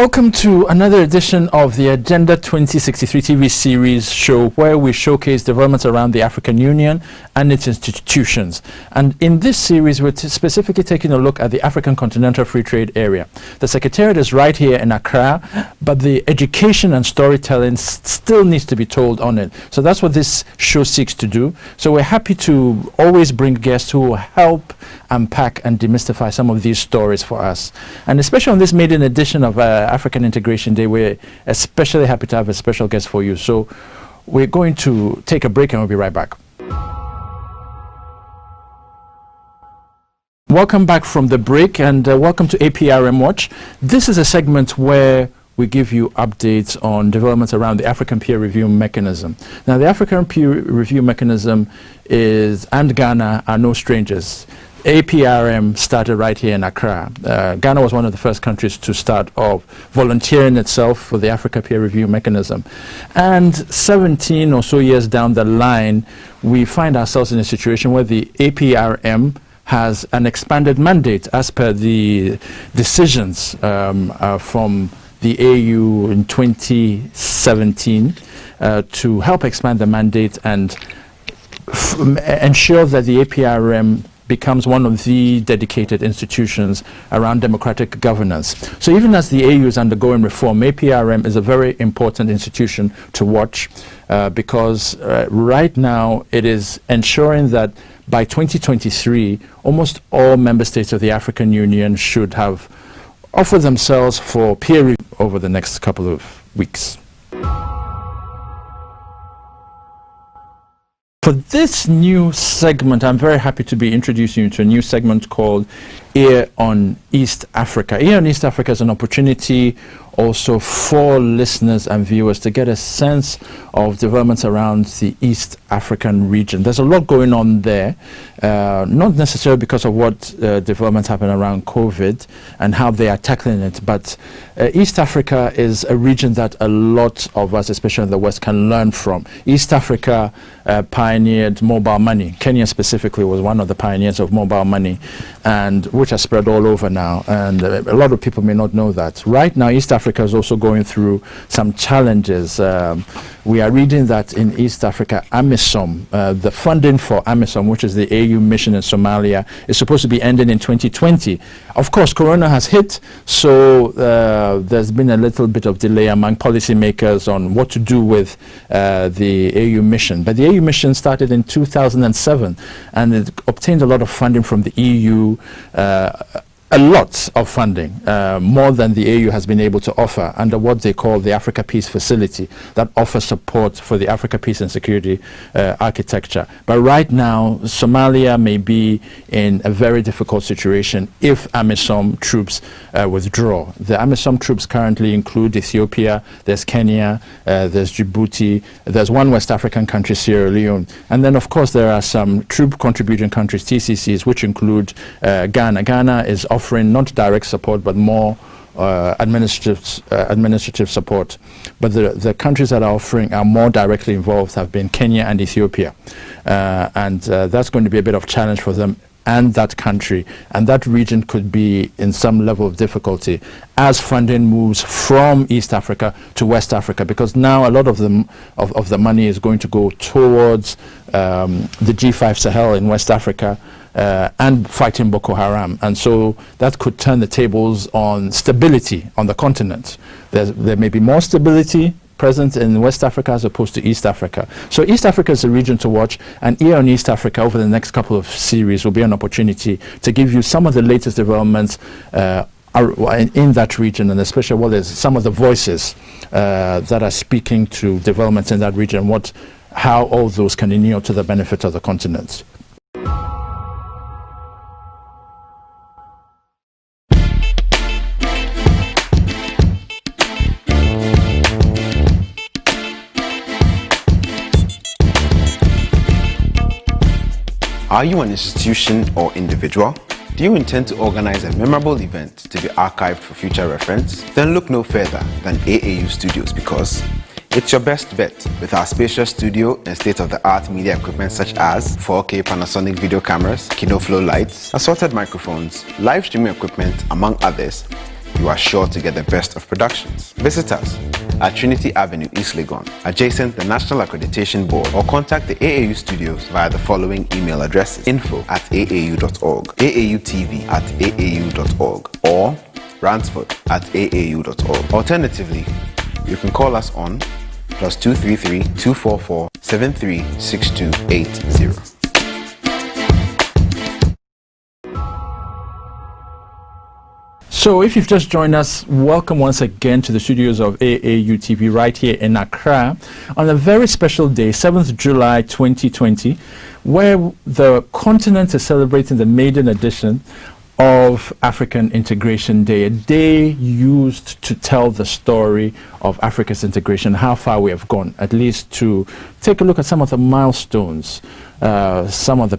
Welcome to another edition of the Agenda 2063 TV series show, where we showcase developments around the African Union and its institutions. And in this series, we're specifically taking a look at the African Continental Free Trade Area. The Secretariat is right here in Accra, but the education and storytelling still needs to be told on it. So that's what this show seeks to do. So we're happy to always bring guests who will help unpack and demystify some of these stories for us. And especially on this maiden edition of African Integration Day, we're especially happy to have a special guest for you. So we're going to take a break and we'll be right back. Welcome back from the break, and welcome to APRM Watch. This is a segment where we give you updates on developments around the African Peer Review Mechanism. Now, the African Peer Review Mechanism and Ghana are no strangers. APRM started right here in Accra. Ghana was one of the first countries to start off volunteering itself for the Africa Peer Review Mechanism. And 17 or so years down the line, we find ourselves in a situation where the APRM has an expanded mandate as per the decisions from the AAU in 2017 to help expand the mandate and ensure that the APRM becomes one of the dedicated institutions around democratic governance. So even as the AU is undergoing reform, APRM is a very important institution to watch because right now it is ensuring that by 2023, almost all member states of the African Union should have offered themselves for peer review over the next couple of weeks. For this new segment, I'm very happy to be introducing you to a new segment called Ear on East Africa. Ear on East Africa is an opportunity also for listeners and viewers to get a sense of developments around the East African region. There's a lot going on there, not necessarily because of what developments happen around COVID and how they are tackling it, but East Africa is a region that a lot of us, especially in the West, can learn from. East Africa pioneered mobile money. Kenya specifically was one of the pioneers of mobile money, and which has spread all over now, and a lot of people may not know that. Right now, East Africa is also going through some challenges. We are reading that in East Africa, AMISOM, the funding for AMISOM, which is the AU mission in Somalia, is supposed to be ending in 2020. Of course, Corona has hit, so there's been a little bit of delay among policymakers on what to do with the AU mission. But the AU mission started in 2007, and it obtained a lot of funding from the EU, a lot of funding, more than the AU has been able to offer under what they call the Africa Peace Facility, that offers support for the Africa Peace and Security architecture. But right now, Somalia may be in a very difficult situation if AMISOM troops withdraw. The AMISOM troops currently include Ethiopia, there's Kenya, there's Djibouti, there's one West African country, Sierra Leone, and then of course there are some troop contributing countries, TCCs, which include Ghana. Ghana is offering not direct support but more administrative support. But the countries that are offering are more directly involved have been Kenya and Ethiopia. and that's going to be a bit of challenge for them and that country, and that region could be in some level of difficulty as funding moves from East Africa to West Africa, because now a lot of the money is going to go towards the G5 Sahel in West Africa and fighting Boko Haram, and so that could turn the tables on stability on the continent. There may be more stability present in West Africa as opposed to East Africa. So East Africa is a region to watch, and here on East Africa over the next couple of series will be an opportunity to give you some of the latest developments in that region, and especially what is some of the voices that are speaking to developments in that region, how all those can inure to the benefit of the continent. Are you an institution or individual? Do you intend to organize a memorable event to be archived for future reference? Then look no further than AAU Studios, because it's your best bet with our spacious studio and state-of-the-art media equipment such as 4K Panasonic video cameras, KinoFlow lights, assorted microphones, live streaming equipment, among others. You are sure to get the best of productions. Visit us at Trinity Avenue, East Legon, adjacent the National Accreditation Board, or contact the AAU Studios via the following email addresses: info@aau.org, AAUTV@aau.org, or ransford@aau.org. Alternatively, you can call us on +233 244 736280. So if you've just joined us, welcome once again to the studios of AAU TV right here in Accra on a very special day, 7th July 2020, where the continent is celebrating the maiden edition of African Integration Day, a day used to tell the story of Africa's integration, how far we have gone, at least to take a look at some of the milestones, some of the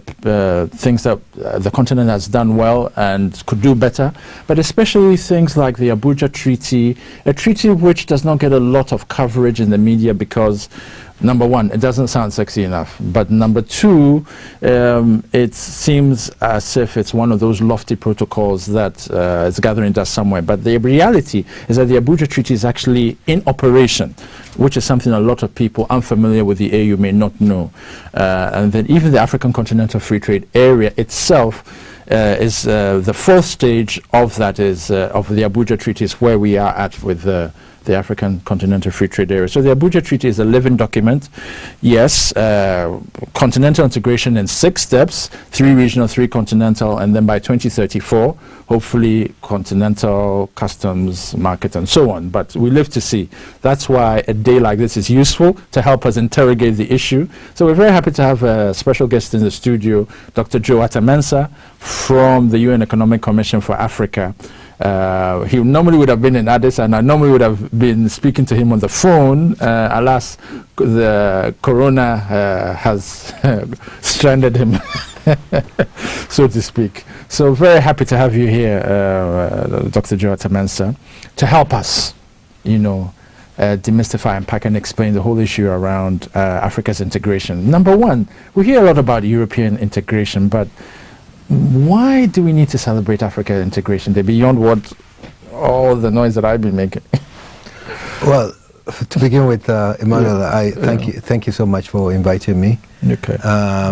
things that the continent has done well and could do better, but especially things like the Abuja Treaty, a treaty which does not get a lot of coverage in the media because, number one, it doesn't sound sexy enough, but number two, it seems as if it's one of those lofty protocols that is gathering dust somewhere. But the reality is that the Abuja Treaty is actually in operation, which is something a lot of people unfamiliar with the AU may not know. And then even the African Continental Free Trade Area itself is the fourth stage of that is of the Abuja Treaty is where we are at with the African Continental Free Trade Area. So the Abuja Treaty is a living document. Yes, continental integration in 6 steps, 3 regional, 3 continental, and then by 2034, hopefully continental customs market and so on. But we live to see. That's why a day like this is useful to help us interrogate the issue. So we're very happy to have a special guest in the studio, Dr. Joe Atamensa from the UN Economic Commission for Africa. He normally would have been in Addis, and I normally would have been speaking to him on the phone. Alas, the corona has stranded him, so to speak. So very happy to have you here, Dr. Joe Atamensa, to help us, demystify, unpack, and explain the whole issue around Africa's integration. Number one, we hear a lot about European integration, but why do we need to celebrate Africa Integration Day beyond what all the noise that I've been making? Well, to begin with, Emmanuel, I thank you so much for inviting me. Okay.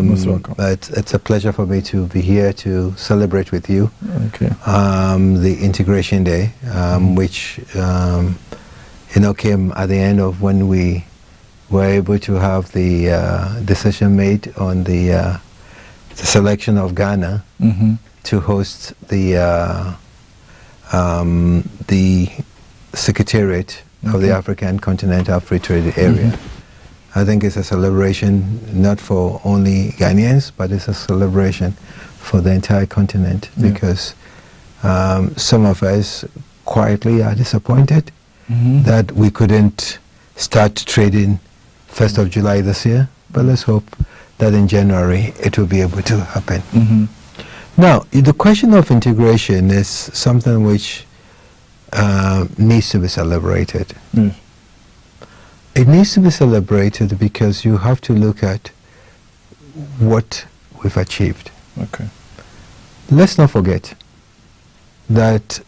Most welcome. It's a pleasure for me to be here to celebrate with you. Okay. The Integration Day, which came at the end of when we were able to have the decision made on the selection of Ghana to host the Secretariat of the African Continental Free Trade Area. I think it's a celebration not for only Ghanaians, but it's a celebration for the entire continent, because some of us quietly are disappointed that we couldn't start trading 1st of July this year, but let's hope that in January it will be able to happen. Now, the question of integration is something which needs to be celebrated. It needs to be celebrated because you have to look at what we've achieved. Okay. Let's not forget that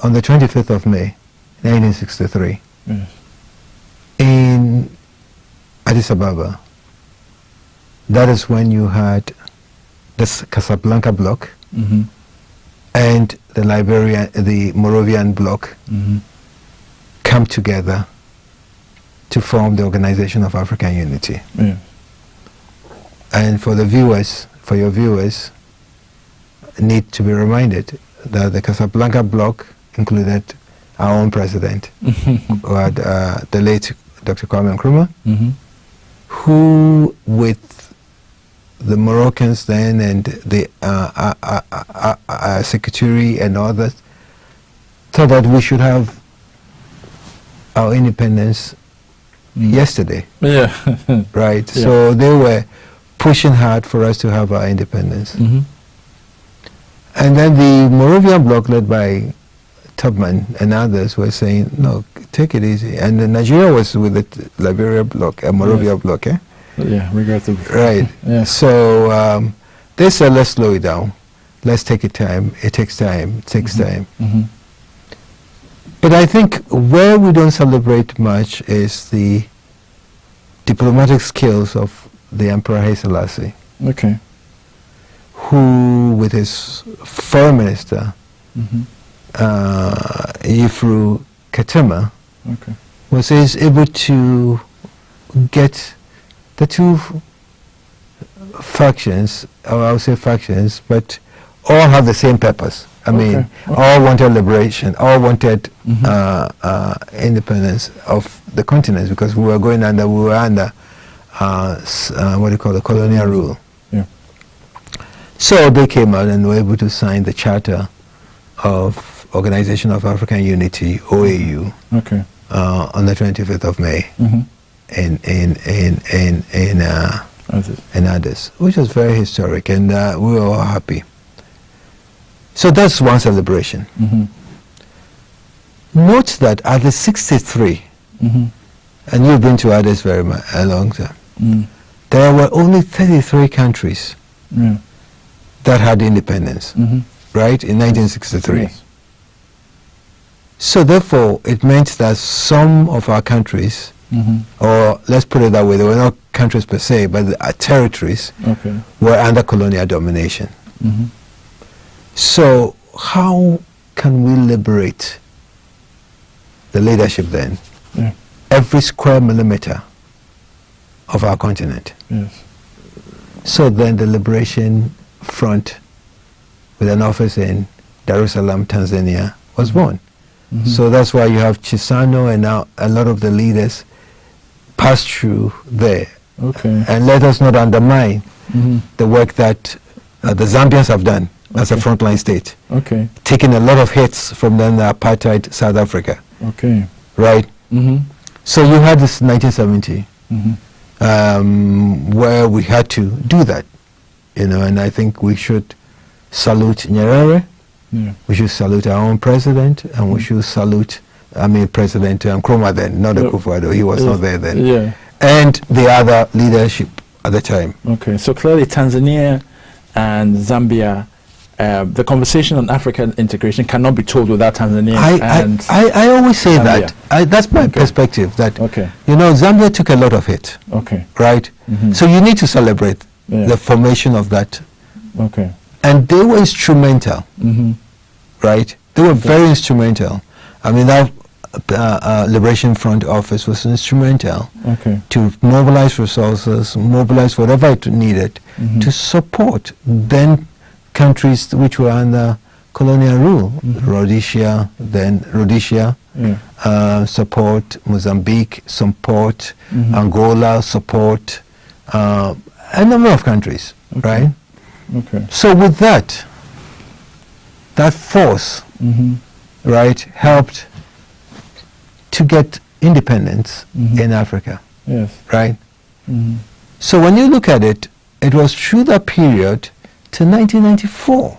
on the 25th of May, 1963, Yes. in Addis Ababa, that is when you had the Casablanca bloc Mm-hmm. and the Moravian bloc Mm-hmm. come together to form the Organization of African Unity. Yeah. And for your viewers, need to be reminded that the Casablanca bloc included our own president, who had the late Dr. Kwame Nkrumah, Mm-hmm. who with the Moroccans then and the Secretary and others thought that we should have our independence yesterday, Yeah. right? Yeah. So they were pushing hard for us to have our independence. Mm-hmm. And then the Moravian bloc led by Tubman and others were saying, no, take it easy. And then Nigeria was with the Liberia bloc, Moravia Yes. bloc, eh? Yeah, regrettably. Right. Yeah. So they said, let's slow it down. Let's take it time. It takes time. It takes time. Mm-hmm. But I think where we don't celebrate much is the diplomatic skills of the Emperor Haile Selassie, Okay. who, with his foreign minister, Mm-hmm. Ifru Ketema, Okay. was able to get the two factions, or I would say factions, but all have the same purpose. I mean, Okay. all wanted liberation, all wanted Mhm. independence of the continent, because we were under what do you call the colonial rule. Yeah. So they came out and were able to sign the Charter of Organization of African Unity, OAU, Okay. on the 25th of May Mm-hmm. in Addis, which was very historic, and we were all happy. So that's one celebration. Mm-hmm. Note that at the 63, Mm-hmm. and you've been to Addis a long time, Mm. there were only 33 countries Yeah. that had independence, Mm-hmm. right, in 1963. Yes. So therefore, it meant that some of our countries, Mm-hmm. or let's put it that way, they were not countries per se, but our territories Okay. were under colonial domination. Mm-hmm. So how can we liberate the leadership then? Yeah. Every square millimeter of our continent. Yes. So then the Liberation Front, with an office in Dar es Salaam, Tanzania, was born. Mm-hmm. So that's why you have Chisano and now a lot of the leaders pass through there. Okay. And let us not undermine Mm-hmm. the work that the Zambians have done as a Okay. frontline state, Okay. taking a lot of hits from then the apartheid South Africa, Okay. right? Mm-hmm. So you had this 1970 Mm-hmm. where we had to do that, and I think we should salute Nyerere, Yeah. we should salute our own president, and we should salute, President Nkrumah then, not Yeah. Akufo-Addo, he was not there then, Yeah. and the other leadership at the time. Okay. So clearly, Tanzania and Zambia, the conversation on African integration cannot be told without Tanzania and. I always say Zambia. that. That's my Okay. perspective, that, Okay. Zambia took a lot of hit, Okay. right? Mhm. So you need to celebrate Yeah. the formation of that. Okay. And they were instrumental, Mm-hmm. right? They were very instrumental. I mean, that Liberation Front office was instrumental Okay. to mobilize resources, mobilize whatever it needed Mhm. to support then countries which were under colonial rule. Rhodesia, Yeah. support Mozambique, support Mhm. Angola, support a number of countries, Okay. right? Okay. So with that force, Mm-hmm. right, helped to get independence Mhm. in Africa, Yes. right? Mm-hmm. So when you look at it, it was through that period to 1994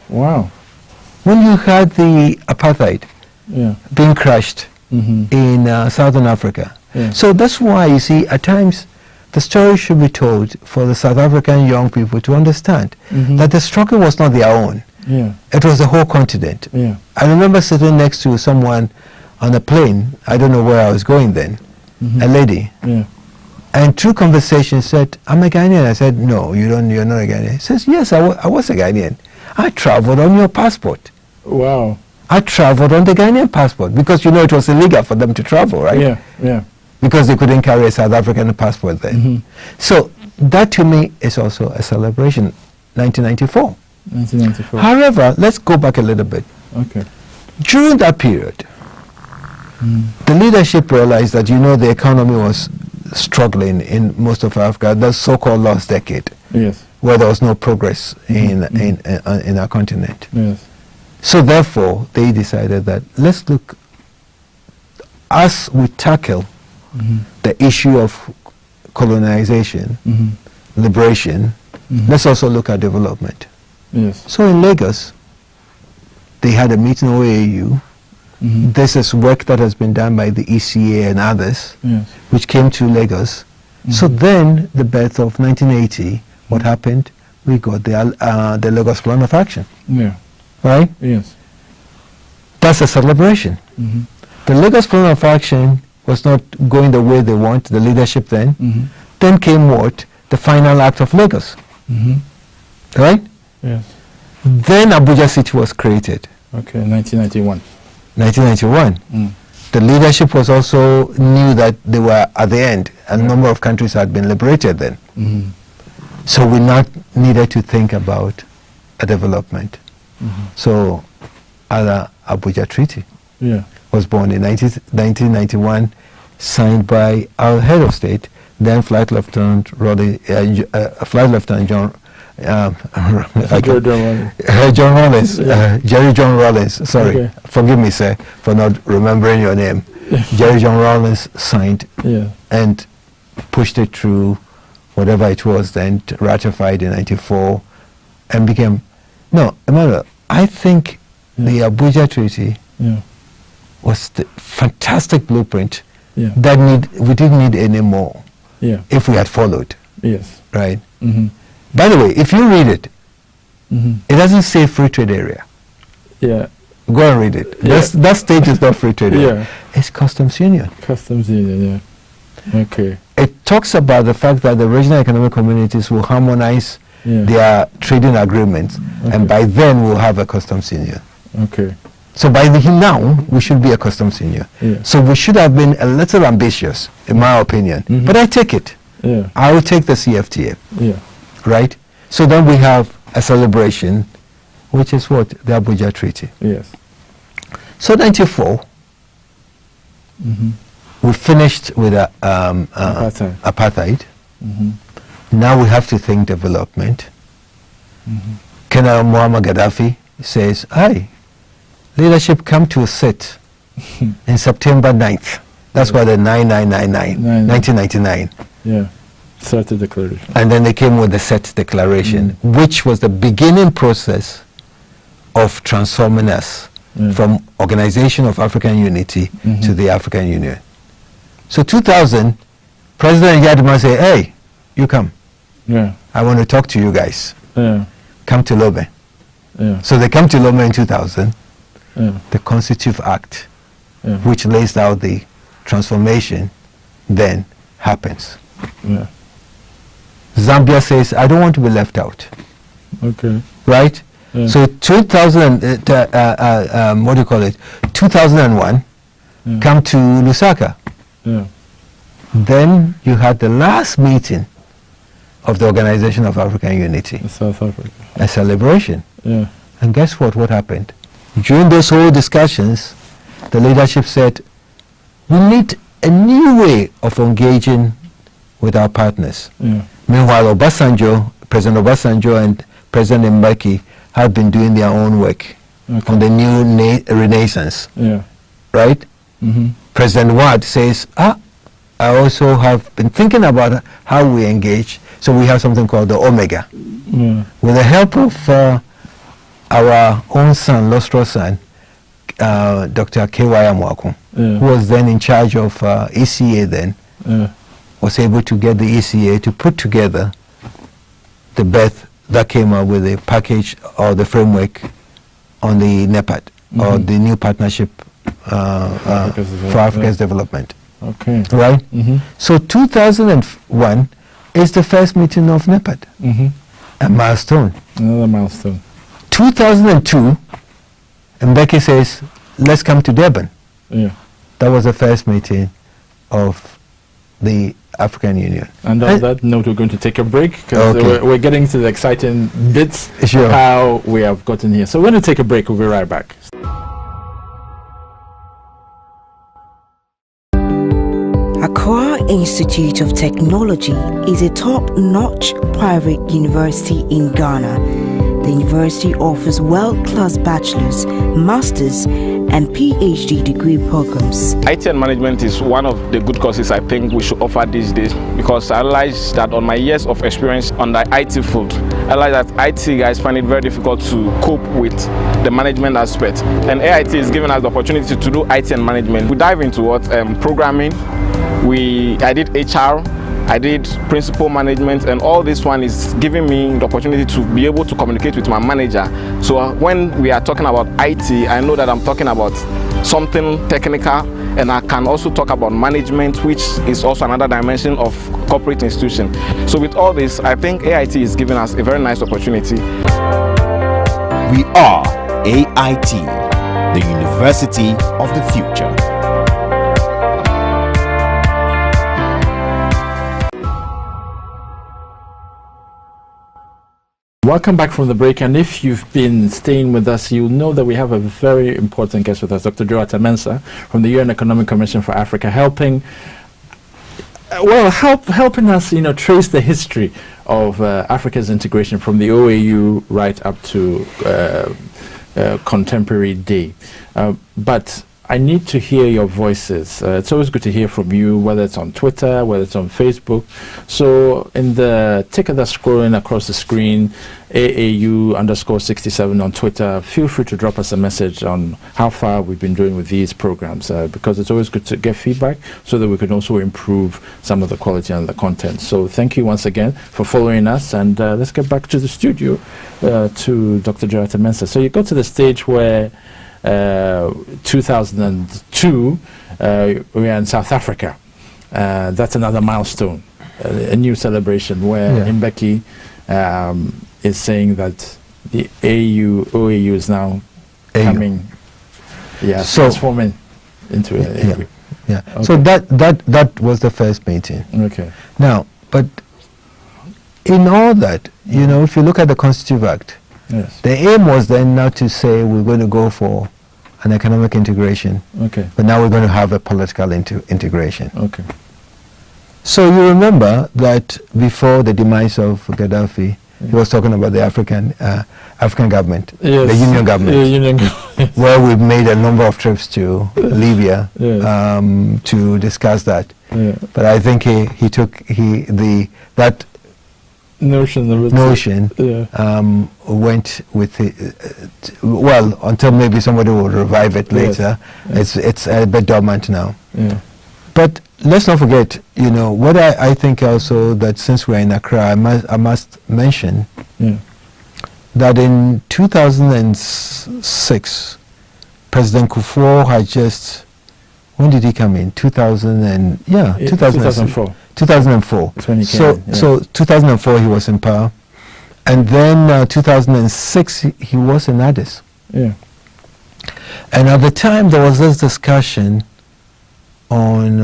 Wow. when you had the apartheid Yeah. being crushed Mm-hmm. in Southern Africa. Yeah. So that's why you see at times the story should be told for the South African young people to understand that the struggle was not their own. Yeah. It was the whole continent. Yeah. I remember sitting next to someone on a plane. I don't know where I was going then. A lady. Yeah. And through conversation said, I'm a Ghanaian. I said, no, you're not a Ghanaian. He says, yes, I was a Ghanaian. I traveled on your passport. Wow. I traveled on the Ghanaian passport because, you know, it was illegal for them to travel, right? Yeah. Yeah. Because they couldn't carry a South African passport then. So that to me is also a celebration, 1994. 1994. However, let's go back a little bit. Okay. During that period, the leadership realized that, you know, the economy was struggling in most of Africa, the so-called lost decade, Yes. where there was no progress in our continent. Yes. So therefore, they decided that let's look, as we tackle the issue of colonization, liberation, let's also look at development. Yes. So in Lagos, they had a meeting with AAU. This is work that has been done by the ECA and others, Yes. which came to Lagos. So then, the birth of 1980, what happened? We got the Lagos Plan of Action, Yeah. right? Yes. That's a celebration. The Lagos Plan of Action was not going the way they want, the leadership then. Then came what? The final act of Lagos, right? Yes. Then Abuja City was created, Okay. 1991. 1991. The leadership was also knew that they were at the end. A number of countries had been liberated then. So we not needed to think about a development. So the Abuja Treaty Yeah. was born in 1991, signed by our head of state, then Flight Lieutenant John. John Rollins, Jerry John Rollins, sorry, Okay. forgive me, sir, for not remembering your name. Jerry John Rollins signed Yeah. and pushed it through, whatever it was then, ratified in 94, and became, no, Emmanuel, I think the Abuja Treaty Yeah. was the fantastic blueprint Yeah. that we didn't need any more Yeah. if we had followed, Yes. right? By the way, if you read it, it doesn't say free trade area. Yeah. Go and read it. Yeah. That state is not free trade area. Yeah. It's customs union. Customs union. Yeah. Okay. It talks about the fact that the regional economic communities will harmonize their trading agreements, and by then we'll have a customs union. Okay. So by now, we should be a customs union. Yeah. So we should have been a little ambitious, in my opinion. But I take it. Yeah. I will take the CFTA. Yeah. Right? So then we have a celebration, which is what? The Abuja Treaty. Yes. So 94, we finished with apartheid. Now we have to think development. Colonel Muammar Gaddafi says, "Hi, leadership come to sit in September 9th. That's why the 9999, 1999. Yeah. Certain declaration. And then they came with the set declaration, which was the beginning process of transforming us from Organization of African Unity to the African Union. So 2000, President Yadima said, "Hey, you come. Yeah. I want to talk to you guys. Yeah. Come to Lome." Yeah. So they come to Lome in 2000. Yeah. The Constitutive Act, which lays out the transformation, then happens. Yeah. Zambia says, "I don't want to be left out." Okay. Right? Yeah. So 2000, 2001, come to Lusaka. Yeah. Then you had the last meeting of the Organization of African Unity, South Africa. a celebration. Yeah. And guess what happed? During those whole discussions, the leadership said, we need a new way of engaging with our partners. Yeah. Meanwhile, President Obasanjo and President Mbeki have been doing their own work on the new renaissance. Yeah. Right? President Wad says, I also have been thinking about how we engage. So we have something called the Omega. Yeah. With the help of our own son, lustrous son, Dr. K.Y. Amwaku, who was then in charge of ECA then, was able to get the ECA to put together the BETH that came up with a package or the framework on the NEPAD, or the new partnership for Africa's development. Okay. Right? So 2001 is the first meeting of NEPAD. A milestone. Another milestone. 2002, Mbeki says, let's come to Durban. Yeah. That was the first meeting of the African Union. And on that note, we're going to take a break because we're getting to the exciting bits of how we have gotten here. So we're going to take a break. We'll be right back. Accra Institute of Technology is a top-notch private university in Ghana. The university offers world-class bachelor's, master's, and PhD degree programs. IT and management is one of the good courses I think we should offer these days, because I realized that on my years of experience on the IT field, I realized that IT guys find it very difficult to cope with the management aspect. And AIT is giving us the opportunity to do IT and management. We dive into what? Programming. I did HR, I did principal management, and all this one is giving me the opportunity to be able to communicate with my manager. So when we are talking about IT, I know that I'm talking about something technical, and I can also talk about management, which is also another dimension of corporate institution. So with all this, I think AIT is giving us a very nice opportunity. We are AIT, the University of the Future. Welcome back from the break, and if you've been staying with us, you'll know that we have a very important guest with us, Dr. Joata Mensah from the UN Economic Commission for Africa, helping us, trace the history of Africa's integration from the OAU right up to contemporary day. But I need to hear your voices. It's always good to hear from you, whether it's on Twitter, whether it's on Facebook. So in the ticker that's scrolling across the screen, AAU_67 on Twitter, feel free to drop us a message on how far we've been doing with these programs, because it's always good to get feedback so that we can also improve some of the quality and the content. So thank you once again for following us, and let's get back to the studio to Dr. Joata Mensah. So you got to the stage where 2002, we are in South Africa. That's another milestone, a new celebration where Mbeki is saying that the OAU is now coming, transforming into an AU. Yeah. Okay. So that was the first meeting. Okay. Now, but in all that, if you look at the Constitutive Act, the aim was then not to say we're going to go for an economic integration, but now we're going to have a political integration. Okay. So you remember that before the demise of Gaddafi, he was talking about the African government, the Union government, where we made a number of trips to Libya to discuss that. But I think he took that notion went with it, until maybe somebody will revive it later. It's a bit dormant now. But let's not forget, what I think also, that since we're in Accra, I must mention that in 2006, President Kufuor had just, when did he come in? 2004. 2004. So 2004 he was in power, and then 2006 he was in Addis. Yeah. And at the time there was this discussion on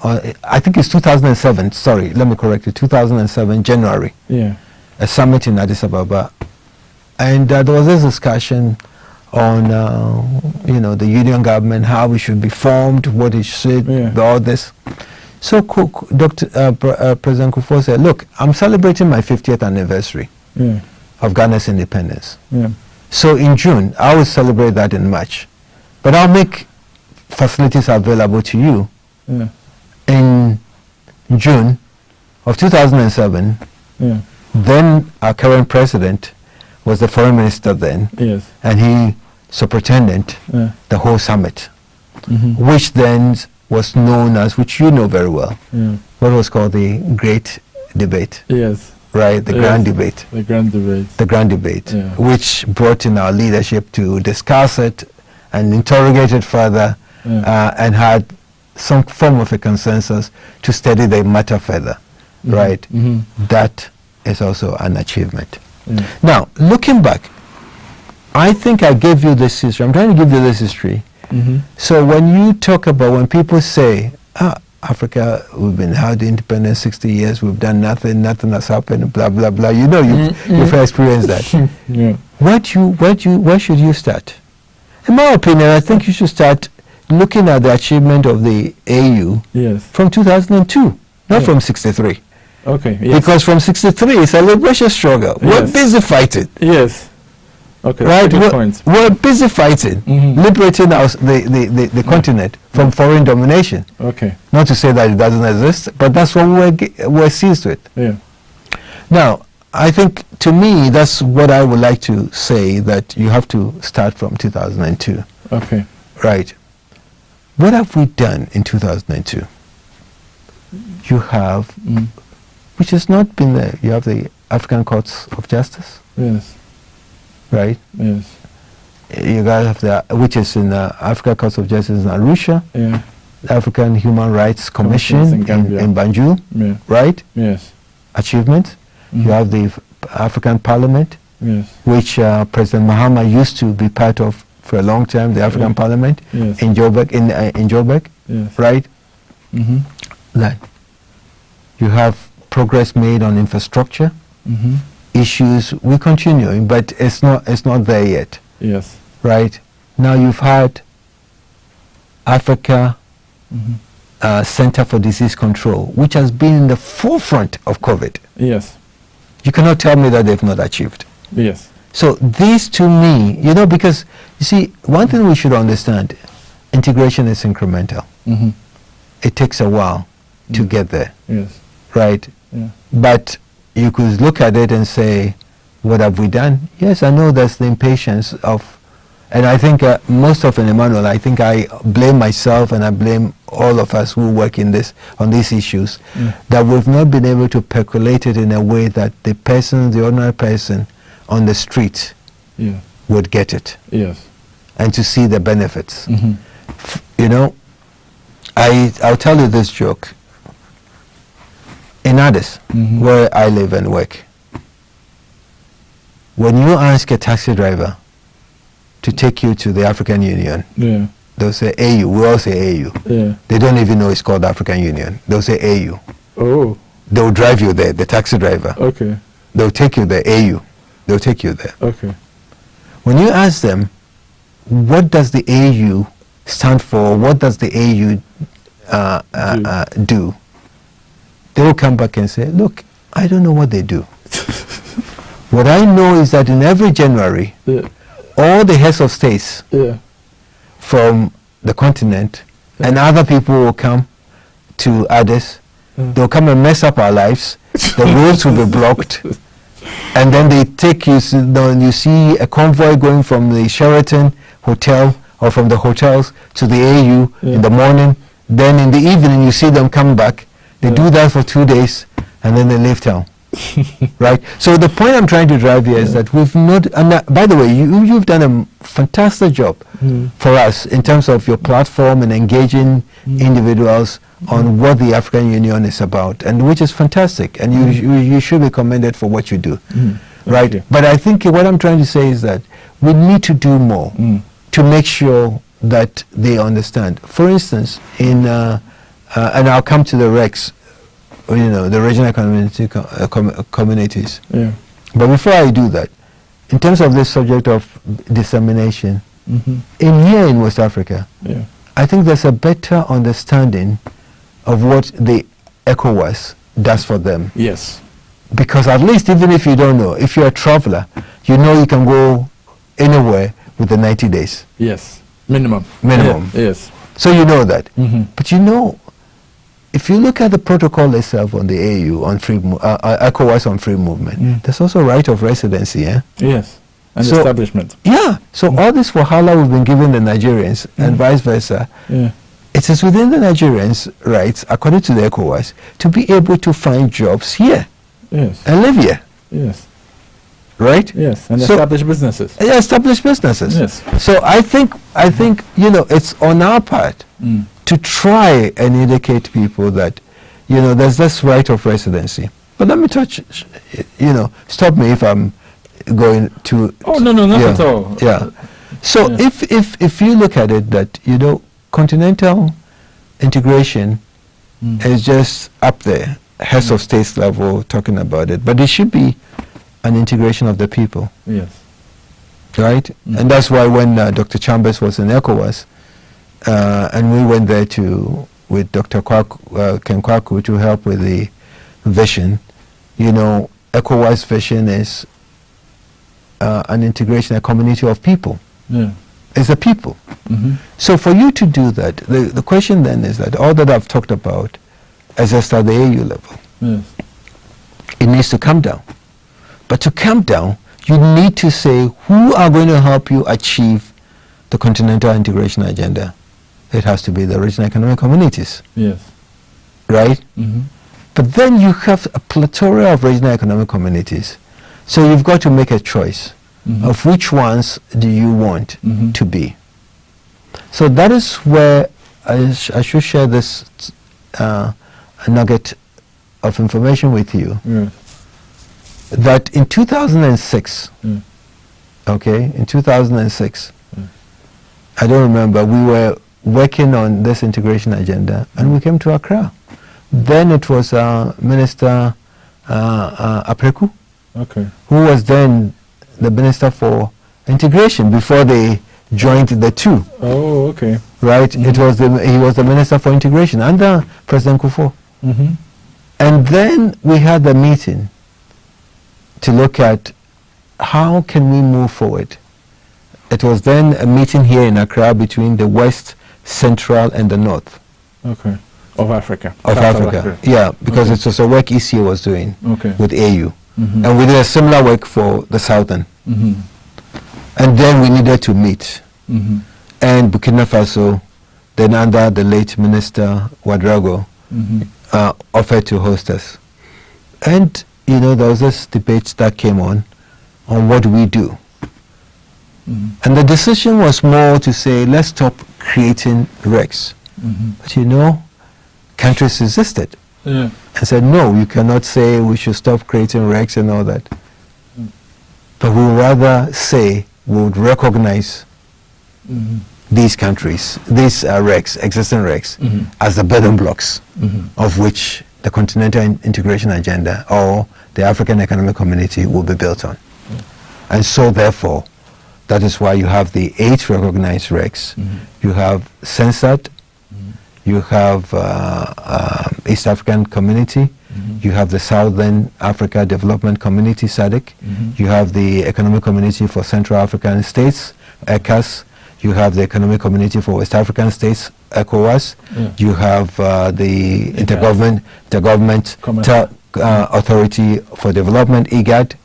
I think it's 2007. Sorry, let me correct it. 2007 January. Yeah. A summit in Addis Ababa, and there was this discussion on the union government, how it should be formed, what it should, all this. So President Kufuor said, look, I'm celebrating my 50th anniversary of Ghana's independence. So in June, I will celebrate that in March. But I'll make facilities available to you in June of 2007. Then our current president was the foreign minister then, and he superintended the whole summit, which then was known as, which you know very well, what was called the Great Debate, Yes. right? The Yes. Grand Debate. The grand debate. The Grand Debate, Yeah. which brought in our leadership to discuss it and interrogate it further, and had some form of a consensus to study the matter further, right? Mhm. That is also an achievement. Yeah. Now, looking back, I think I gave you this history. I'm trying to give you this history. Mhm. So when you talk about, when people say, Africa, we've been held independent 60 years, we've done nothing has happened, blah, blah, blah. You know, you've experienced that. Yeah. Where should you start? In my opinion, I think you should start looking at the achievement of the AU Yes. from 2002, not Yeah. from 63. Okay. Yes. Because from 63, it's a liberation struggle. We're Yes. busy fighting. Yes. Okay. Right, Good point. we're busy fighting, Mhm. liberating the continent from foreign domination. Okay. Not to say that it doesn't exist, but that's what we're seized with. Yeah. Now, I think, to me, that's what I would like to say, that you have to start from 2002. Okay. Right. What have we done in 2002? You have, which has not been there, you have the African Courts of Justice, Yes. right? Yes. You guys have the, which is in the African Courts of Justice in Arusha, Yeah. the African Human Rights Commission Commission in Gambia. in Banjul, Yeah. right? Yes. Achievement. You have the African Parliament, Yes. which President Mahama used to be part of for a long time, the African Parliament Yes. in Joburg, in Joburg, Yes. right? Mhm. That you have progress made on infrastructure Mhm. issues. We're continuing, but it's not there yet, Yes. right? Now you've had Africa Center for Disease Control, which has been in the forefront of COVID. Yes. You cannot tell me that they've not achieved. Yes. So these, to me, because you see, one thing we should understand, integration is incremental. Mhm. It takes a while to get there, Yes. right? Yeah. But you could look at it and say, what have we done? Yes, I know there's the impatience of, and I think most often, Emmanuel, I think I blame myself and I blame all of us who work on these issues, that we've not been able to percolate it in a way that the ordinary person on the street Yeah. would get it Yes. and to see the benefits. Mhm. I'll tell you this joke. In Addis, where I live and work, when you ask a taxi driver to take you to the African Union, Yeah. they'll say AU. We all say AU. Yeah. They don't even know it's called African Union. They'll say AU. Oh. They'll drive you there, the taxi driver. Okay. They'll take you there, AU. They'll take you there. Okay. When you ask them, what does the AU stand for? What does the AU do? They will come back and say, look, I don't know what they do. What I know is that in every January, Yeah. all the heads of states Yeah. from the continent and other people will come to Addis. They'll come and mess up our lives. The roads will be blocked. And then they take you, you see a convoy going from the Sheraton Hotel or from the hotels to the AU in the morning. Then in the evening you see them come back. They do that for 2 days and then they leave town. Right? So the point I'm trying to drive here is that we've not, and by the way, you've done a fantastic job for us in terms of your platform and engaging individuals on what the African Union is about, and which is fantastic, and you should be commended for what you do. Right? you. But I think what I'm trying to say is that we need to do more to make sure that they understand. For instance, and I'll come to the RECs, the regional communities. Yeah. But before I do that, in terms of this subject of dissemination, in West Africa, Yeah. I think there's a better understanding of what the ECOWAS does for them. Yes. Because at least, even if you don't know, if you're a traveler, you know you can go anywhere within 90 days. Yes. Minimum. Minimum. Yeah. Yes. So you know that. Mhm. But if you look at the protocol itself on the AU, on ECOWAS on free movement, there's also right of residency, eh? Yes. And So- establishment. Yeah. So all this wahala we've been giving the Nigerians and vice versa, Yeah. it is within the Nigerians' rights, according to the ECOWAS, to be able to find jobs here Yes. and live here. Yes. Right? Yes. And So- establish businesses. Yeah, established businesses. Yes. So I think it's on our part to try and indicate people that there's this right of residency. But let me stop me if I'm going to. Oh no, not at all. Yeah. So Yeah. if you look at it, that continental integration is just up there, heads of states level talking about it, but it should be an integration of the people. Yes. Right? And that's why when Dr. Chambers was in ECOWAS, and we went there with Dr. Ken Kwaku to help with the vision, ECOWAS vision is an integration, a community of people. Yeah. It's the people. So for you to do that, the question then is that all that I've talked about is just at the AU level. Yes. It needs to come down. But to come down, you need to say who are going to help you achieve the continental integration agenda. It has to be the regional economic communities, Yes. right? But then you have a plethora of regional economic communities. So you've got to make a choice of which ones do you want to be. So that is where I should share this nugget of information with you. Yes. That in 2006, in 2006, I don't remember, we were working on this integration agenda and we came to Accra. Then it was Minister Apreku, Okay. who was then the Minister for Integration before they joined the two, Oh, okay. right? He was the Minister for Integration under President Kufuor. And then we had the meeting to look at how can we move forward. It was then a meeting here in Accra between the West, Central, and the North Okay. Of Africa. of South Africa. Yeah, because it was a work ECA was doing Okay. with AU. And we did a similar work for the Southern. And then we needed to meet. And Burkina Faso, then under the late Minister Ouedraogo, offered to host us. And, there was this debate that came on what we do. And the decision was more to say, let's stop creating RECs. But countries resisted Yeah. and said, no, you cannot say we should stop creating RECs and all that. But we would rather say we would recognize these countries, these RECs, existing RECs, as the building blocks of which the continental integration agenda or the African Economic Community will be built on. And so therefore, that is why you have the 8 recognized RECs. You have CENSAT, you have East African Community, you have the Southern Africa Development Community, SADC, you have the Economic Community for Central African States, ECAS, you have the Economic Community for West African States, ECOWAS, you have the Intergovernment Authority for Development, IGAD,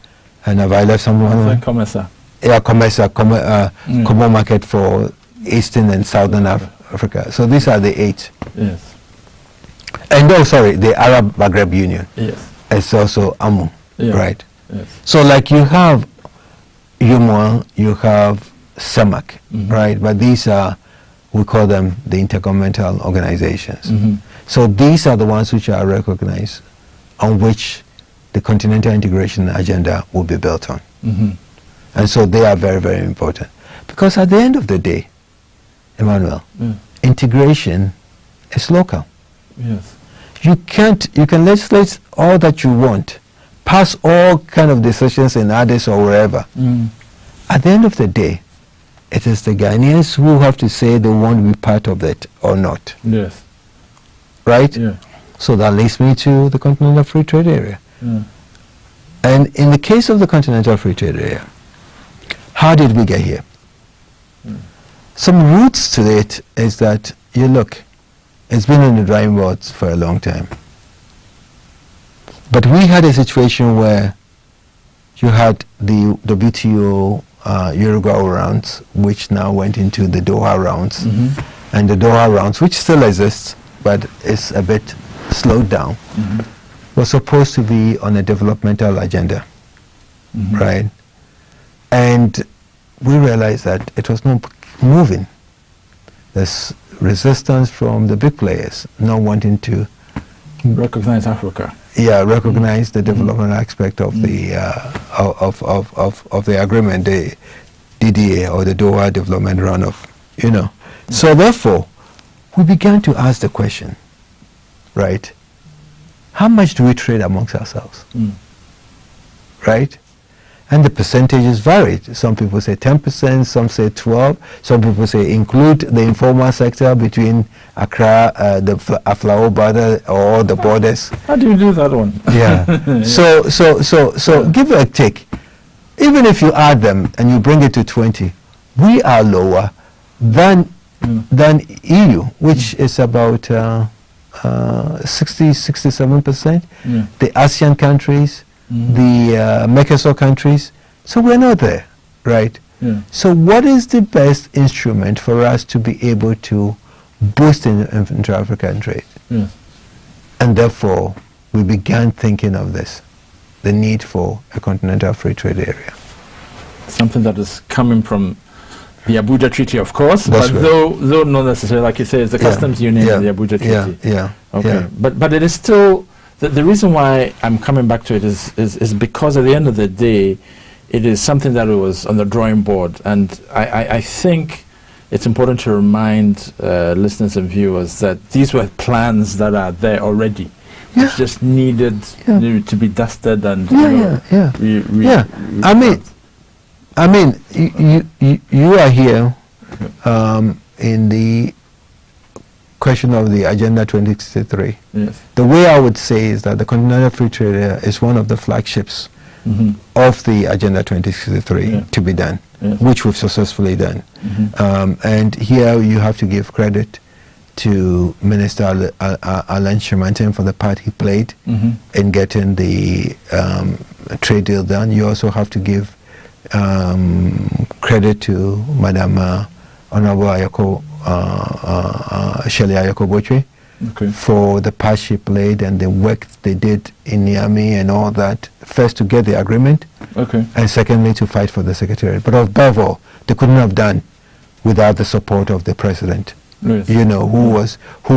and have I left someone? COMESA. Yeah, COMESA, Common Market for Eastern and Southern Africa. So these are the 8. Yes. And the Arab Maghreb Union. Yes. It's also AMU, Yeah. right? Yes. So like you have UMOA, you have SEMAC, right? But these are, we call them the intergovernmental organizations. So these are the ones which are recognized, on which the continental integration agenda will be built on. And so they are very, very important. Because at the end of the day, Emmanuel, integration is local. Yes. You can legislate all that you want, pass all kind of decisions in Addis or wherever. At the end of the day, it is the Ghanaians who have to say they want to be part of it or not. Yes. Right? Yeah. So that leads me to the Continental Free Trade Area. Yeah. And in the case of the Continental Free Trade Area, how did we get here? Some roots to it is that, it's been in the drawing boards for a long time. But we had a situation where you had the WTO Uruguay rounds, which now went into the Doha rounds. and the Doha rounds, which still exists, but it's a bit slowed down, was supposed to be on a developmental agenda, right? And we realized that it was not moving. There's resistance from the big players not wanting to recognize Africa. Yeah, recognize the development aspect of the of the agreement, the DDA, or the Doha Development Round of, So therefore, we began to ask the question, right? How much do we trade amongst ourselves? Right? And the percentages varied. Some people say 10%, some say 12%, some people say include the informal sector between Accra, the Aflao border, or the borders. How do you do that one? Yeah. So give or take, even if you add them and you bring it to 20, we are lower than EU, which is about 67%. The ASEAN countries, the Mercosur countries, so we're not there, right? So what is the best instrument for us to be able to boost intra-African trade? And therefore, we began thinking of this, the need for a continental free trade area. Something that is coming from the Abuja Treaty, of course, That's but right. though not necessarily, like you say, it's the customs union and the Abuja Treaty. Okay, but it is still, the reason why I'm coming back to it is because at the end of the day, it is something that was on the drawing board, and I think it's important to remind listeners and viewers that these were plans that are there already. It's just needed to be dusted and I mean, you are here in the question of the Agenda 2063. The way I would say is that the Continental Free Trade Area is one of the flagships of the Agenda 2063 to be done, which we've successfully done. And here you have to give credit to Minister Alain Chimantin for the part he played in getting the trade deal done. You also have to give credit to Madam Honorable Ayako, Shelley Ayako Bochwe, for the part she played and the work they did in Niamey and all that. First, to get the agreement, and secondly, to fight for the secretariat. But above all, they couldn't have done without the support of the president, who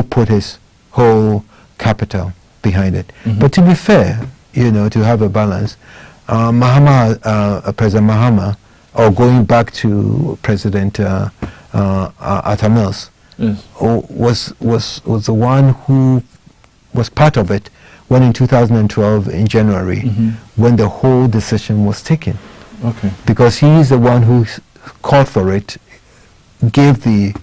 put his whole capital behind it. But to be fair, to have a balance, President Mahama, or going back to President Atta Mills, was the one who was part of it when in 2012 in January, when the whole decision was taken. Because he is the one who called for it, gave the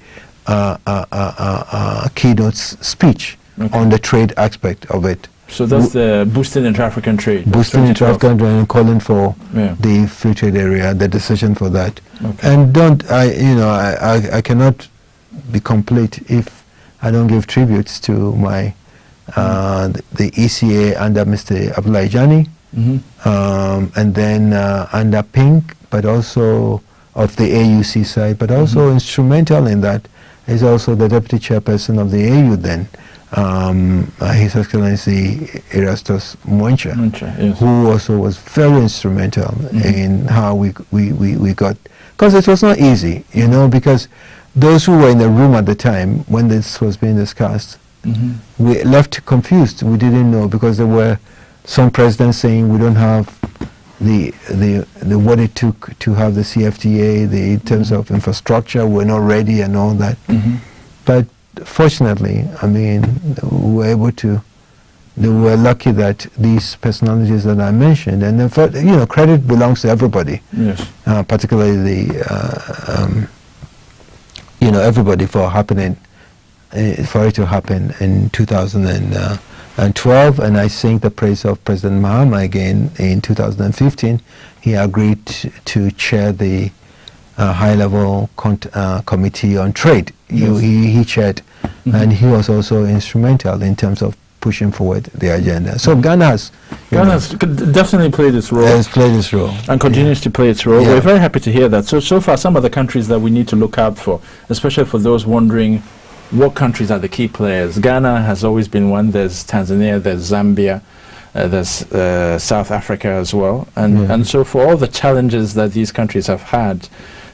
keynote speech on the trade aspect of it. So that's the boosting intra-African trade. Boosting intra-African trade and calling for the free trade area, the decision for that. And I cannot be complete if I don't give tributes to my the ECA under Mr. Abdullah Ijani, and then under Pink, but also of the AUC side, but also instrumental in that is also the deputy chairperson of the AU then, His Excellency Erastus Mwencha, who also was very instrumental in how we got, because it was not easy, because those who were in the room at the time when this was being discussed, we left confused. We didn't know, because there were some presidents saying we don't have the what it took to have the CFTA, in terms of infrastructure, we're not ready and all that. But fortunately, I mean, we were able to. They were lucky that these personalities that I mentioned, and credit belongs to everybody. Particularly everybody for it to happen in 2012, and I sing the praise of President Mahama again in 2015. He agreed to chair the high-level committee on trade. He chaired, and he was also instrumental in terms of pushing forward the agenda. So Ghana has definitely played its role. Has played its role. And continues to play its role. We're very happy to hear that. So far, some of the countries that we need to look out for, especially for those wondering what countries are the key players. Ghana has always been one. There's Tanzania, there's Zambia, there's South Africa as well. And so for all the challenges that these countries have had,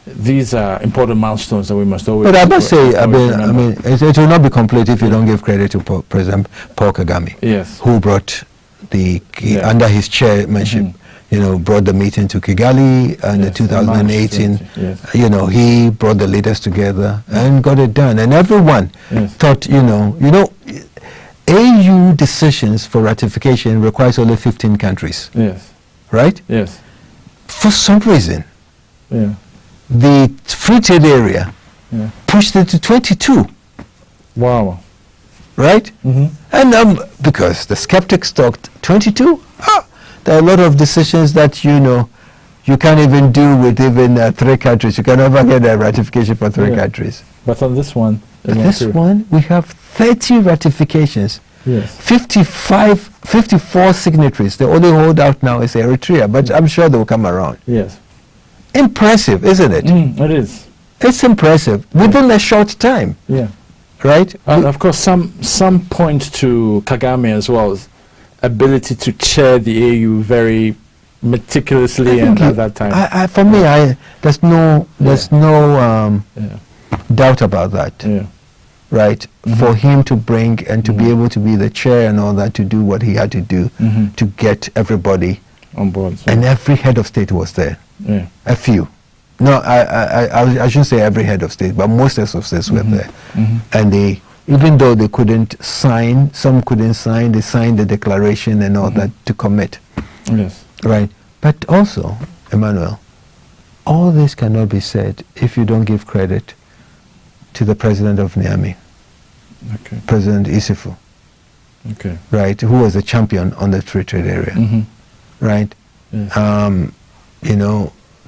these are important milestones that we must always. But I must say, I remember. mean, it will not be complete if you don't give credit to President Paul Kagame, Yes. who brought under his chairmanship, brought the meeting to Kigali and the 2018. Yes. He brought the leaders together and got it done. And everyone thought, AU decisions for ratification requires only 15 countries. Yes. Right? Yes. For some reason, Yeah. the free trade area pushed it to 22. Wow. Right? Mm-hmm. And because the skeptics talked 22, there are a lot of decisions that you can't even do with even 3 countries. You can never get a ratification for 3 countries. But on this one, This one, we have 30 ratifications. Yes. 54 signatories. The only holdout now is Eritrea, but I'm sure they will come around. Yes. Impressive, isn't it? It is. It's impressive within a short time. Yeah. Right? And of course, some point to Kagame as well, as ability to chair the AU very meticulously and at that time. For me, there's no doubt about that. Yeah. Right? For him to bring and to be able to be the chair and all that, to do what he had to do to get everybody on board. So. And every head of state was there. Yeah. A few. No, I shouldn't say every head of state, but most heads of states were there. And they, even though they couldn't sign, some couldn't sign, they signed the declaration and all that to commit. Yes. Right. But also, Emmanuel, all this cannot be said if you don't give credit to the president of Niamey, President Issoufou, right, who was a champion on the free trade area, right? Yes.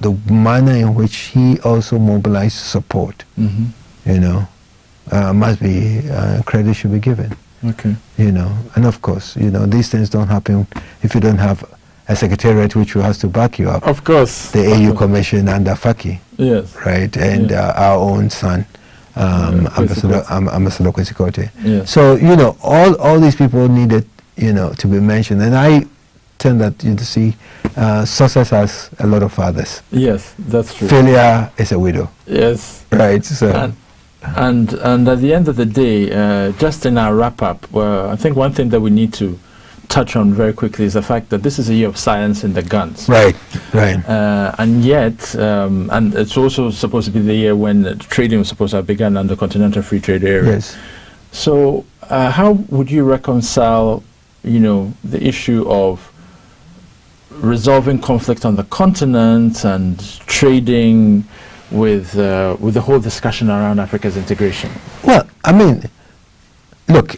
The manner in which he also mobilized support, must be, credit should be given. Okay. And of course, these things don't happen if you don't have a secretariat which has to back you up. Of course. The AU Commission under Faki. Yes. Right, and our own son, Ambassador Kwesikote. Yes. So, all these people needed, to be mentioned. And I tend that to see success has a lot of fathers. Yes, that's true. Failure is a widow. Yes. Right. So. And at the end of the day, just in our wrap up, I think one thing that we need to touch on very quickly is the fact that this is a year of silence in the guns. Right. Right. And yet, and it's also supposed to be the year when trading was supposed to have begun under Continental Free Trade Area. Yes. So, how would you reconcile, the issue of resolving conflict on the continent and trading with the whole discussion around Africa's integration? Well, I mean, look,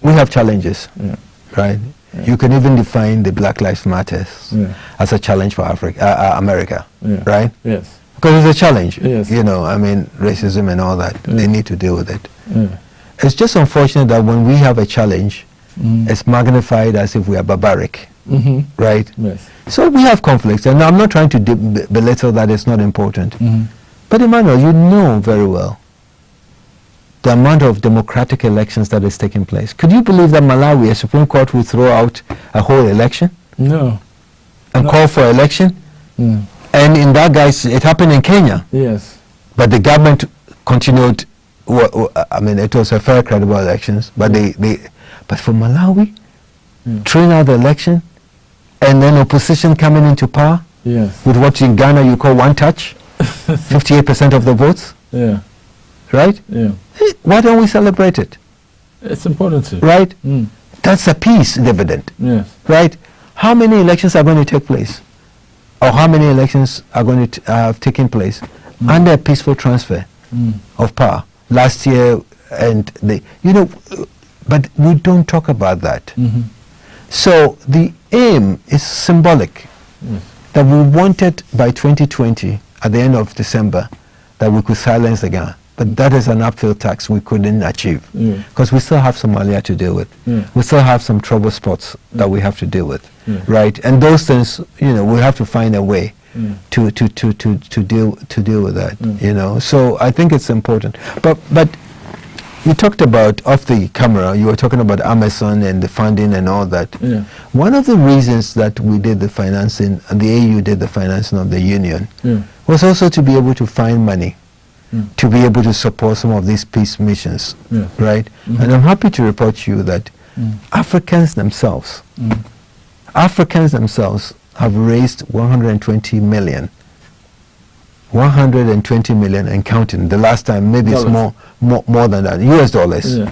we have challenges, right? Yeah. You can even define the Black Lives Matter as a challenge for America, right? Yes. Because it's a challenge, yes. Racism and all that. They need to deal with it. It's just unfortunate that when we have a challenge, it's magnified as if we are barbaric. Right? Yes. So we have conflicts, and I'm not trying to belittle that. It's not important. But Emmanuel, you know very well the amount of democratic elections that is taking place. Could you believe that Malawi, a Supreme Court, will throw out a whole election? No. And call for election? And in that guise, it happened in Kenya. Yes. But the government continued. It was a fair, credible elections. But but for Malawi, throwing out the election, and then opposition coming into power with what in Ghana you call one touch, 58% of the votes. Yeah. Right? Yeah. Why don't we celebrate it? It's important to. Right? That's a peace dividend. Yes. Right? How many elections are going to take place? Or how many elections are going to have taken place under a peaceful transfer of power? Last year, and but we don't talk about that. So the aim is symbolic, that we wanted by 2020, at the end of December, that we could silence the Ghana. But that is an uphill task we couldn't achieve, because we still have Somalia to deal with. We still have some trouble spots that we have to deal with, right? And those things, we have to find a way to deal with that, So I think it's important. But You talked about, off the camera, you were talking about Amazon and the funding and all that. Yeah. One of the reasons that we did the financing, and the AU did the financing of the union, Yeah. was also to be able to find money, to be able to support some of these peace missions, Yeah. right? And I'm happy to report to you that Africans themselves have raised 120 million. 120 million and counting. The last time, maybe it's more than that, US dollars, Yeah.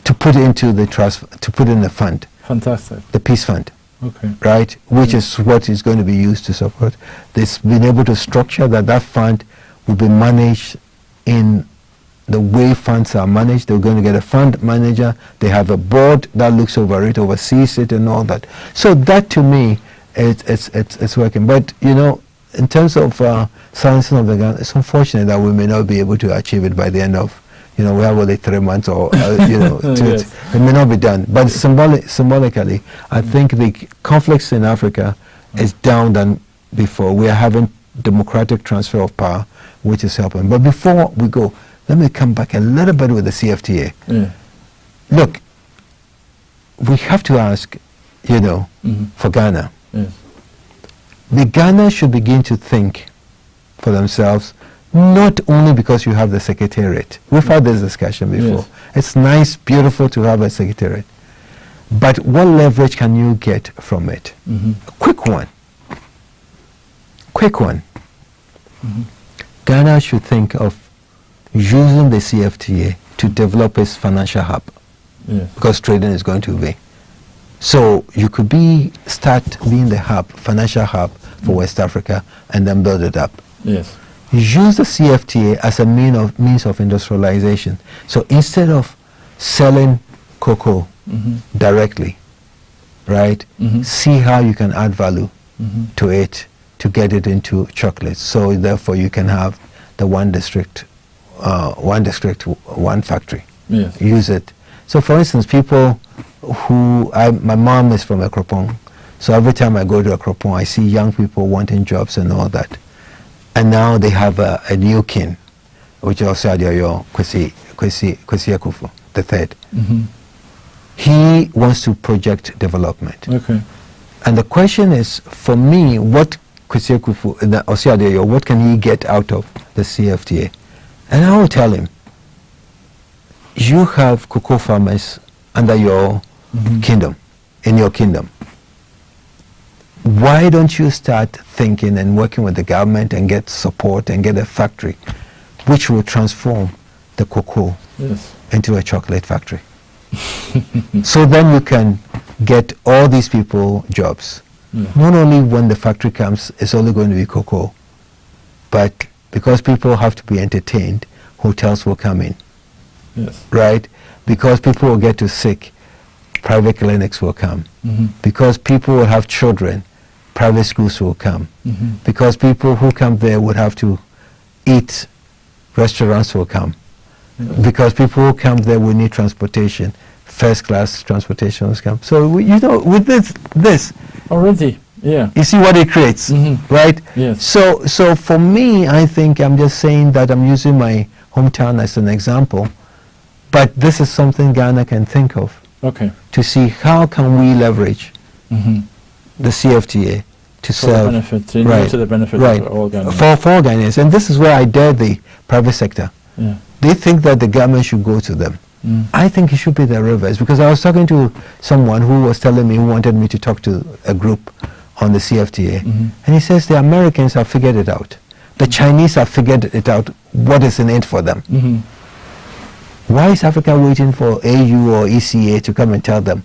to put into the trust, to put in the fund, Fantastic. the peace fund, Okay. right? Which is what is going to be used to support. They've been able to structure that fund will be managed in the way funds are managed. They're going to get a fund manager. They have a board that looks over it, oversees it, and all that. So that, to me, it's working. But you know, in terms of silencing of the gun, it's unfortunate that we may not be able to achieve it by the end of, you know, we have only 3 months or, you know, Yes. it may not be done. But symbolically, I think the conflicts in Africa is down than before. We are having democratic transfer of power, which is helping. But before we go, let me come back a little bit with the CFTA. Yeah. Look, we have to ask, you know, for Ghana. Yes. The Ghana should begin to think for themselves, not only because you have the secretariat. We've had this discussion before. Yes. It's nice, beautiful to have a secretariat. But what leverage can you get from it? A quick one. Ghana should think of using the CFTA to develop its financial hub, Yes. because trading is going to be. So you could start being the hub, financial hub for West Africa, and then build it up. Yes. Use the CFTA as a means of industrialization. So instead of selling cocoa directly, right, see how you can add value to it to get it into chocolates. So therefore you can have the one district, one factory. Yes. Use it. So for instance, people my mom is from Akropong, so every time I go to Akropong, I see young people wanting jobs and all that. And now they have a new king, which is Osadio Kwesi Akufo, the third. He wants to project development. Okay. And the question is, for me, what Kwesi Akufo, Osadio, what can he get out of the CFTA? And I will tell him, you have cocoa farmers under your kingdom, in your kingdom. Why don't you start thinking and working with the government and get support and get a factory which will transform the cocoa into a chocolate factory? So then you can get all these people jobs. Not only when the factory comes, it's only going to be cocoa, but because people have to be entertained, hotels will come in. Yes. Right? Because people will get too sick, private clinics will come. Because people will have children, private schools will come. Because people who come there would have to eat, restaurants will come. Because people who come there will need transportation, first class transportation will come. So you know, with this already, yeah, you see what it creates, right? Yes. So for me, I think I'm just saying that I'm using my hometown as an example, but this is something Ghana can think of. Okay. To see how can we leverage the CFTA to serve the benefit, to the benefit of all Ghanaians. For all Ghanaians. And this is where I dare the private sector. Yeah. They think that the government should go to them. I think it should be the reverse, because I was talking to someone who was telling me, who wanted me to talk to a group on the CFTA, and he says the Americans have figured it out. The Chinese have figured it out, what is in it for them. Why is Africa waiting for AU or ECA to come and tell them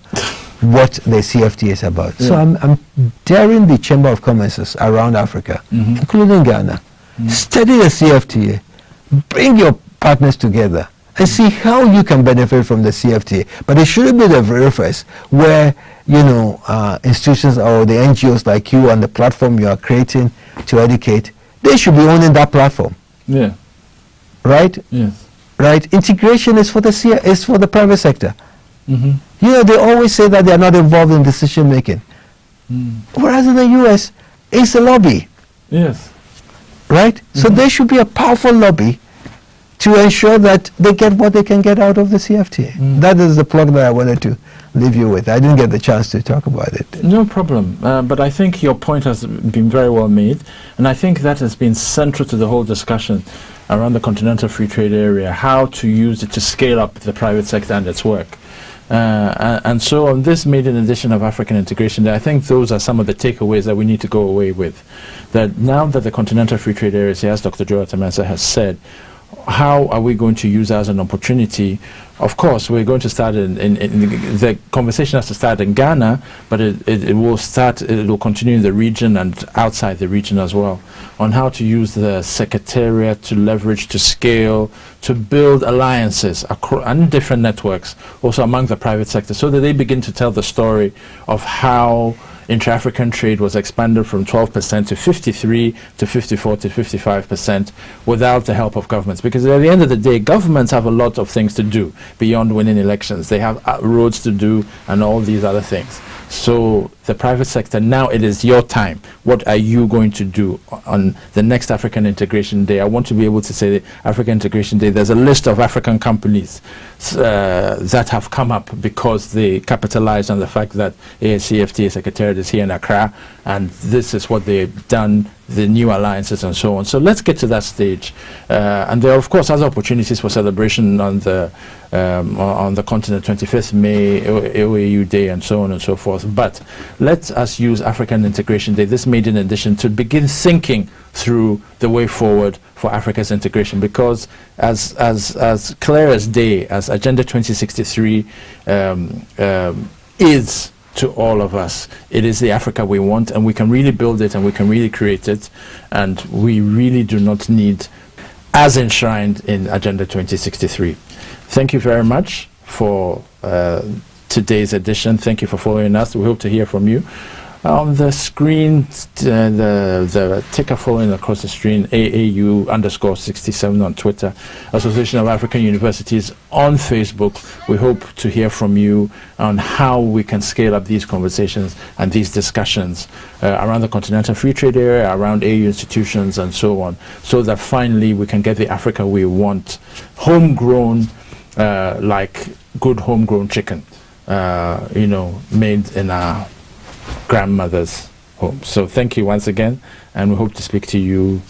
what the CFTA is about? So I'm daring the Chamber of Commerce around Africa, including Ghana, study the CFTA, bring your partners together, and see how you can benefit from the CFTA. But it shouldn't be the very first, where, you know, institutions or the NGOs like you and the platform you are creating to educate, they should be owning that platform. Yeah. Right? Yes. Right? Integration is for the private sector. You know, they always say that they are not involved in decision making. Whereas in the US, it's a lobby. Yes. Right? So there should be a powerful lobby to ensure that they get what they can get out of the CFTA. That is the plug that I wanted to leave you with. I didn't get the chance to talk about it. No problem. But I think your point has been very well made, and I think that has been central to the whole discussion around the Continental Free Trade Area, how to use it to scale up the private sector and its work. And so on this maiden edition of African Integration Day, I think those are some of the takeaways that we need to go away with. That now that the Continental Free Trade Area, as Dr. Joe Atamansa has said, how are we going to use as an opportunity? Of course, we're going to start in the conversation has to start in Ghana, but it will continue in the region and outside the region as well, on how to use the Secretariat to leverage, to scale, to build alliances and different networks, also among the private sector, so that they begin to tell the story of how intra-African trade was expanded from 12% to 53 to 54 to 55% without the help of governments. Because at the end of the day, governments have a lot of things to do beyond winning elections. They have roads to do and all these other things. So the private sector, now it is your time. What are you going to do on the next African Integration Day? I want to be able to say African Integration Day, there's a list of African companies that have come up because they capitalized on the fact that ASCFTA Secretariat is here in Accra, and this is what they've done, the new alliances and so on. So let's get to that stage. And there are, of course, other opportunities for celebration on the continent, 25th May, AAU Day, and so on and so forth. But let us use African Integration Day, this maiden edition, to begin thinking through the way forward for Africa's integration, because as clear as day, as Agenda 2063 is to all of us, it is the Africa we want, and we can really build it and we can really create it, and we really do not need as enshrined in Agenda 2063. Thank you very much for today's edition. Thank you for following us. We hope to hear from you. On the screen, the ticker following across the screen, AAU_67 on Twitter, Association of African Universities on Facebook. We hope to hear from you on how we can scale up these conversations and these discussions around the Continental Free Trade Area, around AU institutions and so on, so that finally we can get the Africa we want, homegrown, like good homegrown chicken, made in our grandmother's home. So thank you once again, and we hope to speak to you.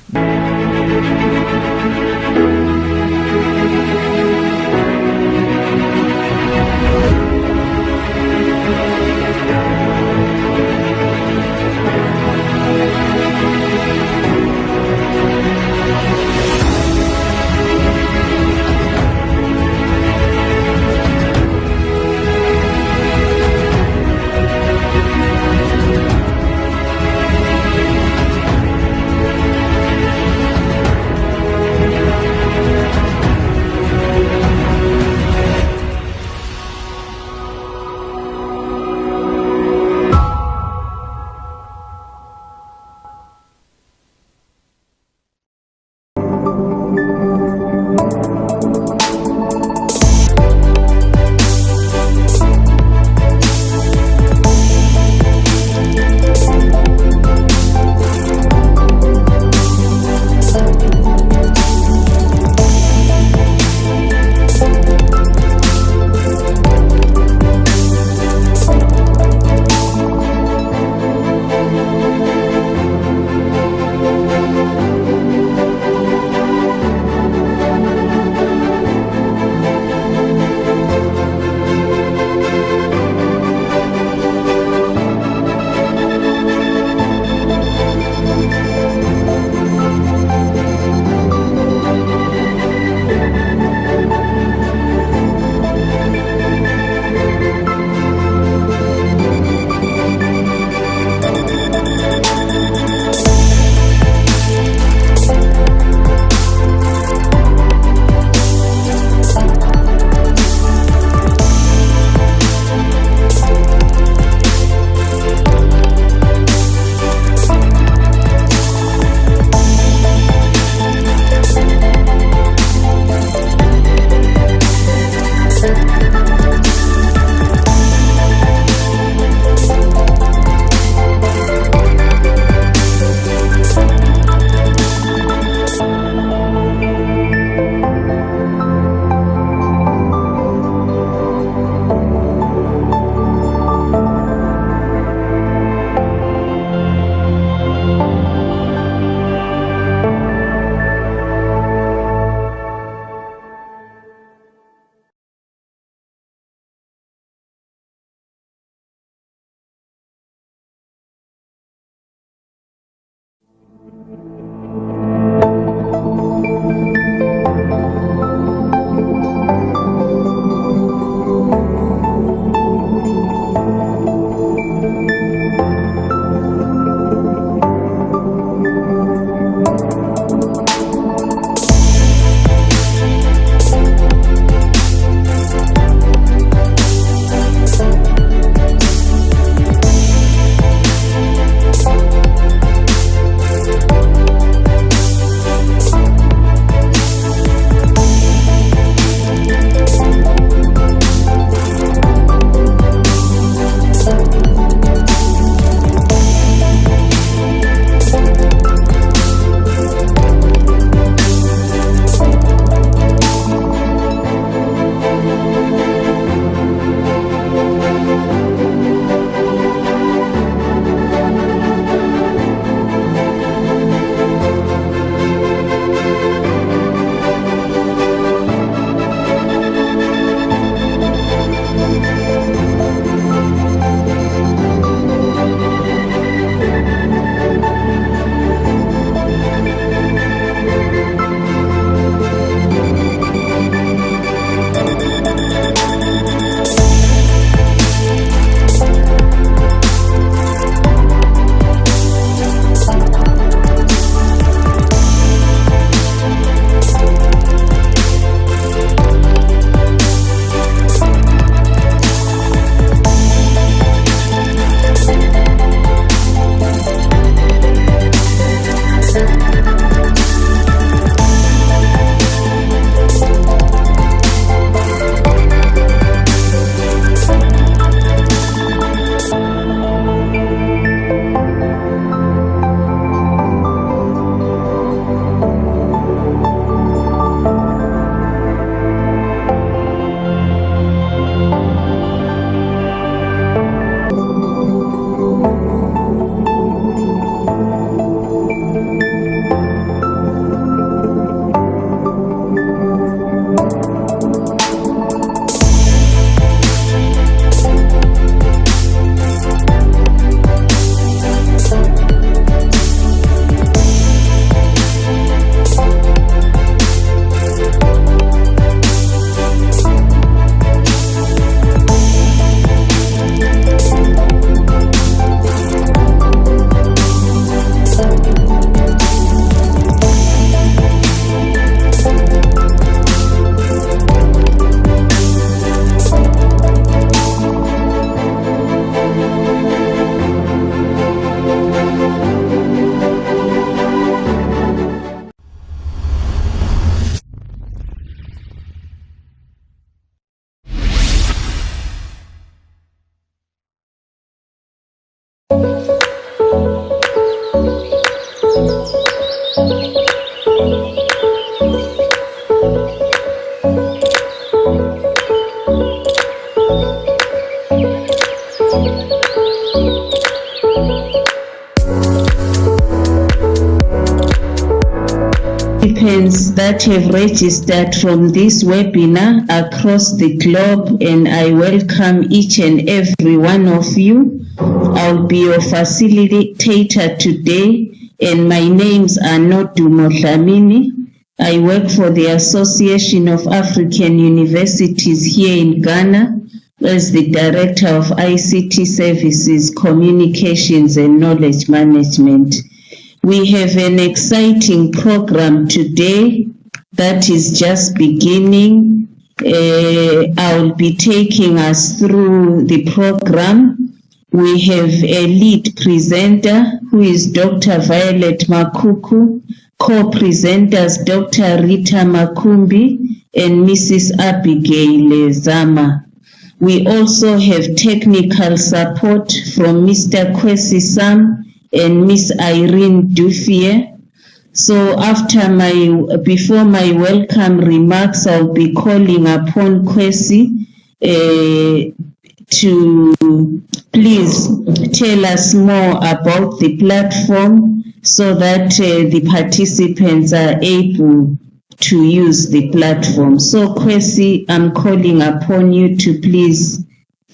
participants that have registered from this webinar across the globe, and I welcome each and every one of you. I'll be your facilitator today, and my names are Nodumo Dlamini. I work for the Association of African Universities here in Ghana as the Director of ICT Services, Communications and Knowledge Management. We have an exciting program today that is just beginning. I'll be taking us through the program. We have a lead presenter who is Dr. Violet Makuku, co-presenters Dr. Rita Makumbi and Mrs. Abigail Zama. We also have technical support from Mr. Kwesi Sam and Miss Irene Duffier. So before my welcome remarks, I'll be calling upon Kwesi to please tell us more about the platform so that the participants are able to use the platform. So Kwesi, I'm calling upon you to please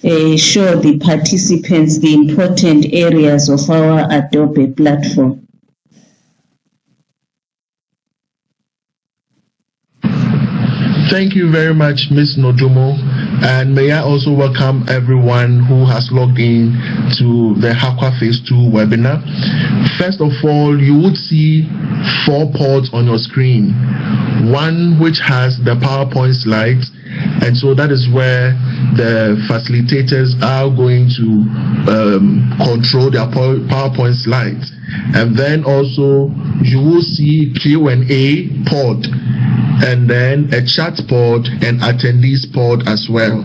show the participants the important areas of our Adobe platform. Thank you very much, Ms. Nodumo, and may I also welcome everyone who has logged in to the HAQUA Phase 2 webinar. First of all, you would see 4 pods on your screen. One which has the PowerPoint slides, and so that is where the facilitators are going to control their PowerPoint slides. And then also you will see Q&A pod, and then a chat pod and attendees pod as well.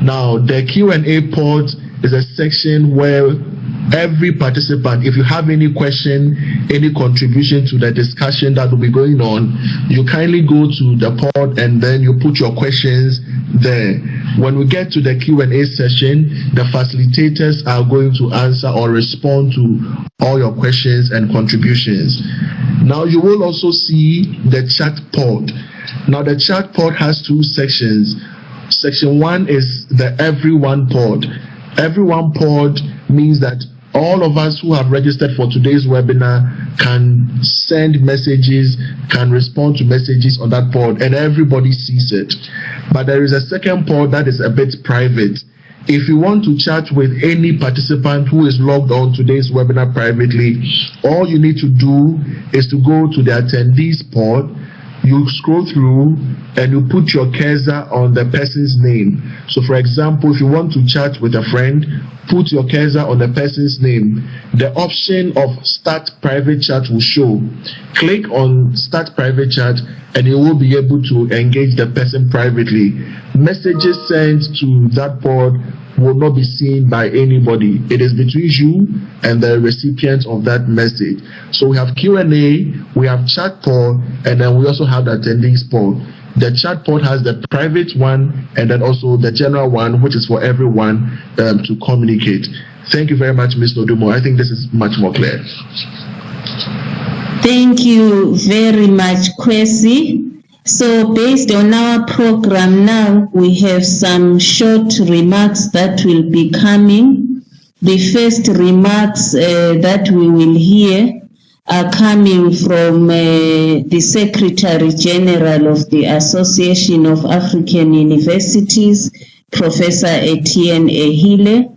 Now, the Q&A pod is a section where every participant, if you have any question, any contribution to the discussion that will be going on, you kindly go to the pod and then you put your questions there. When we get to the Q&A session, the facilitators are going to answer or respond to all your questions and contributions. Now, you will also see the chat pod. Now, the chat pod has 2 sections. Section 1 is the everyone pod. Everyone pod means that all of us who have registered for today's webinar can send messages, can respond to messages on that pod, and everybody sees it. But there is a second pod that is a bit private. If you want to chat with any participant who is logged on today's webinar privately, all you need to do is to go to the attendees pod. You scroll through and you put your cursor on the person's name. So for example, if you want to chat with a friend, put your cursor on the person's name. The option of start private chat will show. Click on start private chat and you will be able to engage the person privately. Messages sent to that pod will not be seen by anybody. It is between you and the recipient of that message. So we have Q&A, we have chat pod, and then we also have the attendees pod. The chat pod has the private one and then also the general one, which is for everyone to communicate. Thank you very much, Ms. Nodumo. I think this is much more clear. Thank you very much, Kwesi. So based on our program now, we have some short remarks that will be coming. The first remarks that we will hear are coming from the Secretary General of the Association of African Universities, Professor Etienne Ehile.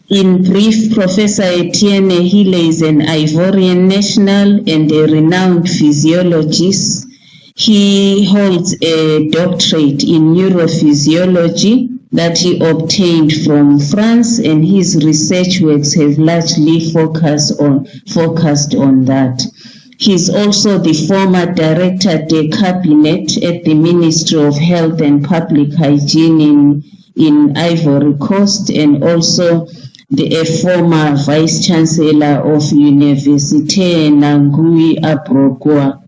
In brief, Professor Etienne Ehile is an Ivorian national and a renowned physiologist. He holds a doctorate in neurophysiology that he obtained from France, and his research works have largely focused on that. He is also the former Director de Cabinet at the Ministry of Health and Public Hygiene in Ivory Coast, and also a former Vice Chancellor of Université Nangui Abrogwa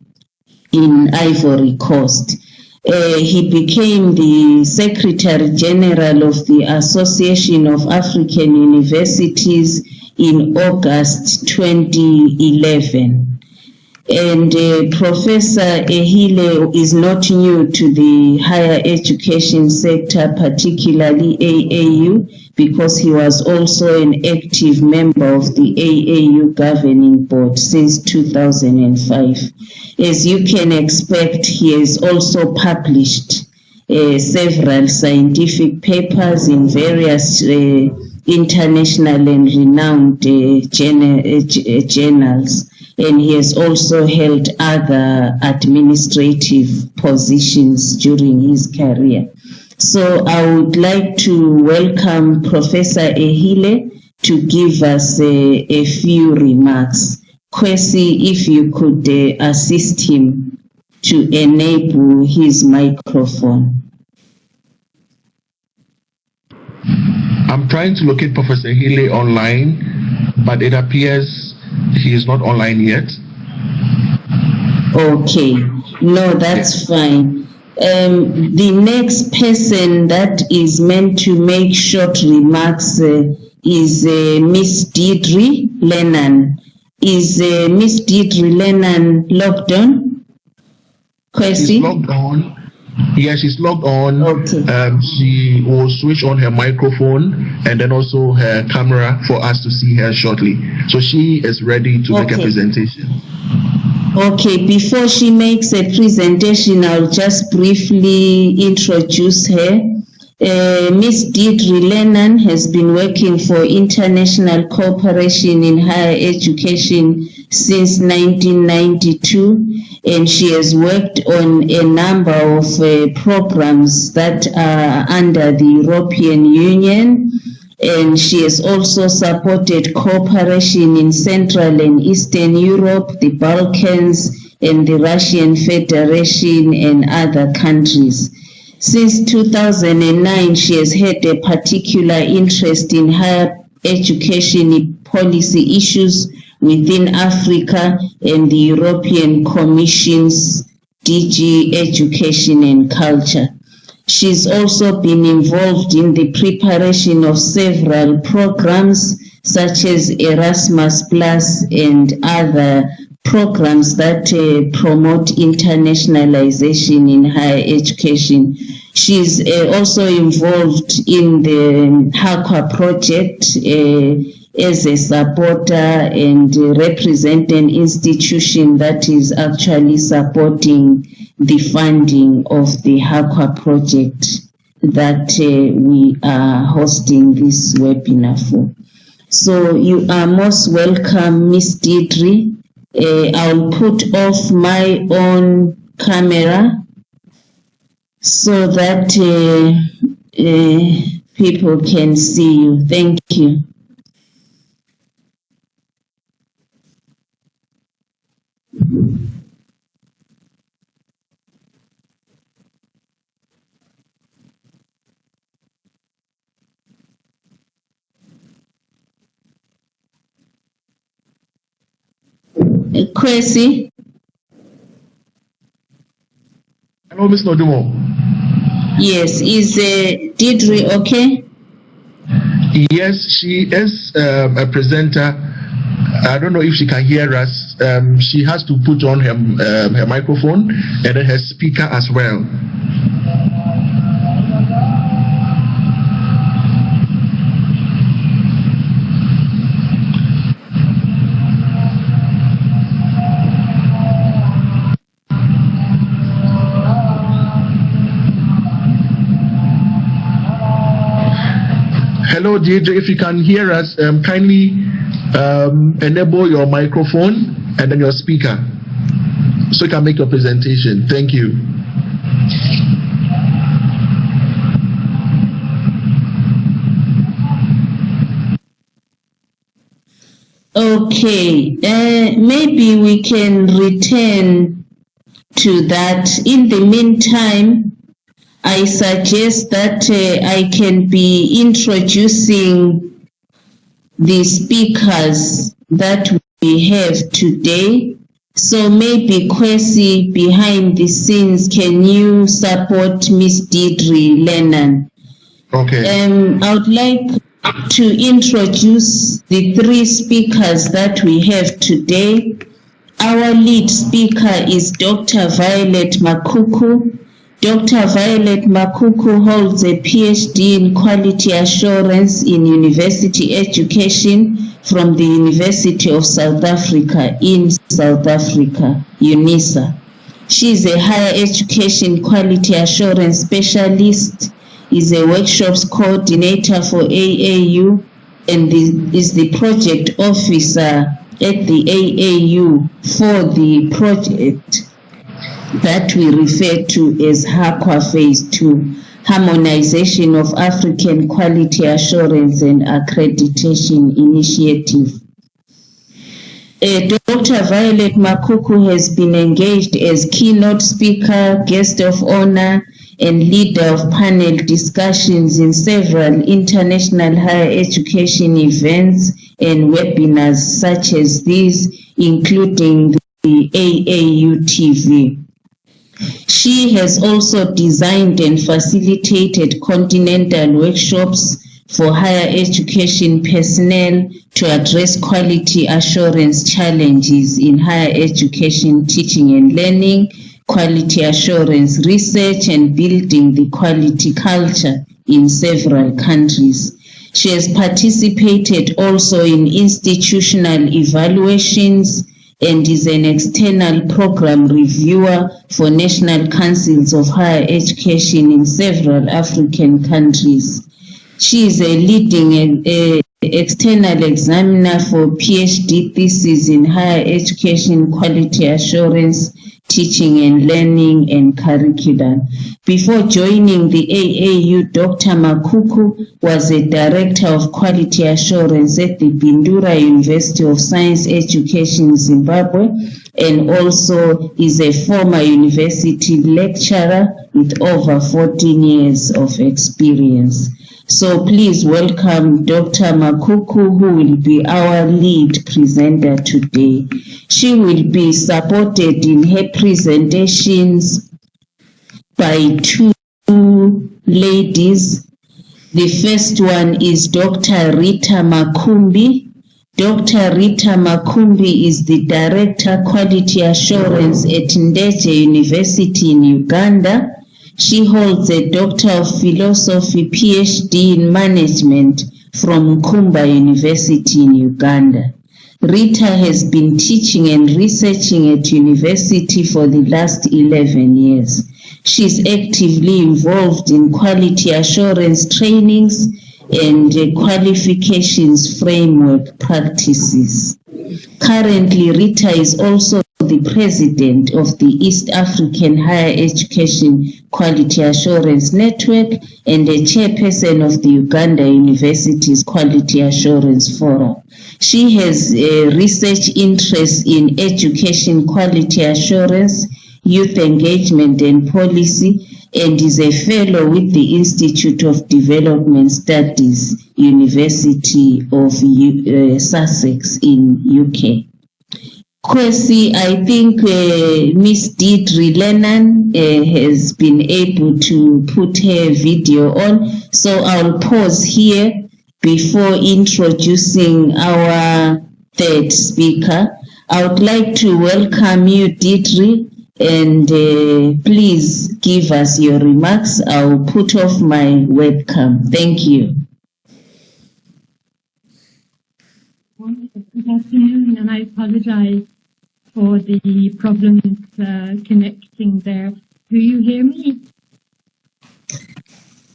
in Ivory Coast. He became the Secretary General of the Association of African Universities in August 2011. And Professor Ehile is not new to the higher education sector, particularly AAU, because he was also an active member of the AAU governing board since 2005. As you can expect, he has also published several scientific papers in various international and renowned journals, and he has also held other administrative positions during his career. So I would like to welcome Professor Ehile to give us a few remarks. Kwesi, if you could assist him to enable his microphone. I'm trying to locate Professor Ehile online, but it appears he is not online yet. Okay, no, that's fine. The next person that is meant to make short remarks is Miss Deidre Lennon. Is Miss Deidre Lennon logged on? Kwesi? She's logged on. Yes, she's logged on. Okay. She will switch on her microphone and then also her camera for us to see her shortly. So she is ready to make a presentation. Okay, before she makes a presentation, I'll just briefly introduce her. Miss Deidre Lennon has been working for international cooperation in higher education since 1992, and she has worked on a number of programs that are under the European Union, and she has also supported cooperation in Central and Eastern Europe, the Balkans, and the Russian Federation and other countries. Since 2009, she has had a particular interest in higher education policy issues within Africa and the European Commission's DG Education and Culture. She's also been involved in the preparation of several programs such as Erasmus Plus and other programs that promote internationalization in higher education. She's also involved in the HAQUA project as a supporter and represent an institution that is actually supporting the funding of the HAQUA project that we are hosting this webinar for. So you are most welcome, Miss Deidre. I'll put off my own camera so that people can see you. Thank you. Kwesi? Hello, Ms. Nodumo. Yes, is Deidre okay? Yes, she is a presenter. I don't know if she can hear us. She has to put on her microphone and then her speaker as well. Hello, Deidre, if you can hear us, kindly enable your microphone and then your speaker so you can make your presentation. Thank you. Okay, maybe we can return to that. In the meantime, I suggest that I can be introducing the speakers that we have today. So maybe Kwesi, behind the scenes, can you support Miss Deidre Lennon? Okay. I would like to introduce the three speakers that we have today. Our lead speaker is Dr. Violet Makuku. Dr. Violet Makuku holds a PhD in Quality Assurance in University Education from the University of South Africa in South Africa, UNISA. She is a higher education quality assurance specialist, is a workshops coordinator for AAU, and is the project officer at the AAU for the project that we refer to as HAQUA Phase 2, Harmonization of African Quality Assurance and Accreditation Initiative. Dr. Violet Makuku has been engaged as keynote speaker, guest of honor, and leader of panel discussions in several international higher education events and webinars such as these, including the AAU TV. She has also designed and facilitated continental workshops for higher education personnel to address quality assurance challenges in higher education teaching and learning, quality assurance research, and building the quality culture in several countries. She has participated also in institutional evaluations and is an external program reviewer for national councils of higher education in several African countries. She is a leading external examiner for PhD thesis in higher education quality assurance, teaching and learning, and curriculum. Before joining the AAU, Dr. Makuku was a director of quality assurance at the Bindura University of Science Education, Zimbabwe, and also is a former university lecturer with over 14 years of experience. So please welcome Dr. Makuku, who will be our lead presenter today. She will be supported in her presentations by two ladies. The first one is Dr. Rita Makumbi. Dr. Rita Makumbi is the Director Quality Assurance at Ndege University in Uganda. She holds a Doctor of Philosophy PhD in Management from Kumba University in Uganda. Rita has been teaching and researching at university for the last 11 years. She is actively involved in quality assurance trainings and qualifications framework practices. Currently, Rita is also the president of the East African Higher Education Quality Assurance Network and a chairperson of the Uganda University's Quality Assurance Forum. She has a research interest in education quality assurance, youth engagement and policy, and is a fellow with the Institute of Development Studies, University of Sussex in UK. Kwesi, I think Miss Deidre Lennon has been able to put her video on, so I'll pause here before introducing our third speaker. I would like to welcome you, Deidre, and please give us your remarks. I'll put off my webcam. Thank you. Good afternoon, and I apologize for the problems connecting there. Do you hear me?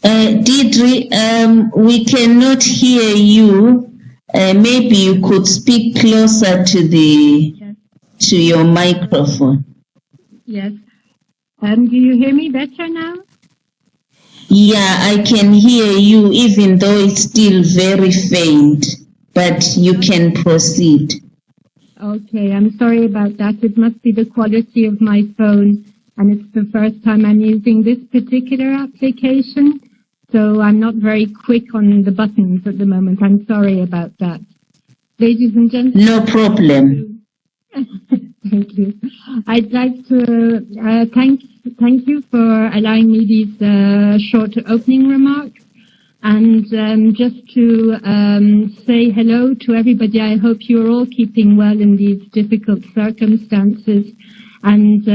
Deidre, we cannot hear you. Maybe you could speak closer to the to your microphone. Yes. Do you hear me better now? Yeah, I can hear you, even though it's still very faint, but you can proceed. Okay, I'm sorry about that. It must be the quality of my phone, and it's the first time I'm using this particular application, so I'm not very quick on the buttons at the moment. I'm sorry about that. Ladies and gentlemen. No problem. Thank you. I'd like to thank you for allowing me these short opening remarks. And just to say hello to everybody. I hope you're all keeping well in these difficult circumstances. And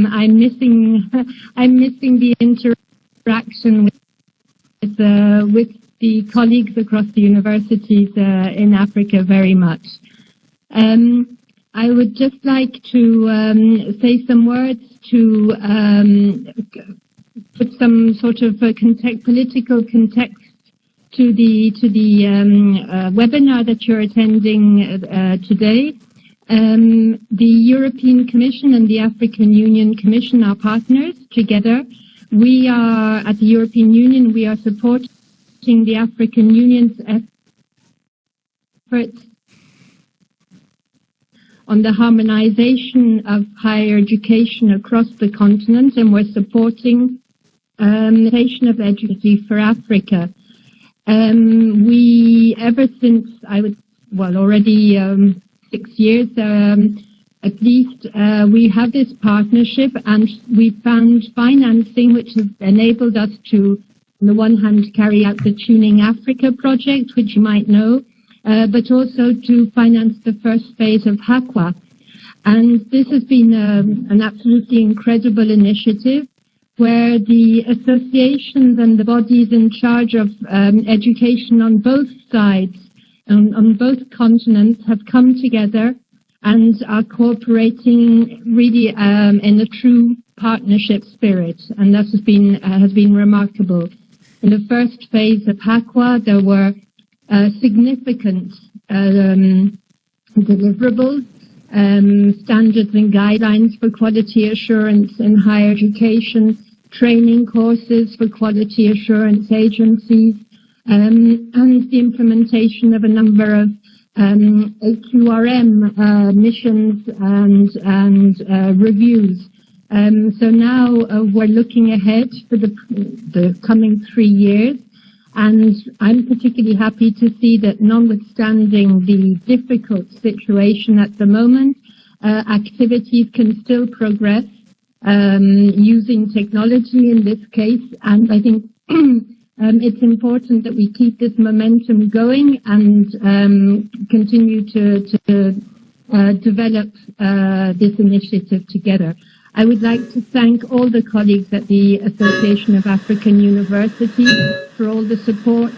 I'm missing the interaction with the colleagues across the universities in Africa very much. I would just like to say some words to put some sort of political context to the webinar that you're attending today. The European Commission and the African Union Commission are partners together. We are, at the European Union, we are supporting the African Union's efforts on the harmonization of higher education across the continent, and we're supporting the of education for Africa. We, ever since, already 6 years, at least, we have this partnership, and we found financing which has enabled us to, on the one hand, carry out the Tuning Africa project, which you might know, but also to finance the first phase of HAQUA. And this has been an absolutely incredible initiative, where the associations and the bodies in charge of education on both sides, on both continents, have come together and are cooperating really in a true partnership spirit, and that has been remarkable. In the first phase of HAQUA, there were significant deliverables, standards and guidelines for quality assurance in higher education, training courses for quality assurance agencies, and the implementation of a number of AQRM missions and reviews. So now we're looking ahead for the coming 3 years, and I'm particularly happy to see that, notwithstanding the difficult situation at the moment, activities can still progress using technology in this case, and I think it's important that we keep this momentum going and continue to develop this initiative together. I would like to thank all the colleagues at the Association of African Universities for all the support,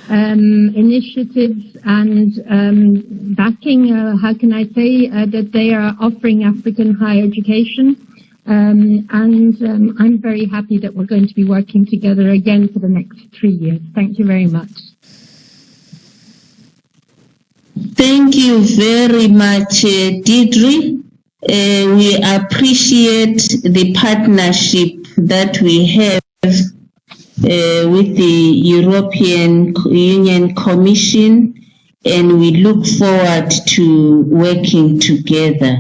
initiatives and backing, how can I say, that they are offering African higher education. I'm very happy that we're going to be working together again for the next 3 years. Thank you very much. Thank you very much, Deirdre. We appreciate the partnership that we have with the European Union Commission, and we look forward to working together.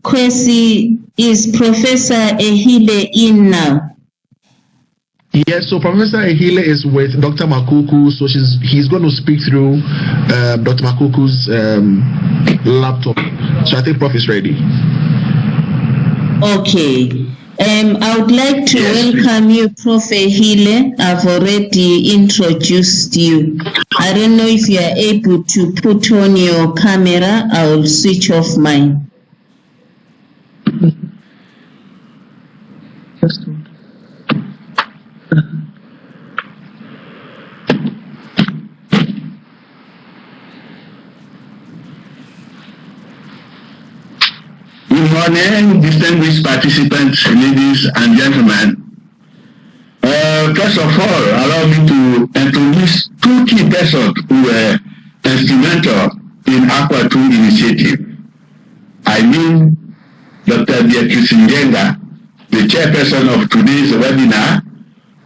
Kwesi, is Professor Ehile in now? Yes, so Professor Ehile is with Dr. Makuku, so he's going to speak through Dr. Makuku's laptop. So I think Prof is ready. Okay. I would like to welcome you, Prof. Ehile. I've already introduced you. I don't know if you are able to put on your camera. I will switch off mine. Good morning, distinguished participants, ladies and gentlemen. First of all, allow me to introduce 2 key persons who were instrumental in Aqua 2 initiative. I mean Dr. Beatrice Njenga, the chairperson of today's webinar,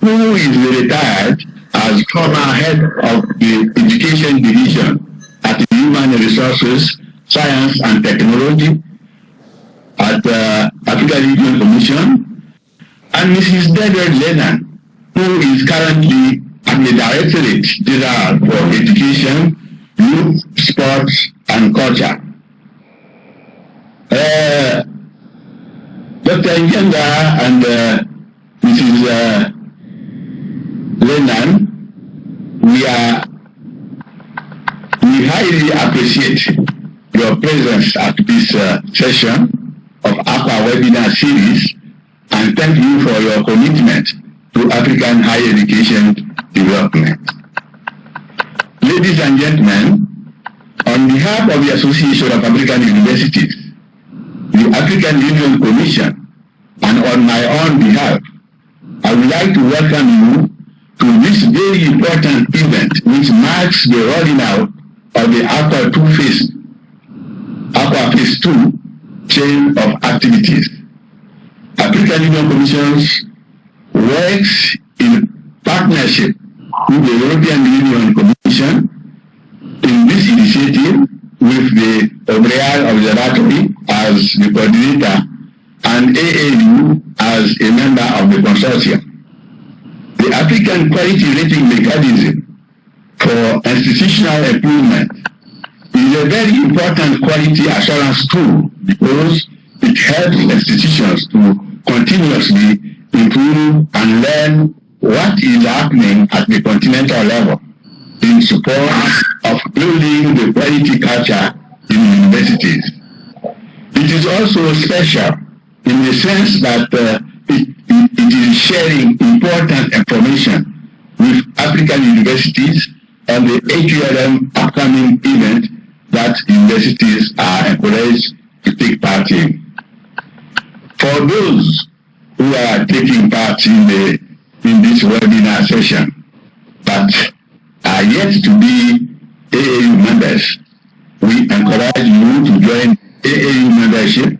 who is retired as former head of the Education Division at the Human Resources, Science and Technology at the African Union Commission, and Mrs. Deborah Lennon, who is currently at the Directorate General for Education, Youth, Sports and Culture. Dr. Njenga and Mrs. Renan, we highly appreciate your presence at this session of APA webinar series, and thank you for your commitment to African higher education development. Ladies and gentlemen, on behalf of the Association of African Universities, the African Union Commission, and on my own behalf, I would like to welcome you to this very important event, which marks the rolling out of the APA Phase 2 chain of activities. African Union Commissions works in partnership with the European Union Commission in this initiative, with the O'Brien Observatory as the coordinator and AAU as a member of the consortium. The African Quality Rating Mechanism for Institutional Improvement is a very important quality assurance tool because it helps institutions to continuously improve and learn what is happening at the continental level in support of building the quality culture in universities. It is also special in the sense that it is sharing important information with African universities on the AQLM upcoming event that universities are encouraged to take part in. For those who are taking part in this webinar session but are yet to be AAU members, we encourage you to join AAU membership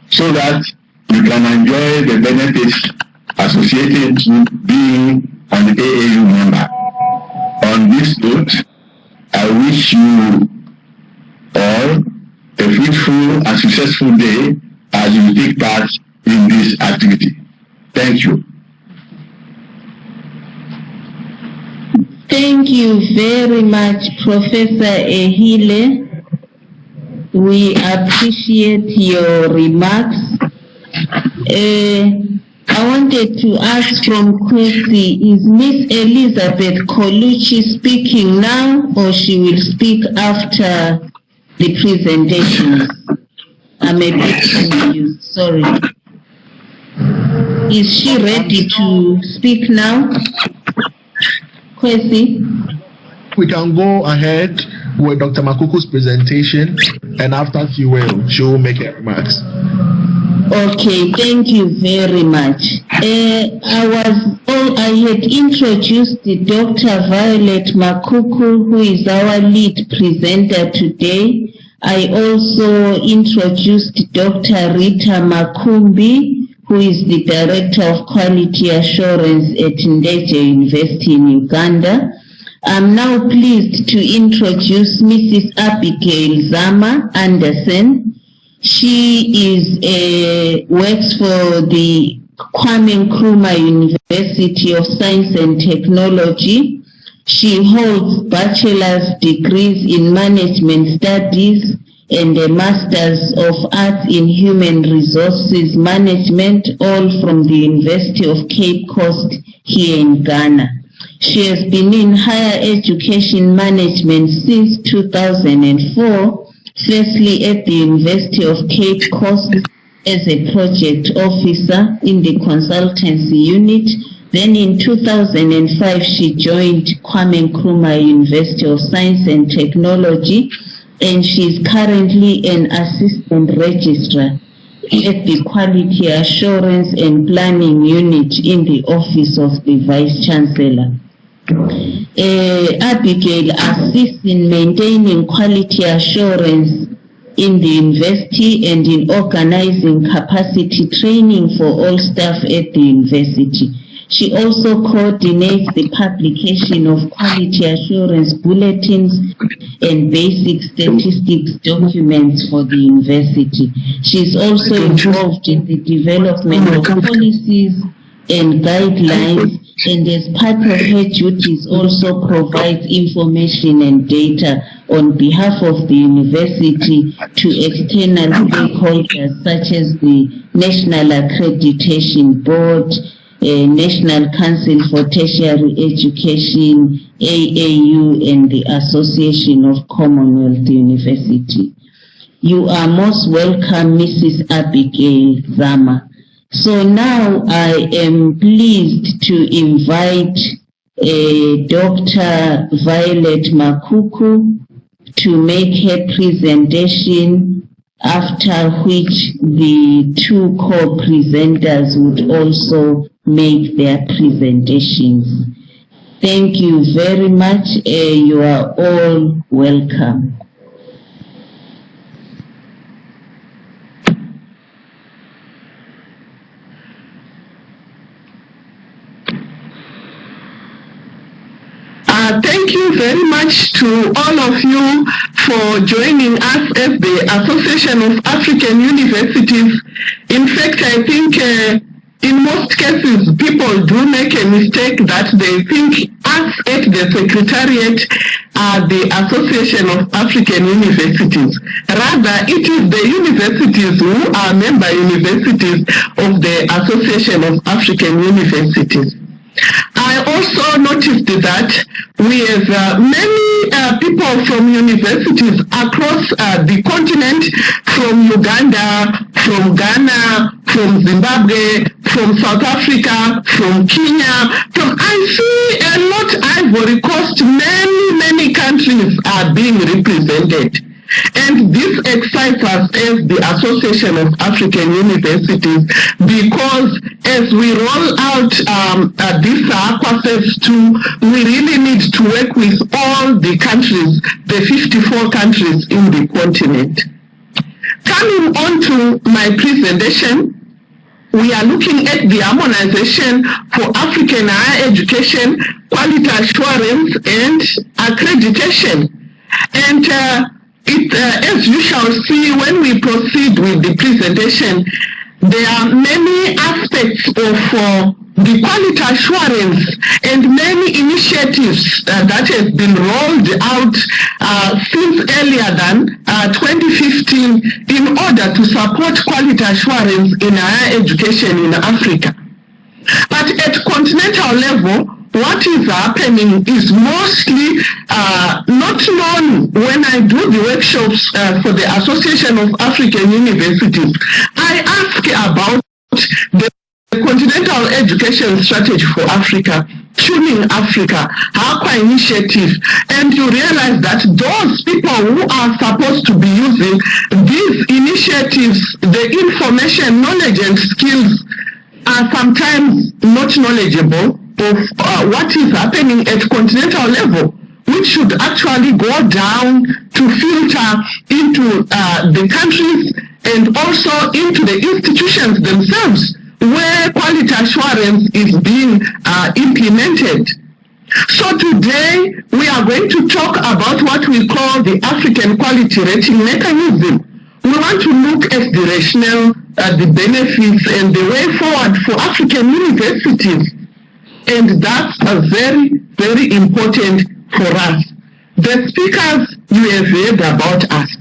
so that you can enjoy the benefits associated with being an AAU member. On this note, I wish you all a fruitful and successful day as you take part in this activity. Thank you. Thank you very much, Professor Ehile. We appreciate your remarks. I wanted to ask from Kwesi, is Miss Elizabeth Colucci speaking now, or she will speak after the presentations? I'm a bit confused, sorry. Is she ready to speak now? Kwesi? We can go ahead with Dr. Makuku's presentation, and after she will make her remarks. Okay, thank you very much. I had introduced Dr. Violet Makuku, who is our lead presenter today. I also introduced Dr. Rita Makumbi, who is the Director of Quality Assurance at Ndege University in Uganda. I'm now pleased to introduce Mrs. Abigail Zama Anderson. She works for the Kwame Nkrumah University of Science and Technology. She holds bachelor's degrees in management studies and a master's of arts in human resources management, all from the University of Cape Coast here in Ghana. She has been in higher education management since 2004. Firstly, at the University of Cape Coast as a project officer in the consultancy unit. Then in 2005, she joined Kwame Nkrumah University of Science and Technology, and she's currently an assistant registrar at the Quality Assurance and Planning Unit in the Office of the Vice Chancellor. Abigail assists in maintaining quality assurance in the university and in organizing capacity training for all staff at the university. She also coordinates the publication of quality assurance bulletins and basic statistics documents for the university. She is also involved in the development of policies and guidelines, and as part of her duties also provides information and data on behalf of the university to external stakeholders such as the National Accreditation Board, National Council for Tertiary Education, AAU, and the Association of Commonwealth University. You are most welcome, Mrs. Abigail Zama. So now I am pleased to invite Dr. Violet Makuku to make her presentation, after which the two co-presenters would also make their presentations. Thank you very much. You are all welcome. Thank you very much to all of you for joining us at the Association of African Universities. In fact, I think in most cases people do make a mistake that they think us at the Secretariat are the Association of African Universities. Rather, it is the universities who are member universities of the Association of African Universities. I also noticed that we have many people from universities across the continent, from Uganda, from Ghana, from Zimbabwe, from South Africa, from Kenya. I see a lot, Ivory Coast, many countries are being represented. And this excites us as the Association of African Universities, because as we roll out this Phase 2, we really need to work with all the countries, the 54 countries in the continent. Coming on to my presentation, we are looking at the harmonization for African higher education, quality assurance, and accreditation. And as you shall see when we proceed with the presentation, there are many aspects of the quality assurance and many initiatives that have been rolled out since earlier than 2015 in order to support quality assurance in higher education in Africa. But at continental level, what is happening is mostly not known. When I do the workshops for the Association of African Universities, I ask about the Continental Education Strategy for Africa, Tuning Africa, AQUA initiative, and you realize that those people who are supposed to be using these initiatives, the information, knowledge, and skills are sometimes not knowledgeable of what is happening at continental level, which should actually go down to filter into the countries and also into the institutions themselves where quality assurance is being implemented. So today we are going to talk about what we call the African Quality Rating Mechanism. We want to look at the rationale, the benefits, and the way forward for African universities. And that's very, very important for us. The speakers you have heard about us.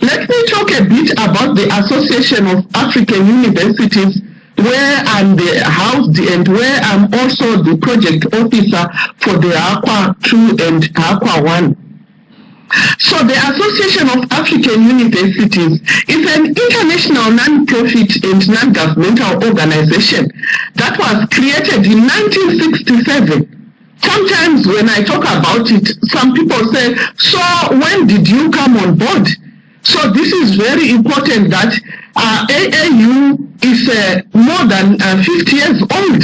Let me talk a bit about the Association of African Universities, where I'm the house and where I'm also the project officer for the AQUA 2 and AQUA 1. So the Association of African Universities is an international non-profit and non-governmental organization that was created in 1967. Sometimes when I talk about it, some people say, so when did you come on board? So this is very important that AAU is more than 50 years old.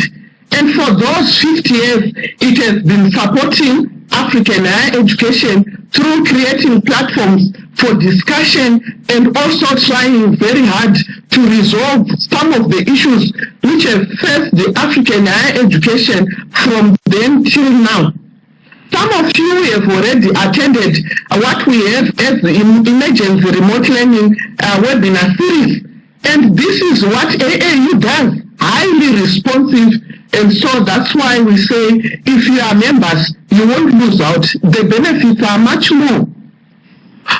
And for those 50 years, it has been supporting African higher education through creating platforms for discussion and also trying very hard to resolve some of the issues which have faced the African higher education from then till now. Some of you have already attended what we have as the Emergency Remote Learning webinar series. And this is what AAU does, highly responsive. And so that's why we say, if you are members, you won't lose out. The benefits are much more.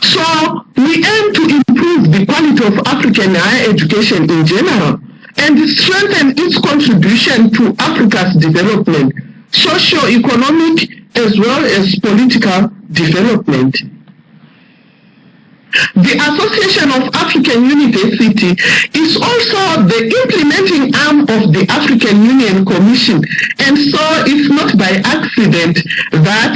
So we aim to improve the quality of African higher education in general. and strengthen its contribution to Africa's development, socio-economic as well as political development. The Association of African University is also the implementing arm of the African Union Commission, and so it's not by accident that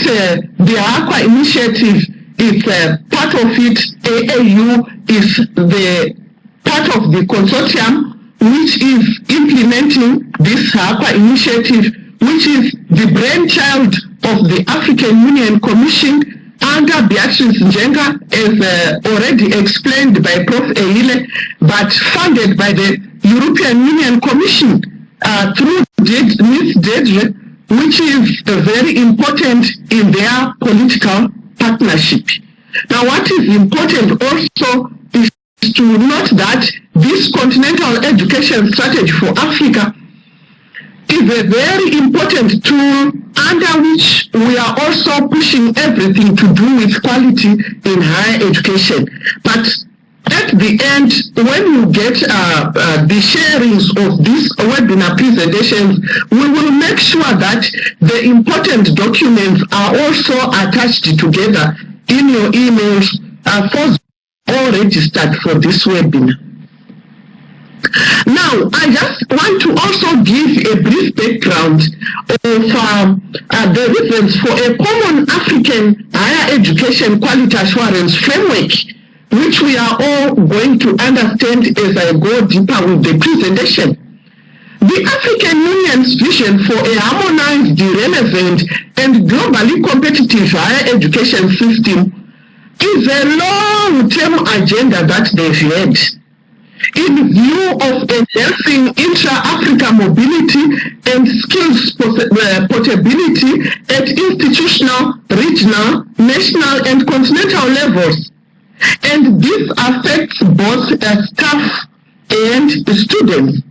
the AQUA initiative is part of it. AAU is the part of the consortium which is implementing this AQUA initiative, which is the brainchild of the African Union Commission under Beatrice Njenga, as already explained by Prof. Eile, but funded by the European Union Commission through Ms. Dedre, which is very important in their political partnership. Now, what is important also is to note that this continental education strategy for Africa is a very important tool under which we are also pushing everything to do with quality in higher education. But at the end, when you get the sharings of these webinar presentations, we will make sure that the important documents are also attached together in your emails for all registered for this webinar. Now, I just want to also give a brief background of the reasons for a common African higher education quality assurance framework, which we are all going to understand as I go deeper with the presentation. The African Union's vision for a harmonized, relevant, and globally competitive higher education system is a long-term agenda that they've had, in view of enhancing intra-Africa mobility and skills portability at institutional, regional, national, and continental levels. And this affects both staff and students.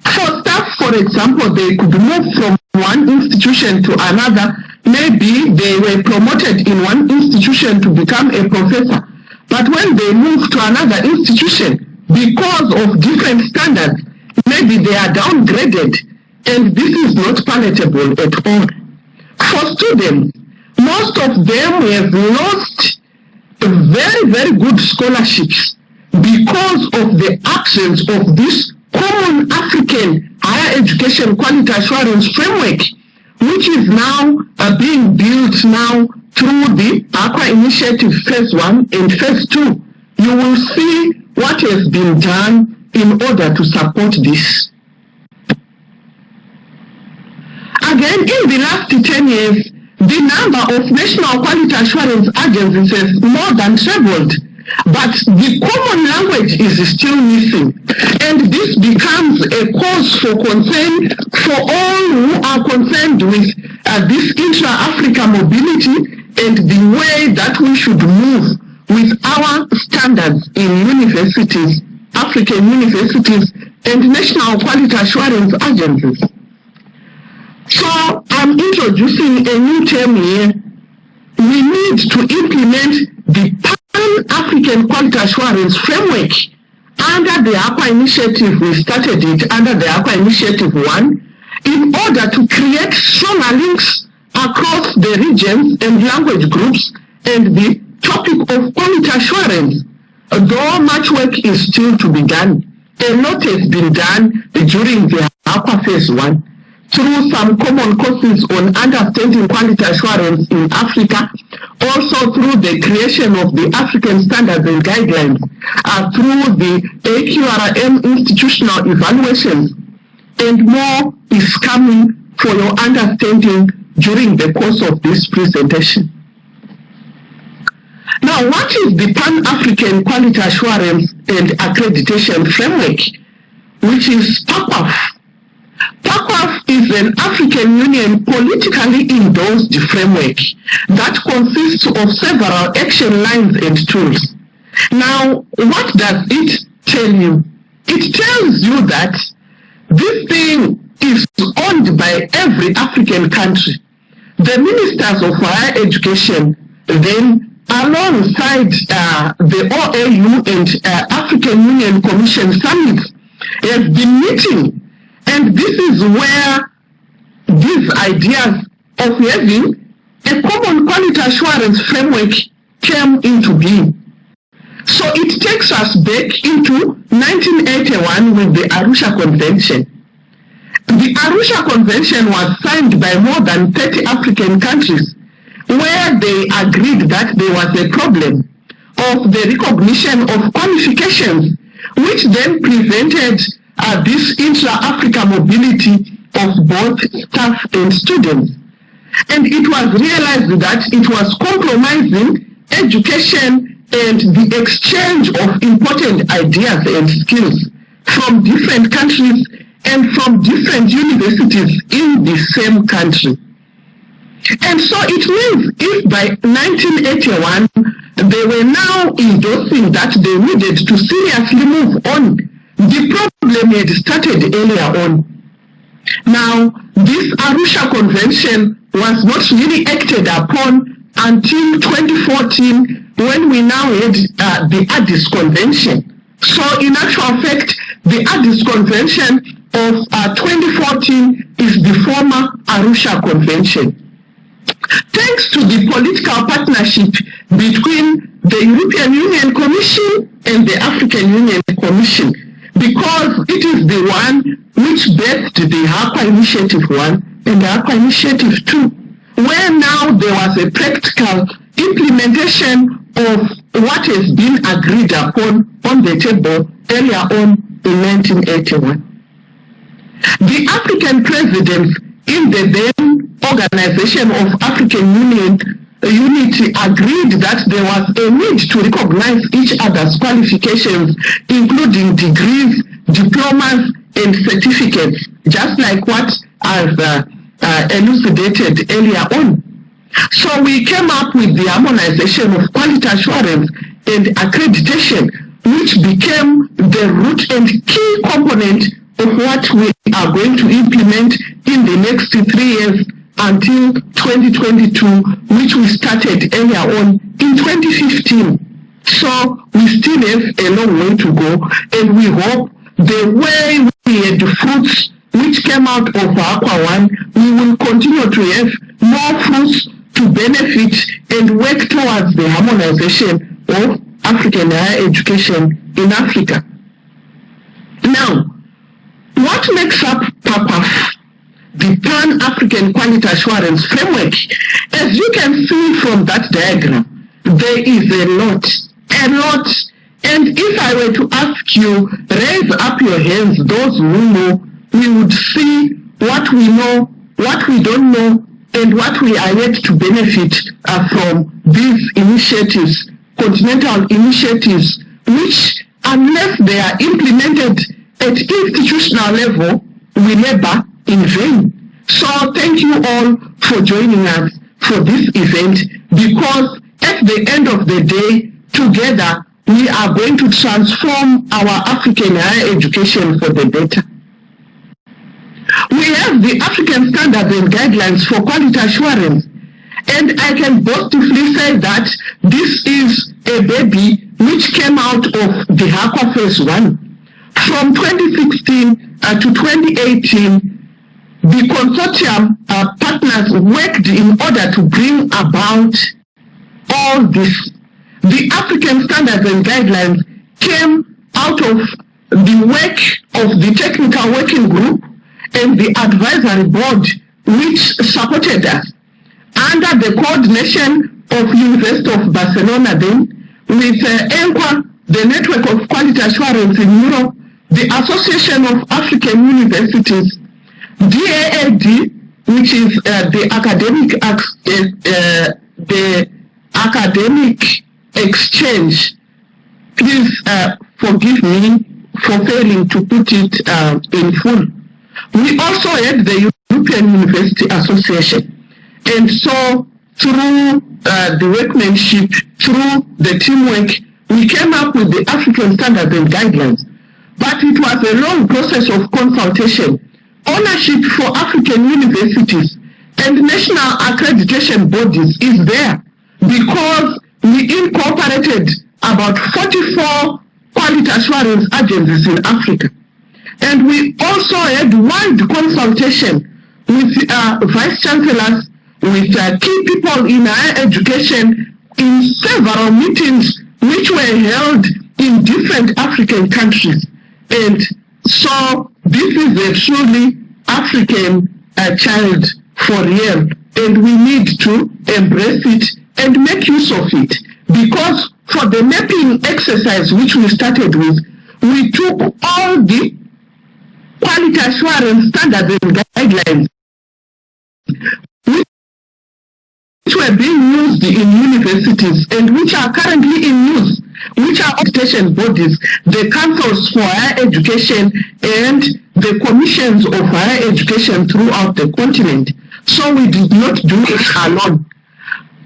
For staff, for example, they could move from one institution to another. Maybe they were promoted in one institution to become a professor, but when they move to another institution, because of different standards, maybe they are downgraded, and this is not palatable at all. For students, most of them have lost very, very good scholarships because of the absence of this common African higher education quality assurance framework, which is now being built now through the AQUA initiative phase 1 and phase 2. You will see what has been done in order to support this. Again, in the last 10 years, the number of national quality assurance agencies has more than trebled, but the common language is still missing. And this becomes a cause for concern for all who are concerned with this intra-Africa mobility and the way that we should move with our standards in universities, African universities, and national quality assurance agencies. So I'm introducing a new term here. We need to implement the Pan-African Quality Assurance Framework under the AQUA initiative. We started it under the AQUA initiative 1 in order to create stronger links across the regions and language groups and the topic of quality assurance. Though much work is still to be done, a lot has been done during the AQUA phase 1 through some common courses on understanding quality assurance in Africa, also through the creation of the African standards and guidelines, through the AQRM institutional evaluations, and more is coming for your understanding during the course of this presentation. Now, what is the Pan-African Quality Assurance and Accreditation Framework, which is PAQAF? PAQAF is an African Union politically endorsed framework that consists of several action lines and tools. Now, what does it tell you? It tells you that this thing is owned by every African country. The ministers of higher education then, alongside the AAU and African Union Commission summits, has been meeting. And this is where these ideas of having a common quality assurance framework came into being. So it takes us back into 1981 with the Arusha Convention. The Arusha Convention was signed by more than 30 African countries, where they agreed that there was a problem of the recognition of qualifications, which then prevented this intra-Africa mobility of both staff and students. And it was realized that it was compromising education and the exchange of important ideas and skills from different countries and from different universities in the same country. And so it means if by 1981 they were now endorsing that they needed to seriously move on, the problem had started earlier on. Now, this Arusha Convention was not really acted upon until 2014, when we now had the Addis Convention. So in actual fact, the Addis Convention of 2014 is the former Arusha Convention. Thanks to the political partnership between the European Union Commission and the African Union Commission, because it is the one which birthed the HAQUA Initiative 1 and the HAQUA Initiative 2, where now there was a practical implementation of what has been agreed upon on the table earlier on in 1981. The African presidents in the then Organization of African Unity agreed that there was a need to recognize each other's qualifications, including degrees, diplomas, and certificates, just like what I've elucidated earlier on. So we came up with the harmonization of quality assurance and accreditation, which became the root and key component of what we are going to implement in the next 3 years until 2022, which we started earlier on in 2015. So we still have a long way to go, and we hope the way we had the fruits which came out of HAQUA 1, we will continue to have more fruits to benefit and work towards the harmonization of African higher education in Africa. Now, what makes up PAPAF, the Pan-African Quality Assurance Framework? As you can see from that diagram, there is a lot. And if I were to ask you, raise up your hands, those who know, we would see what we know, what we don't know, and what we are yet to benefit from these initiatives, continental initiatives, which, unless they are implemented at institutional level, we labor in vain. So thank you all for joining us for this event, because at the end of the day, together, we are going to transform our African higher education for the better. We have the African Standards and Guidelines for Quality Assurance, and I can boastfully say that this is a baby which came out of the HAQUA Phase 1. From 2016 to 2018, the consortium partners worked in order to bring about all this. The African Standards and Guidelines came out of the work of the technical working group and the advisory board which supported us under the coordination of University of Barcelona then, with ENQA, the Network of Quality Assurance in Europe, the Association of African Universities, DAAD, which is the academic exchange. Please forgive me for failing to put it in full. We also had the European University Association. And so through the workmanship, through the teamwork, we came up with the African Standards and Guidelines. But it was a long process of consultation. Ownership for African universities and national accreditation bodies is there, because we incorporated about 44 quality assurance agencies in Africa. And we also had wide consultation with vice chancellors, with key people in higher education in several meetings which were held in different African countries. And so this is a truly African child for real, and we need to embrace it and make use of it. Because for the mapping exercise which we started with, we took all the quality assurance standards and guidelines which were being used in universities and which are currently in use, which are accreditation bodies, the councils for higher education and the commissions of higher education throughout the continent. So we did not do it alone.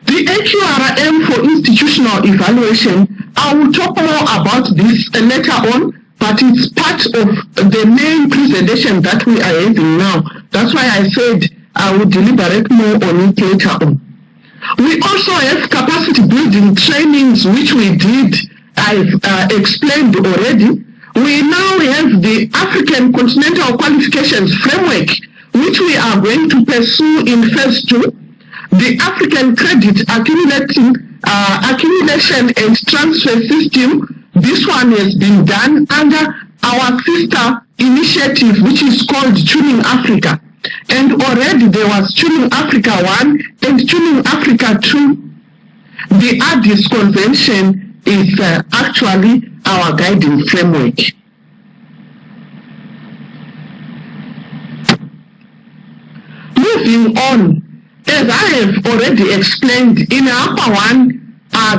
The AQRM for institutional evaluation, I will talk more about this later on, but it's part of the main presentation that we are having now. That's why I said I will deliberate more on it later on. We also have capacity building trainings, which we did, I've explained already. We now have the African Continental Qualifications Framework, which we are going to pursue in phase 2. The African Credit Accumulation and Transfer System, this one has been done under our sister initiative, which is called Tuning Africa. And already there was Tuning Africa 1 and Tuning Africa 2. The Addis Convention is actually our guiding framework. Moving on, as I have already explained, in APA 1,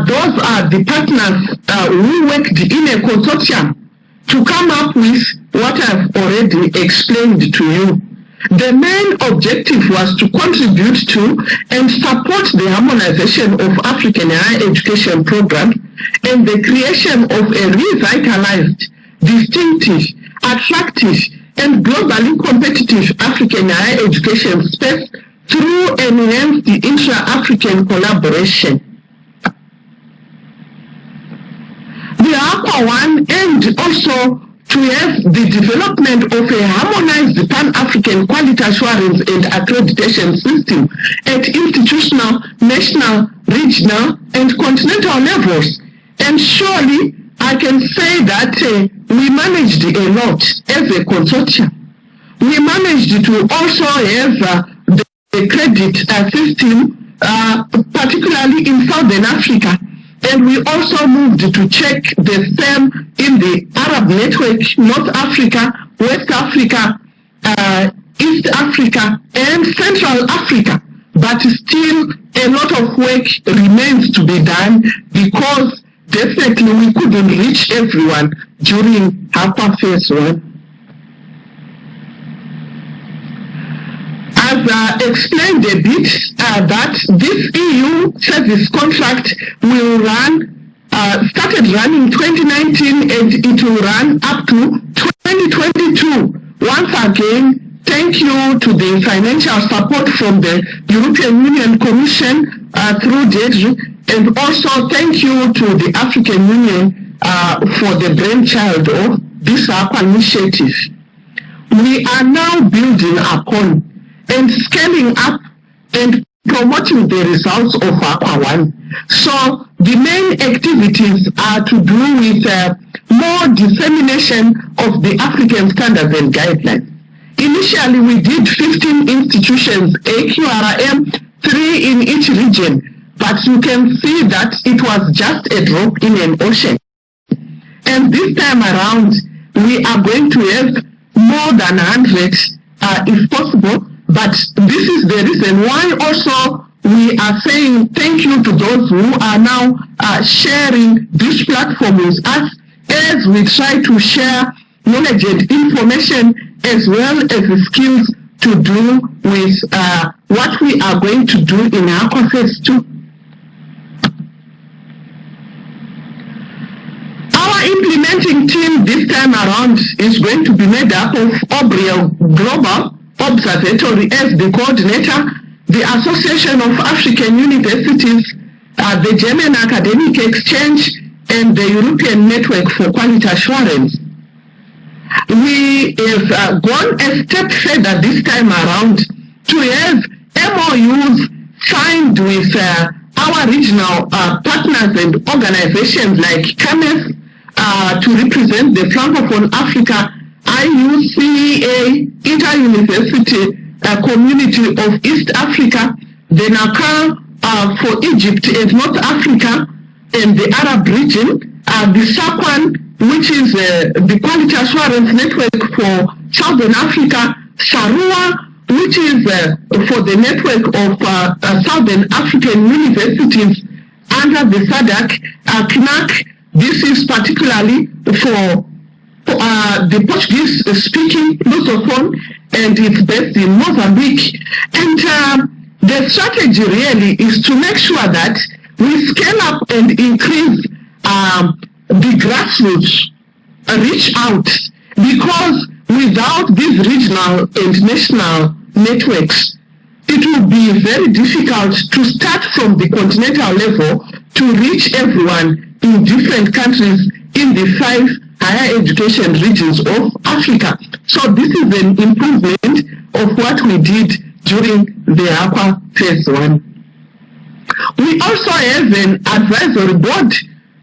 those are the partners who worked in a consortium to come up with what I've already explained to you. The main objective was to contribute to and support the harmonization of African higher education programs and the creation of a revitalized, distinctive, attractive, and globally competitive African higher education space through enhanced intra-African collaboration. The APA 1 aimed also to have the development of a harmonized Pan-African quality assurance and accreditation system at institutional, national, regional, and continental levels. And surely, I can say that we managed a lot as a consortium. We managed to also have the credit system, particularly in Southern Africa. And we also moved to check the same in the Arab network, North Africa, West Africa, East Africa, and Central Africa. But still, a lot of work remains to be done because definitely we couldn't reach everyone during APA phase 1. I've explained a bit that this EU service contract will run, started running 2019 and it will run up to 2022. Once again, thank you to the financial support from the European Union Commission through DEDRI, and also thank you to the African Union for the brainchild of this APA initiative. We are now building upon and scaling up and promoting the results of APA 1. So the main activities are to do with more dissemination of the African standards and guidelines. Initially, we did 15 institutions, AQRM, 3 in each region, but you can see that it was just a drop in an ocean. And this time around, we are going to have more than 100 if possible. But this is the reason why also we are saying thank you to those who are now sharing this platform with us as we try to share knowledge and information as well as the skills to do with what we are going to do in APA phase 2. Our implementing team this time around is going to be made up of Obriel Global Observatory as the coordinator, the Association of African Universities, the German Academic Exchange, and the European Network for Quality Assurance. we have gone a step further this time around to have MOUs signed with our regional partners and organizations like CAMES to represent the Francophone Africa, IUCEA, Inter-University Community of East Africa, the NACA for Egypt and North Africa and the Arab region, the SAQUAN, which is the Quality Assurance Network for Southern Africa, SARUA, which is for the network of Southern African universities under the SADC, CNAC. This is particularly for the Portuguese-speaking Lusophone, and it's based in Mozambique. And the strategy really is to make sure that we scale up and increase the grassroots reach out, because without these regional and national networks, it will be very difficult to start from the continental level to reach everyone in different countries in the 5 higher education regions of Africa. So this is an improvement of what we did during the AQUA Phase 1. We also have an advisory board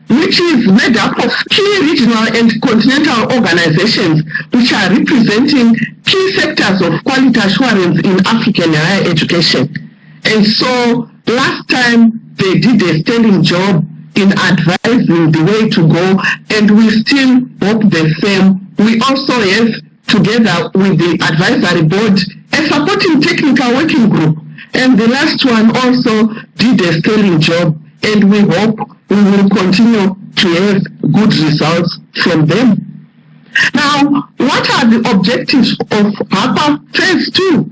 which is made up of key regional and continental organizations which are representing key sectors of quality assurance in African higher education. And so last time they did a sterling job in advising the way to go, and we still hope the same. We also have, together with the advisory board, a supporting technical working group, and the last one also did a sterling job, and we hope we will continue to have good results from them. Now, what are the objectives of AQUA Phase 2?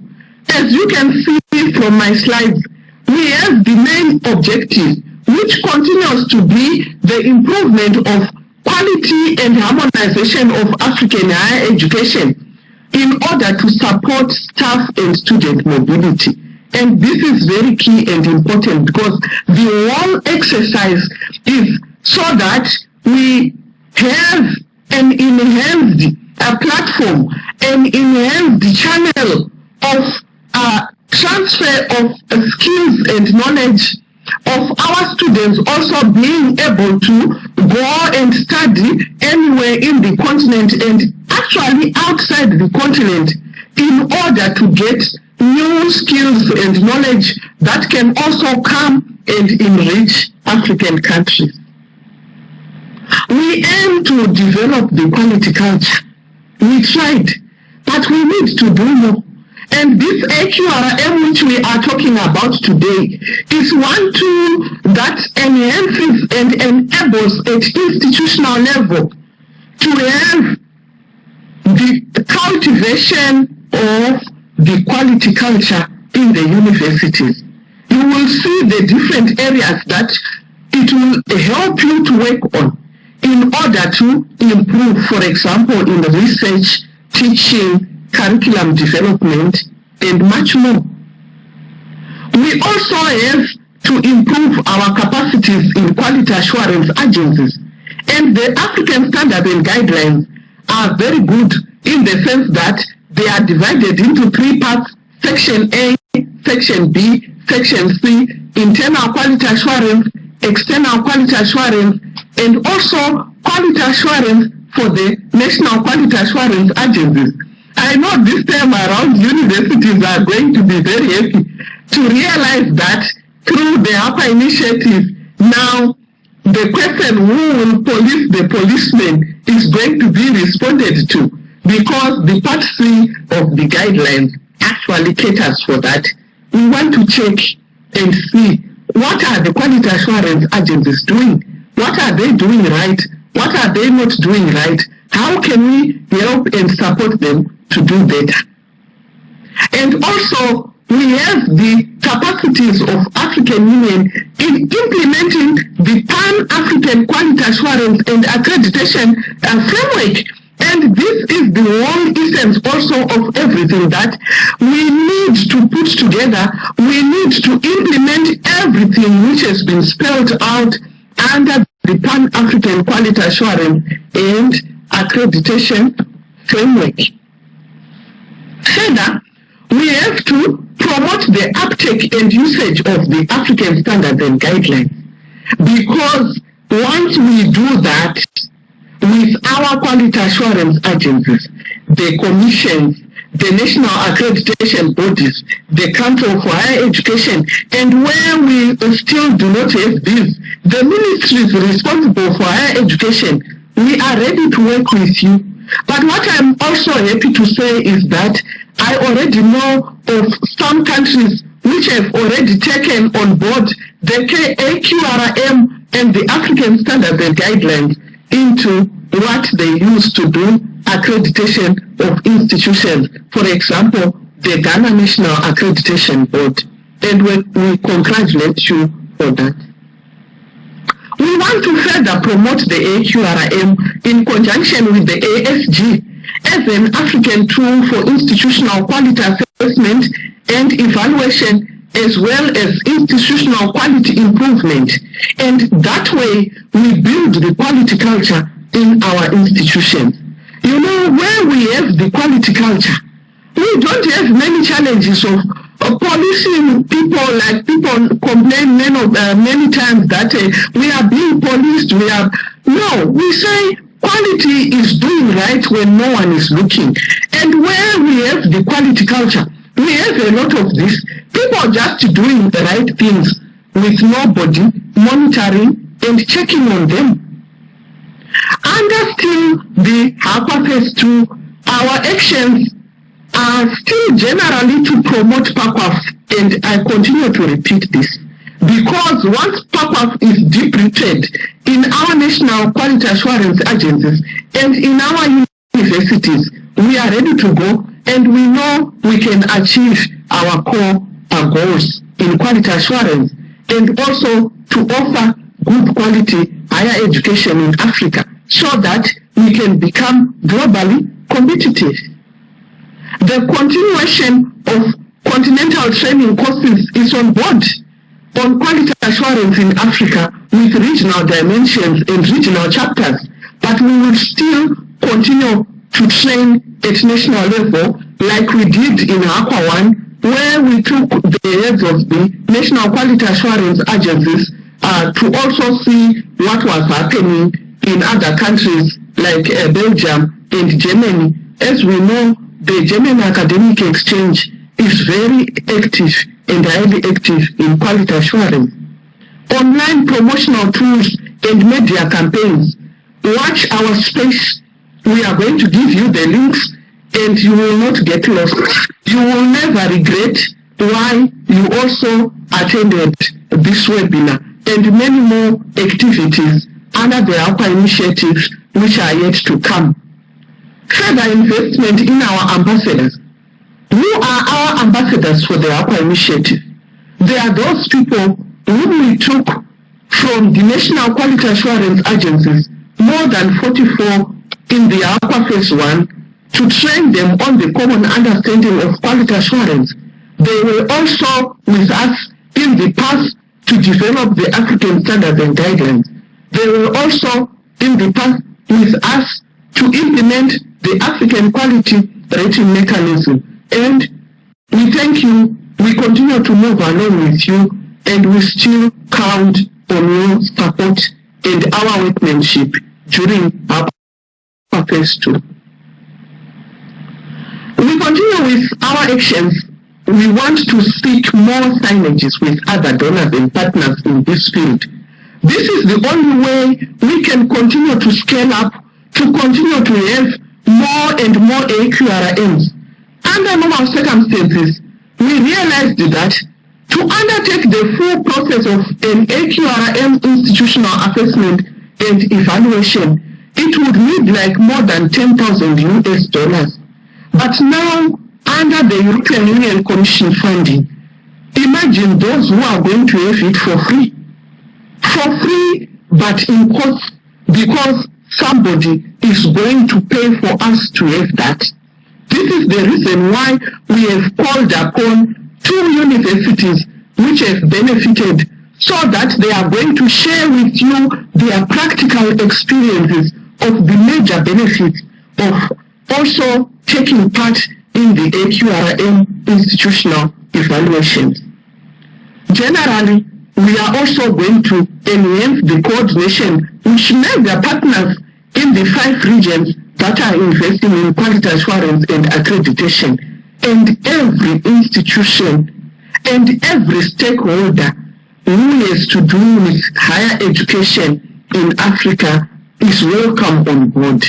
As you can see from my slides, we have the main objective, which continues to be the improvement of quality and harmonization of African higher education in order to support staff and student mobility. And this is very key and important, because the whole exercise is so that we have an enhanced platform, an enhanced channel of transfer of skills and knowledge of our students also being able to go and study anywhere in the continent and actually outside the continent in order to get new skills and knowledge that can also come and enrich African countries. We aim to develop the quality culture. We tried, but we need to do more. And this AQRM which we are talking about today is one tool that enhances and enables at institutional level to have the cultivation of the quality culture in the universities. You will see the different areas that it will help you to work on in order to improve, for example, in research, teaching, curriculum development, and much more. We also have to improve our capacities in quality assurance agencies, and the African standards and guidelines are very good in the sense that they are divided into 3 parts: Section A, Section B, Section C, internal quality assurance, external quality assurance, and also quality assurance for the national quality assurance agencies. I know this time around universities are going to be very happy to realize that through the AQUA initiative, now the question who will police the policeman is going to be responded to, because the Part C of the guidelines actually caters for that. We want to check and see what are the quality assurance agencies doing, what are they doing right, what are they not doing right, how can we help and support them to do better. And also, we have the capacities of African Union in implementing the Pan-African Quality Assurance and Accreditation framework. And this is the whole essence also of everything that we need to put together. We need to implement everything which has been spelled out under the Pan-African Quality Assurance and Accreditation framework. Further, we have to promote the uptake and usage of the African standards and guidelines, because once we do that with our quality assurance agencies, the commissions, the national accreditation bodies, the Council for Higher Education, and where we still do not have these, the ministries responsible for higher education, we are ready to work with you. But what I'm also happy to say is that I already know of some countries which have already taken on board the AQRM and the African standards and guidelines into what they used to do accreditation of institutions. For example, the Ghana National Accreditation Board. And we congratulate you for that. We want to further promote the AQRM in conjunction with the ASG as an African tool for institutional quality assessment and evaluation, as well as institutional quality improvement. And that way, we build the quality culture in our institutions. You know, where we have the quality culture, we don't have many challenges of policing people. Like people complain many times that we are being policed. No, we say quality is doing right when no one is looking. And where we have the quality culture, we have a lot of this. People just doing the right things with nobody monitoring and checking on them. Under still the Aqua Phase 2, our actions are still generally to promote PACWAF, and I continue to repeat this, because once PACWAF is deep-rooted in our national quality assurance agencies and in our universities, we are ready to go, and we know we can achieve our core goals in quality assurance, and also to offer good quality higher education in Africa so that we can become globally competitive. The continuation of continental training courses is on board on quality assurance in Africa with regional dimensions and regional chapters, but we will still continue to train at national level like we did in Aqua 1, where we took the heads of the national quality assurance agencies to also see what was happening in other countries like Belgium and Germany. As we know, the German academic exchange is very active and highly active in quality assurance. Online promotional tools and media campaigns. Watch our space. We are going to give you the links and you will not get lost. You will never regret why you also attended this webinar and many more activities under the Aqua initiatives which are yet to come. Further investment in our ambassadors. Who are our ambassadors for the Aqua initiative? They are those people whom we took from the national quality assurance agencies, more than 44 in the Aqua Phase 1, to train them on the common understanding of quality assurance. They were also with us in the past to develop the African standards and guidelines. They were also in the past with us to implement the African quality rating mechanism. And we thank you. We continue to move along with you, and we still count on your support and our workmanship during our Phase 2. We continue with our actions. We want to seek more synergies with other donors and partners in this field. This is the only way we can continue to scale up, to continue to have more and more AQRMs. Under normal circumstances, we realized that to undertake the full process of an AQRM institutional assessment and evaluation, it would need like more than $10,000 US. But now, under the European Union Commission funding, imagine those who are going to have it for free. For free, but in cost, because somebody is going to pay for us to have that. This is the reason why we have called upon 2 universities which have benefited, so that they are going to share with you their practical experiences of the major benefits of also taking part in the AQRM institutional evaluations. Generally, we are also going to enhance the coordination which major partners in the 5 regions that are investing in quality assurance and accreditation, and every institution and every stakeholder who has to do with higher education in Africa is welcome on board.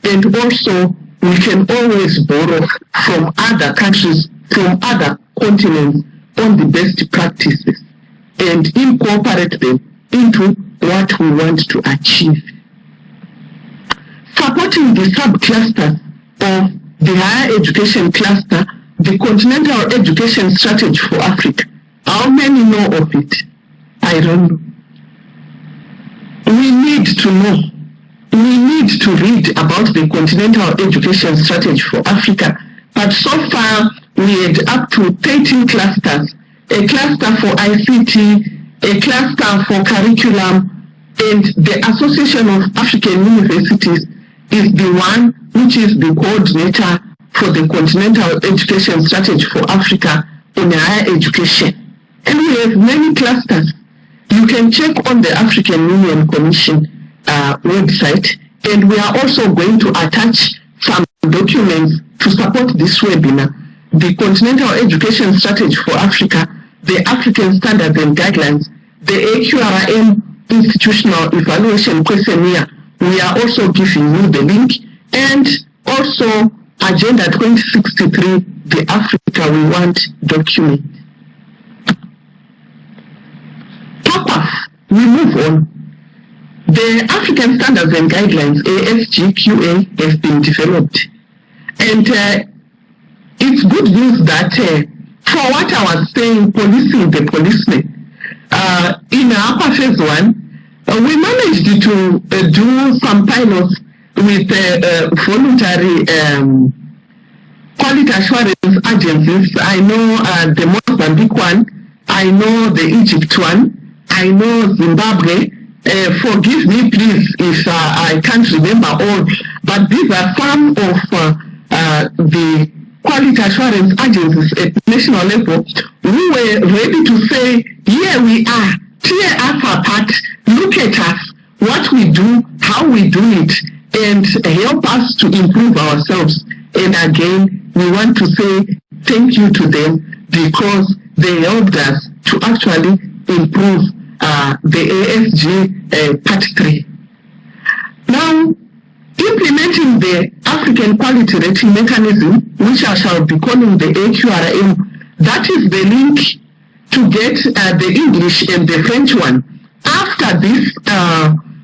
And also, we can always borrow from other countries, from other continents on the best practices and incorporate them into what we want to achieve. Supporting the sub-clusters of the higher education cluster, the Continental Education Strategy for Africa. How many know of it? I don't know. We need to know. We need to read about the Continental Education Strategy for Africa. But so far, we had up to 13 clusters. A cluster for ICT, a cluster for curriculum, and the Association of African Universities is the one which is the coordinator for the Continental Education Strategy for Africa on higher education. And we have many clusters. You can check on the African Union Commission website, and we are also going to attach some documents to support this webinar. The Continental Education Strategy for Africa, the African Standards and Guidelines, the AQRM Institutional Evaluation Questionnaire. We are also giving you the link, and also Agenda 2063, the Africa We Want document. We move on. The African Standards and Guidelines, ASGQA, has been developed. And it's good news that for what I was saying, policing the policemen, in APA phase 1, we managed to do some pilots with voluntary quality assurance agencies. I know the Mozambique one, I know the Egypt one, I know Zimbabwe. Forgive me, please, if I can't remember all, but these are some of the quality assurance agencies at national level who were ready to say, here we are, tear us apart, look at us, what we do, how we do it, and help us to improve ourselves. And again, we want to say thank you to them because they helped us to actually improve the ASG Part 3. Now, implementing the African Quality Rating Mechanism, which I shall be calling the AQRM, that is the link to get the English and the French one. After this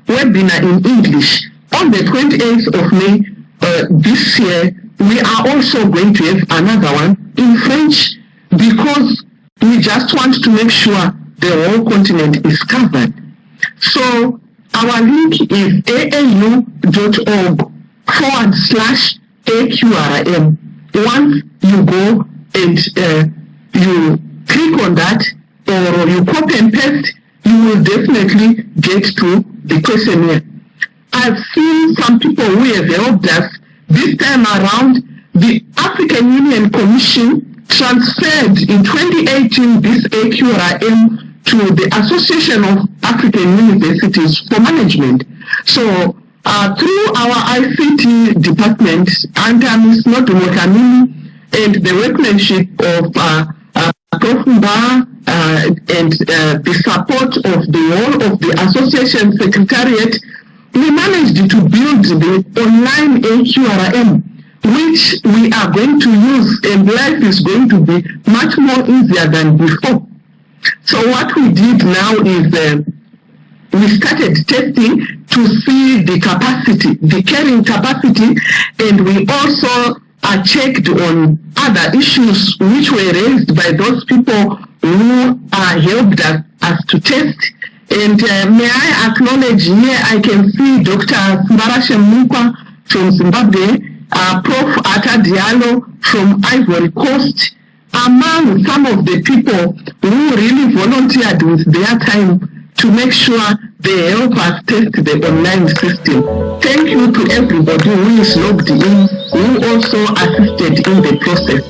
webinar in English, on the 28th of May this year, we are also going to have another one in French because we just want to make sure the whole continent is covered. So our link is aau.org/AQRM. Once you go and you click on that, or you copy and paste, you will definitely get to the questionnaire. I've seen some people who have helped us. This time around, the African Union Commission transferred in 2018 this AQRM to the Association of African Universities for Management. So through our ICT department under Ms. Nodumo Kamini and the workmanship of Prof. Mba and the support of the whole of the association secretariat, we managed to build the online AQRM, which we are going to use, and life is going to be much more easier than before. So what we did now is we started testing to see the capacity, the carrying capacity, and we also checked on other issues which were raised by those people who helped us to test. And may I acknowledge here, I can see Dr. Smarashe Mukwa from Zimbabwe, Prof. Ata Diallo from Ivory Coast, among some of the people who really volunteered with their time to make sure They help us test the online system. Thank you to everybody who is logged in, who also assisted in the process.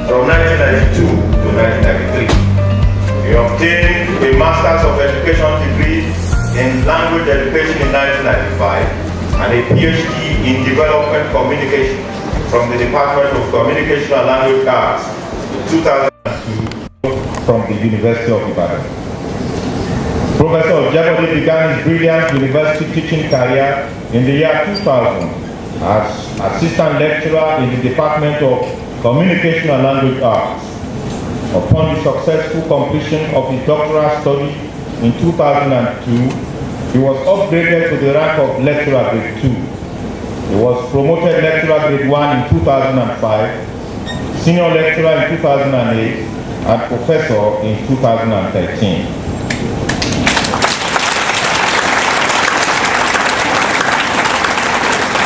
From 1992 to 1993, he obtained a Master's of Education degree in Language Education in 1995 and a PhD in Development Communication from the Department of Communication and Language Arts in 2002 from the University of Ibadan. Professor Ojebode began his brilliant university teaching career in the year 2000 as assistant lecturer in the Department of Communication and Language Arts. Upon the successful completion of his doctoral study in 2002, he was upgraded to the rank of lecturer grade 2. He was promoted lecturer grade 1 in 2005, senior lecturer in 2008, and professor in 2013.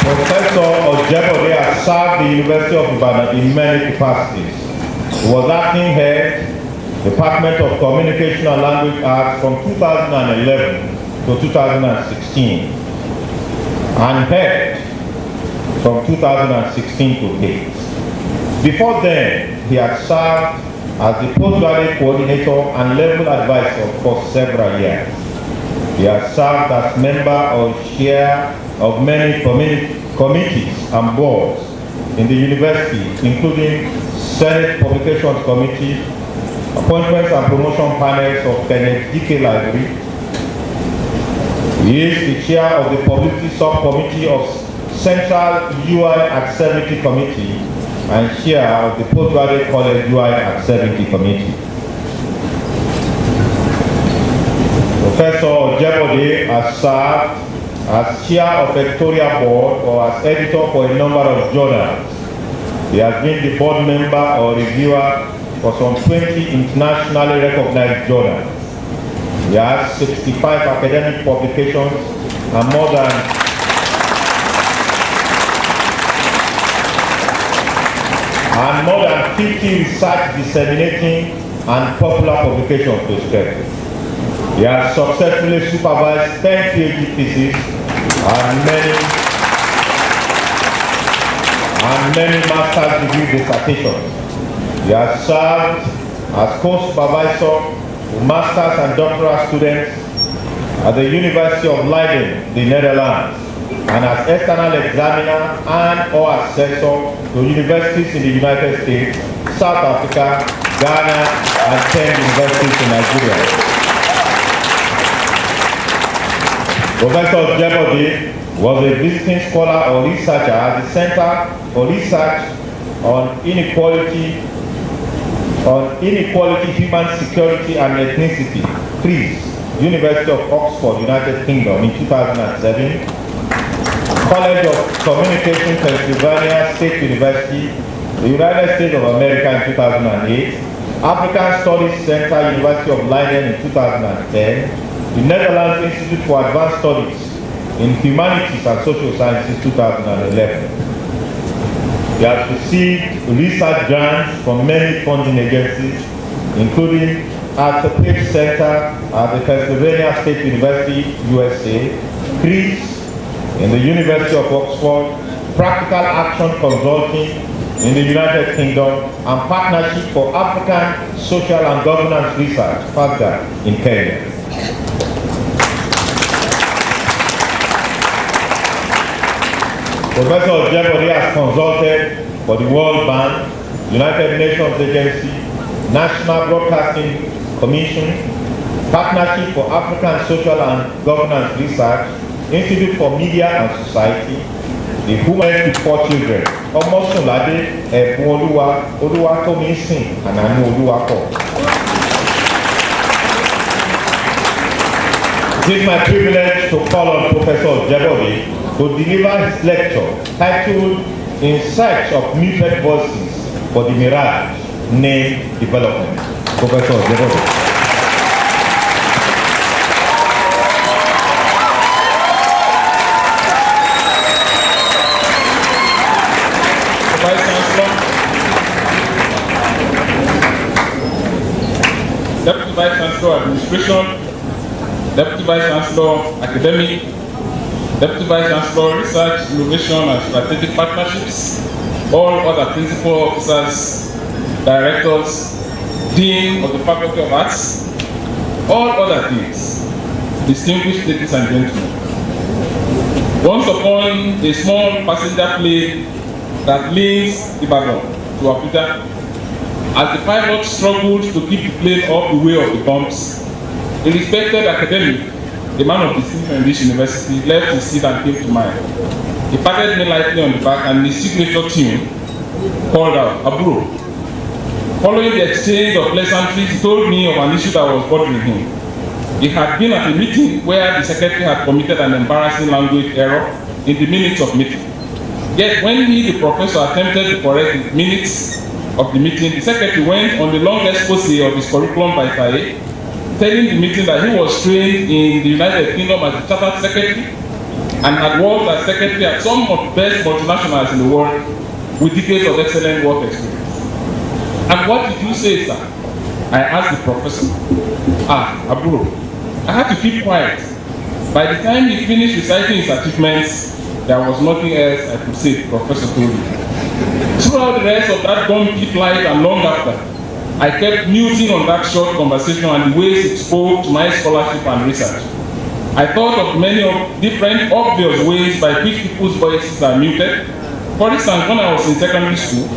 Professor Ojebode has served the University of Ibadan in many capacities. He was acting head, Department of Communication and Language Arts from 2011 to 2016, and head from 2016 to date. Before then, he had served as the postgraduate coordinator and level advisor for several years. He has served as member or chair of many committees and boards in the university, including Senate Publications Committee, Appointments and Promotion Panels of Kenneth D.K. Library. He is the chair of the Publicity Subcommittee of Central UI at 70 Committee and chair of the Postgraduate College UI at 70 Committee. Professor Ojebode has served as chair of editorial board or as editor for a number of journals. He has been the board member or reviewer for some 20 internationally recognized journals. He has 65 academic publications and more than 50 research disseminating and popular publications to his credit. He has successfully supervised 10 PhD theses and many master's degree dissertations. He has served as co-supervisor for masters and doctoral students at the University of Leiden, the Netherlands, and as external examiner and or assessor to universities in the United States, South Africa, Ghana, and 10 universities in Nigeria. Professor Ojebode was a visiting scholar or researcher at the Center for Research on Inequality, Human Security and Ethnicity, CRIS, University of Oxford, United Kingdom in 2007, College of Communication, Pennsylvania State University, the United States of America in 2008, African Studies Center, University of Leiden in 2010, the Netherlands Institute for Advanced Studies in Humanities and Social Sciences 2011. He has received research grants from many funding agencies, including at the Page Center at the Pennsylvania State University, USA, Degrees in the University of Oxford, Practical Action Consulting in the United Kingdom, and Partnership for African Social and Governance Research, FASGA, in Kenya. Professor Jebodi has consulted for the World Bank, United Nations Agency, National Broadcasting Commission, Partnership for African Social and Governance Research, Institute for Media and Society, the Women for Children, Omosunlade, Ebuoluwa, Oluwatomisin, and Anu Oluwako. It is my privilege to call on Professor Jebodi to deliver his lecture titled In Search of Muted Voices for the Mirage Name Development. Professor Jebodi. Vice Chancellor, Deputy Vice Chancellor Administration, Deputy Vice Chancellor Academic, Deputy Vice Chancellor Research, Innovation and Strategic Partnerships, all other principal officers, directors, Dean of the Faculty of Arts, all other deans, distinguished ladies and gentlemen. Once upon a small passenger plane that links Ibadan to Abuja, as the pilot struggled to keep the plane off the way of the bumps, a respected academic, a man of distinction in this university, left his seat and came to mine. He patted me lightly on the back and his signature tune called out, "Aburo." Following the exchange of pleasantries, he told me of an issue that was bothering him. He had been at a meeting where the secretary had committed an embarrassing language error in the minutes of meeting. Yet when he, the professor, attempted to correct the minutes of the meeting, the secretary went on the long expose of his curriculum vitae, telling the meeting that he was trained in the United Kingdom as a chartered secretary and had worked as secretary at some of the best multinationals in the world with decades of excellent work experience. And what did you say, sir? I asked the professor. Aburo. I had to keep quiet. By the time he finished reciting his achievements, there was nothing else I could say, the professor told me. Throughout the rest of that bumpy flight and long after, I kept musing on that short conversation and the ways it spoke to my scholarship and research. I thought of many different obvious ways by which people's voices are muted. For instance, when I was in secondary school,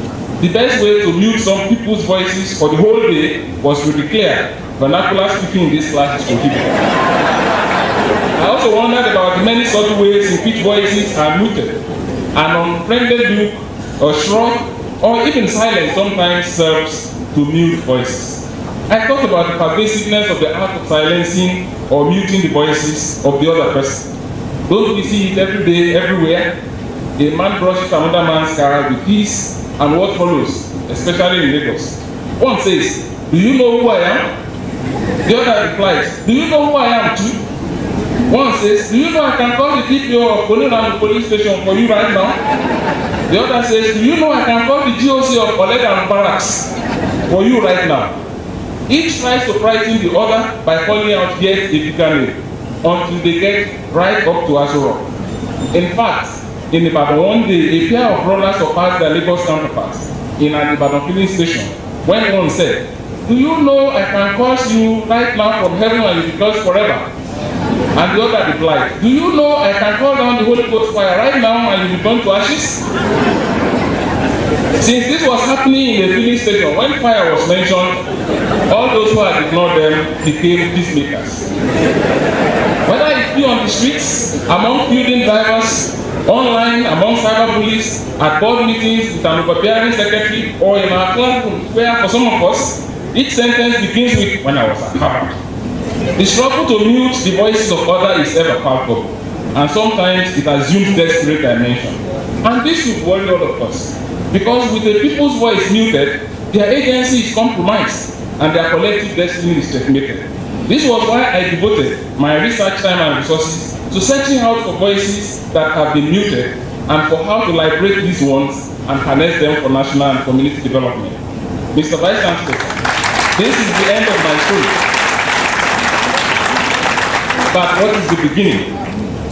the best way to mute some people's voices for the whole day was to declare vernacular speaking in this class is prohibited. I also wondered about the many subtle ways in which voices are muted. An unfriended look or shrug or even silence sometimes serves to mute voices. I thought about the pervasiveness of the art of silencing or muting the voices of the other person. Don't we see it every day, everywhere? A man brushes another man's car with peace and what follows, especially in Lagos. One says, "Do you know who I am?" The other replies, "Do you know who I am too?" One says, "Do you know I can call the DPO of Koniland police station for you right now?" The other says, "Do you know I can call the GOC of Olegan Barracks for you right now?" Each tries to frighten the other by calling out yet a bigger name until they get right up to Aso Rock. In fact, in Ibadan one day, a pair of runners surpassed their Lagos counterparts in an Ibadan filling station when one said, "Do you know I can curse you right now from heaven and you be cursed forever?" And the other replied, "Do you know I can call down the Holy Ghost fire right now and you will be burned to ashes?" Since this was happening in a filling station, when fire was mentioned, all those who had ignored them became peacemakers. Whether it be on the streets, among building drivers, online, among cyber bullies, at board meetings with an overbearing secretary, or in our classrooms, where for some of us, each sentence begins with, "When I was at Harvard." The struggle to mute the voices of others is ever palpable, and sometimes it assumes desperate dimension. And this should worry all of us, because with the people's voice muted, their agency is compromised, and their collective destiny is checkmated. This was why I devoted my research time and resources to searching out for voices that have been muted and for how to liberate these ones and harness them for national and community development. Mr. Vice Chancellor, this is the end of my story. But what is the beginning?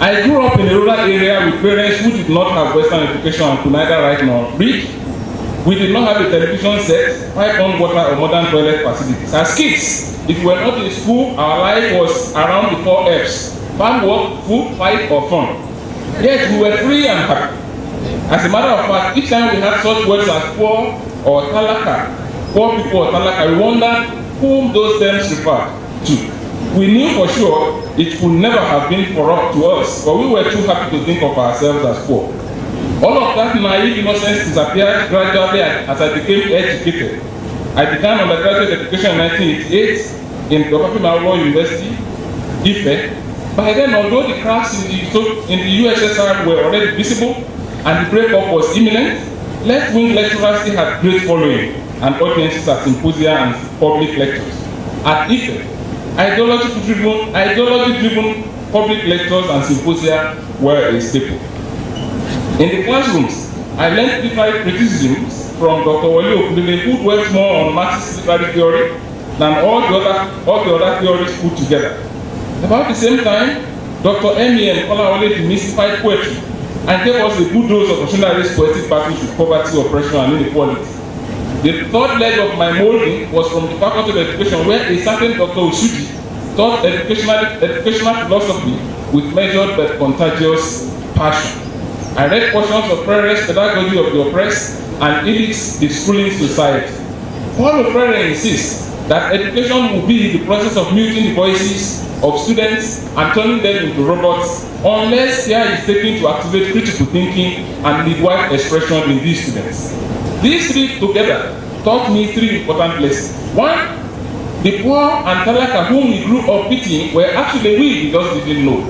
I grew up in a rural area with parents who did not have Western education and could neither write nor read. We did not have a television set, pipe-on water, or modern toilet facilities. As kids, if we were not in school, our life was around the 4 F's: farm work, food, fight, or fun. Yet we were free and happy. As a matter of fact, each time we had such words as poor or talaka, poor people or talaka, we wondered whom those terms referred to. We knew for sure it could never have been to us, but we were too happy to think of ourselves as poor. All of that naive innocence disappeared gradually as I became educated. I began undergraduate education in 1988 in Dr. University, Ife. By then, although the cracks in the USSR were already visible and the breakup was imminent, left-wing lecturers still had great following and audiences at symposia and public lectures. At Ife, ideology-driven public lectures and symposia were a staple. In the classrooms, I learned literary criticisms from Dr. Wale Okudele, who dwelt more on Marxist literary theory than all the other theories put together. About the same time, Dr. M.E.M. Kolawole demystified poetry and gave us a good dose of rationalist poetic battles with poverty, oppression, and inequality. The third leg of my molding was from the Faculty of Education, where a certain Dr. Usuji taught educational philosophy with measured but contagious passion. I read portions of Freire's Pedagogy of the Oppressed and Illich's The Schooling Society. Paul Freire insists that education will be the process of muting the voices of students and turning them into robots unless care is taken to activate critical thinking and midwife expression in these students. These three together taught me 3 important lessons. 1, the poor and talaka whom we grew up pitying were actually we just didn't know.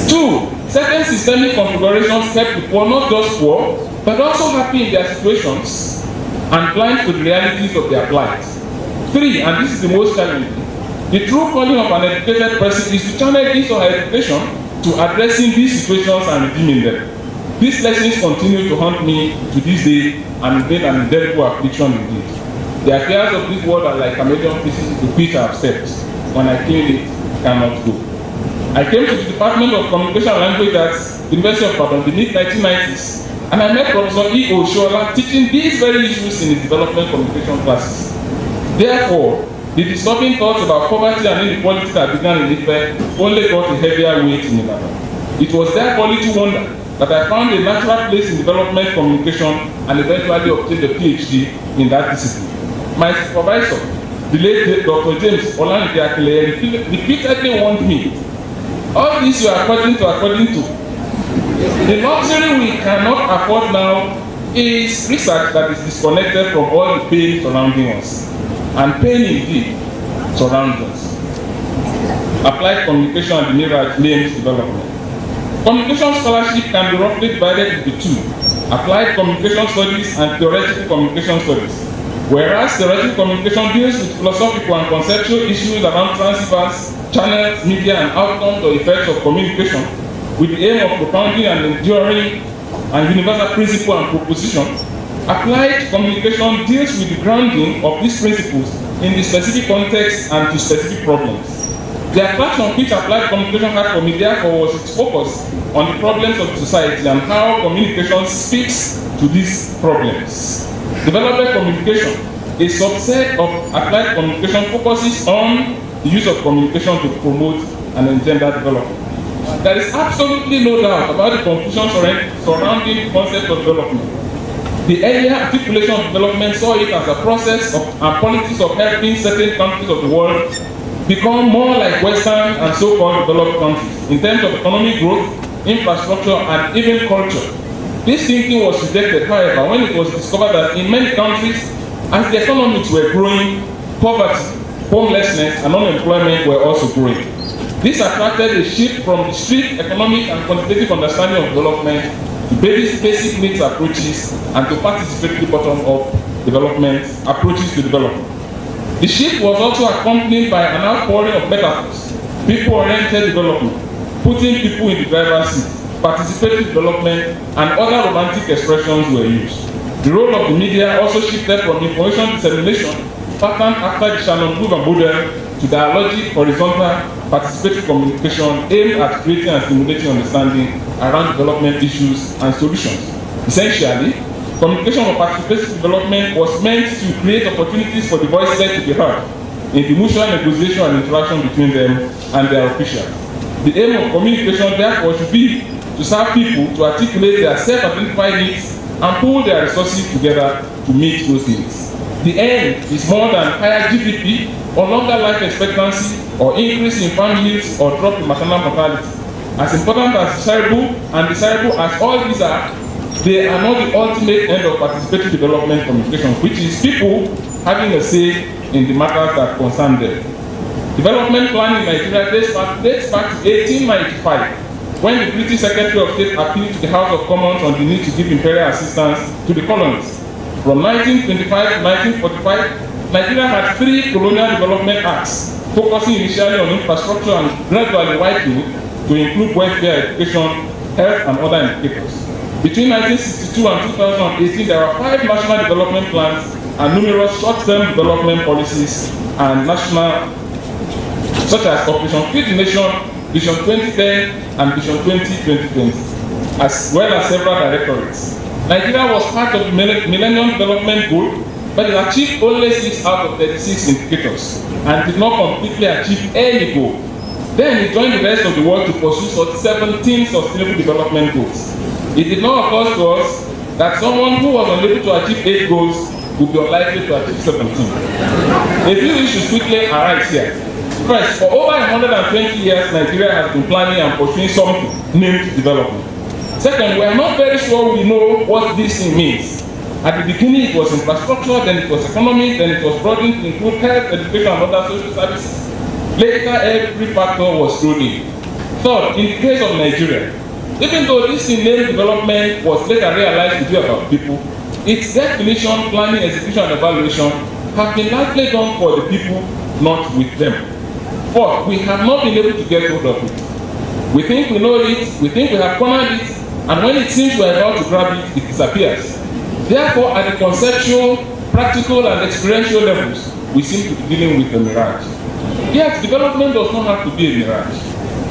2, certain systemic configurations kept the poor not just poor, but also happy in their situations and blind to the realities of their plight. 3, and this is the most challenging, the true calling of an educated person is to channel his or her education to addressing these situations and redeeming them. These lessons continue to haunt me to this day and made an indelible affliction indeed. The affairs of this world are like chameleon pieces to which I have stepped. When I clean it, cannot go. I came to the Department of Communication and Language at the University of Ibadan in the mid-1990s, and I met Professor E. Oshola teaching these very issues in his development communication classes. Therefore, the disturbing thoughts about poverty and inequality that began in Ife only got a heavier weight in Ibadan. It was therefore little wonder that I found a natural place in development communication and eventually obtained a PhD in that discipline. My supervisor, the late Dr. James Olanide Akile, repeatedly warned me, all this you are according to. The luxury we cannot afford now is research that is disconnected from all the pain surrounding us. And pain indeed surrounds us. Applied communication and the mirror names development. Communication scholarship can be roughly divided into 2, applied communication studies and theoretical communication studies. Whereas theoretical communication deals with philosophical and conceptual issues around transceivers, channels, media, and outcomes or effects of communication, with the aim of propounding an enduring and universal principle and proposition, applied communication deals with the grounding of these principles in the specific context and to specific problems. The attraction which applied communication had for me therefore was its focus on the problems of society and how communication speaks to these problems. Development communication, a subset of applied communication, focuses on the use of communication to promote and engender development. There is absolutely no doubt about the confusion surrounding the concept of development. The earlier articulation of development saw it as a process of and politics of helping certain countries of the world become more like Western and so-called developed countries in terms of economic growth, infrastructure, and even culture. This thinking was rejected, however, when it was discovered that in many countries, as the economies were growing, poverty, homelessness, and unemployment were also growing. This attracted a shift from the strict economic and quantitative understanding of development to basic needs approaches and to participatory bottom-up development approaches to development. The shift was also accompanied by an outpouring of metaphors, people-oriented development, putting people in the driver's seat, participatory development, and other romantic expressions were used. The role of the media also shifted from information dissemination, patterned after the Shannon Hoover model, to dialogic, horizontal, participatory communication aimed at creating and stimulating understanding around development issues and solutions. Essentially, communication for participatory development was meant to create opportunities for the voiceless to be heard in the mutual negotiation and interaction between them and their officials. The aim of communication, therefore, should be to serve people to articulate their self-identified needs and pool their resources together to meet those needs. The end is more than higher GDP or longer life expectancy or increase in families or drop in maternal mortality. As important as desirable as all these are, they are not the ultimate end of participatory development communication, which is people having a say in the matters that concern them. Development plan in Nigeria dates back to 1895, when the British Secretary of State appealed to the House of Commons on the need to give imperial assistance to the colonies. From 1925 to 1945, Nigeria had 3 colonial development acts, focusing initially on infrastructure and gradually widening to include welfare, education, health, and other indicators. Between 1962 and 2018, there were 5 national development plans and numerous short-term development policies and national, such as Operation Feed the Nation, Vision 2010, and Vision 2020, as well as several directorates. Nigeria was part of the Millennium Development Goal, but it achieved only 6 out of 36 indicators and did not completely achieve any goal. Then it joined the rest of the world to pursue 17 sustainable development goals. It did not occur to us that someone who was unable to achieve 8 goals would be unlikely to achieve 17. A few issues quickly arise here. First, for over 120 years, Nigeria has been planning and pursuing something named development. Second, we are not very sure we know what this thing means. At the beginning, it was infrastructure, then it was economy, then it was broadened to include health, education, and other social services. Later, every factor was thrown in. Third, in the case of Nigeria, even though this thing named development was later realized to be about people, its definition, planning, execution, and evaluation have been largely done for the people, not with them. Fourth, we have not been able to get hold of it. We think we know it, we think we have cornered it, and when it seems we are about to grab it, it disappears. Therefore, at the conceptual, practical, and experiential levels, we seem to be dealing with a mirage. Yet, development does not have to be a mirage.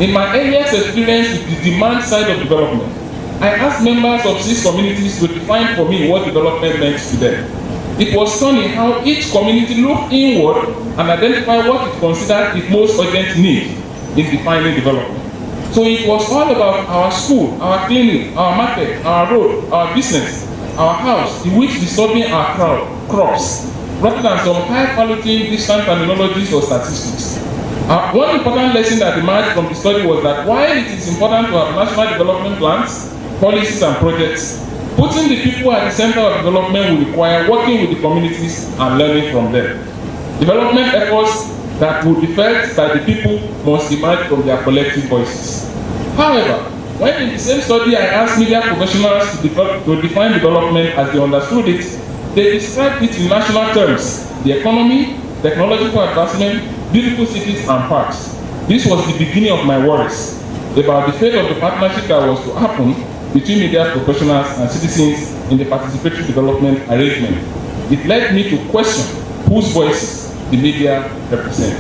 In my earliest experience with the demand side of development, I asked members of 6 communities to define for me what development meant to them. It was stunning how each community looked inward and identified what it considered its most urgent need in defining development. So it was all about our school, our clinic, our market, our road, our business, our house, in which disturbing our crops, rather than some high-quality distant terminologies or statistics. One important lesson that emerged from the study was that while it is important to have national development plans, policies, and projects, putting the people at the center of development will require working with the communities and learning from them. Development efforts that will be felt by the people must emerge from their collective voices. However, when in the same study I asked media professionals to define development as they understood it, they described it in national terms: the economy, technological advancement, beautiful cities, and parks. This was the beginning of my worries about the fate of the partnership that was to happen between media professionals and citizens in the participatory development arrangement. It led me to question whose voices the media represent.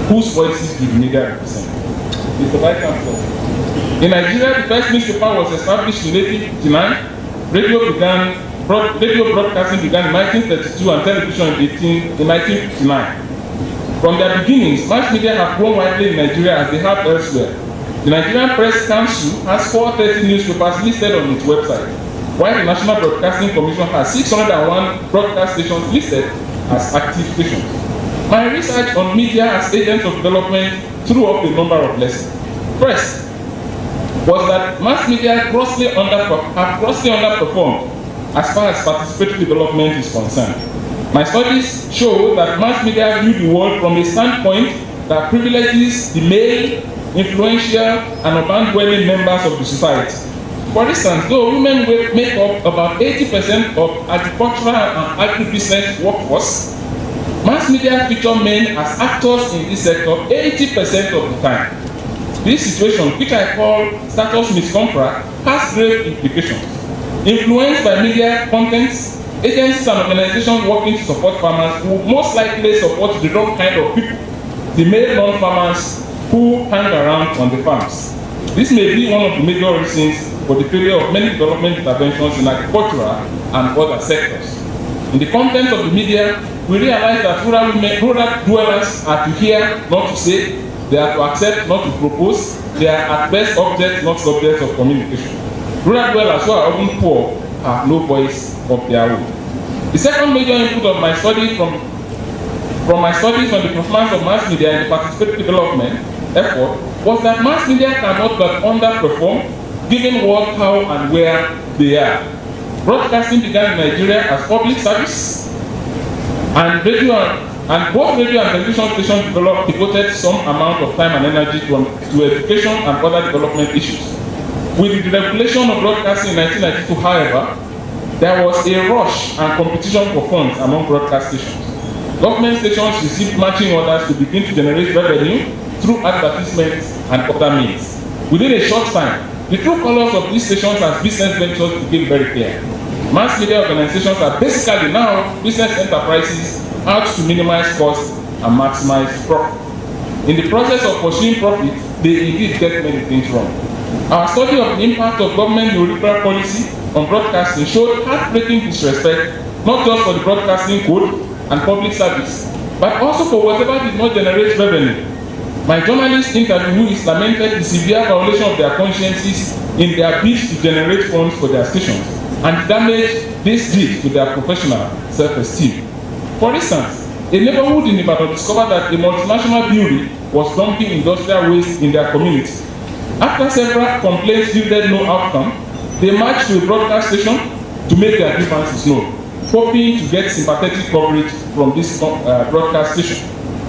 Whose voices do the media represent? It's the right answer. In Nigeria, the first newspaper was established in 1859. Radio broadcasting began in 1932 and television in 1959. From their beginnings, mass media have grown widely in Nigeria as they have elsewhere. The Nigerian Press Council has 430 newspapers listed on its website, while the National Broadcasting Commission has 601 broadcast stations listed as active stations. My research on media as agents of development threw up a number of lessons. First was that mass media have grossly underperformed as far as participatory development is concerned. My studies show that mass media view the world from a standpoint that privileges the male, influential, and urban-dwelling members of the society. For instance, though women make up about 80% of agricultural and agribusiness workforce, mass media feature men as actors in this sector 80% of the time. This situation, which I call status misconfra, has grave implications. Influenced by media contents, agencies and organizations working to support farmers will most likely support the wrong kind of people, the male non-farmers who hang around on the farms. This may be one of the major reasons for the failure of many development interventions in agricultural and other sectors. In the content of the media, we realize that rural dwellers are to hear, not to say, they are to accept, not to propose, they are at best objects, not subjects of communication. Rural dwellers who are often poor have no voice of their own. The second major input of my study from my studies on the performance of mass media in the participatory development effort was that mass media cannot but underperform given what, how, and where they are. Broadcasting began in Nigeria as public service, and both radio and television stations devoted some amount of time and energy to education and other development issues. With the deregulation of broadcasting in 1992, however, there was a rush and competition for funds among broadcast stations. Government stations received matching orders to begin to generate revenue through advertisements and other means. Within a short time, the true colors of these stations as business ventures became very clear. Mass media organizations are basically now business enterprises out to minimize costs and maximize profit. In the process of pursuing profit, they indeed get many things wrong. Our study of the impact of government neoliberal policy on broadcasting showed heartbreaking disrespect, not just for the broadcasting code and public service, but also for whatever did not generate revenue. My journalist interviewees lamented the severe violation of their consciences in their bids to generate funds for their stations, and damage this did to their professional self-esteem. For instance, a neighborhood in Ibadan discovered that a multinational brewery was dumping industrial waste in their community. After several complaints yielded no outcome, they marched to a broadcast station to make their grievances known, hoping to get sympathetic coverage from this broadcast station.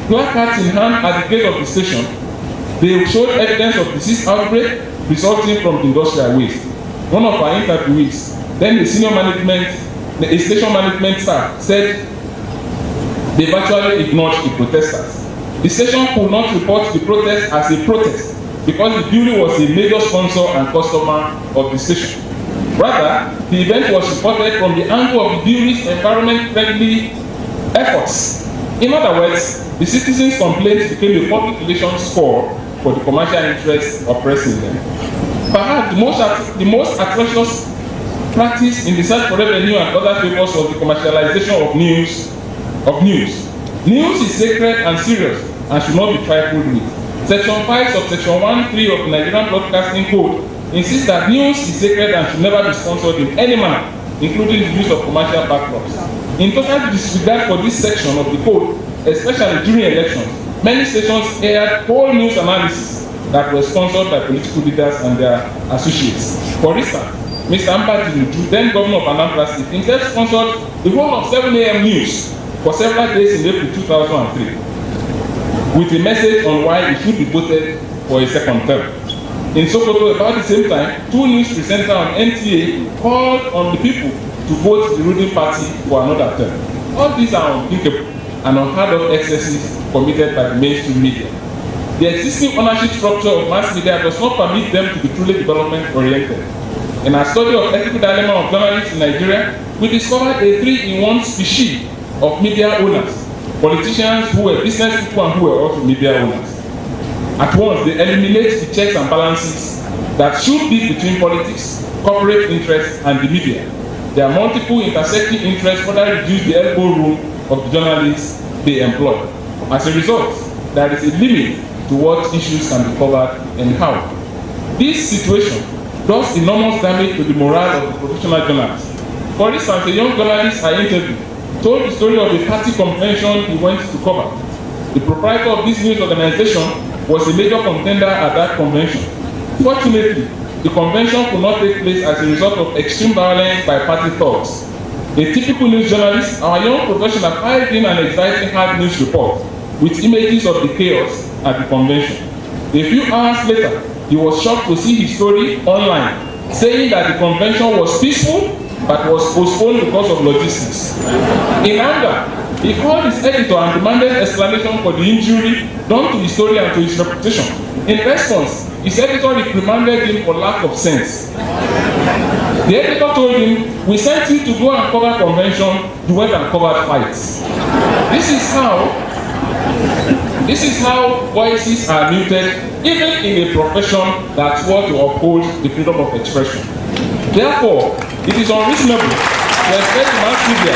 Placards in hand at the gate of the station, they showed evidence of disease outbreak resulting from industrial waste. One of our interviewees, then the senior management, the station management staff, said they virtually ignored the protesters. The station could not report the protest as a protest because the brewery was a major sponsor and customer of the station. Rather, the event was reported from the angle of the brewery's environment-friendly efforts. In other words, the citizens' complaints became a public relations score for the commercial interests oppressing them. Perhaps the most atrocious practice in the search for revenue and other favors was the commercialization of news. News is sacred and serious and should not be trifled with. Section 5 of Section 1(3) of the Nigerian Broadcasting Code insists that news is sacred and should never be sponsored in any manner, including the use of commercial backdrops. In total disregard for this section of the code, especially during elections, many stations aired whole news analysis that were sponsored by political leaders and their associates. For instance, Mr. Ambadinuju, then governor of Anambra State, himself sponsored the whole of 7 a.m. news for several days in April 2003, with a message on why he should be voted for a second term. In Sokoto, about the same time, 2 news presenters on NTA called on the people to vote the ruling party for another term. All these are unthinkable and unheard of excesses committed by the mainstream media. The existing ownership structure of mass media does not permit them to be truly development-oriented. In our study of ethical dilemma of journalists in Nigeria, we discovered a 3-in-1 species of media owners, politicians who were business people and who were also media owners. At once, they eliminate the checks and balances that should be between politics, corporate interests, and the media. There are multiple intersecting interests further reduce the elbow room of the journalists they employ. As a result, there is a limit to what issues can be covered and how. This situation does enormous damage to the morale of the professional journalists. For instance, a young journalist I interviewed told the story of a party convention he went to cover. The proprietor of this news organization was a major contender at that convention. Fortunately, the convention could not take place as a result of extreme violence by party thugs. A typical news journalist, our young professional filed in an exciting hard news report with images of the chaos at the convention. A few hours later, he was shocked to see his story online, saying that the convention was peaceful but was postponed because of logistics. In anger, he called his editor and demanded explanation for the injury done to his story and to his reputation. In response, his editor reprimanded him for lack of sense. The editor told him, "We sent you to go and cover convention, you went and covered fights." This is how This is how voices are muted, even in a profession that swore to uphold the freedom of expression. Therefore, it is unreasonable to expect the mass media.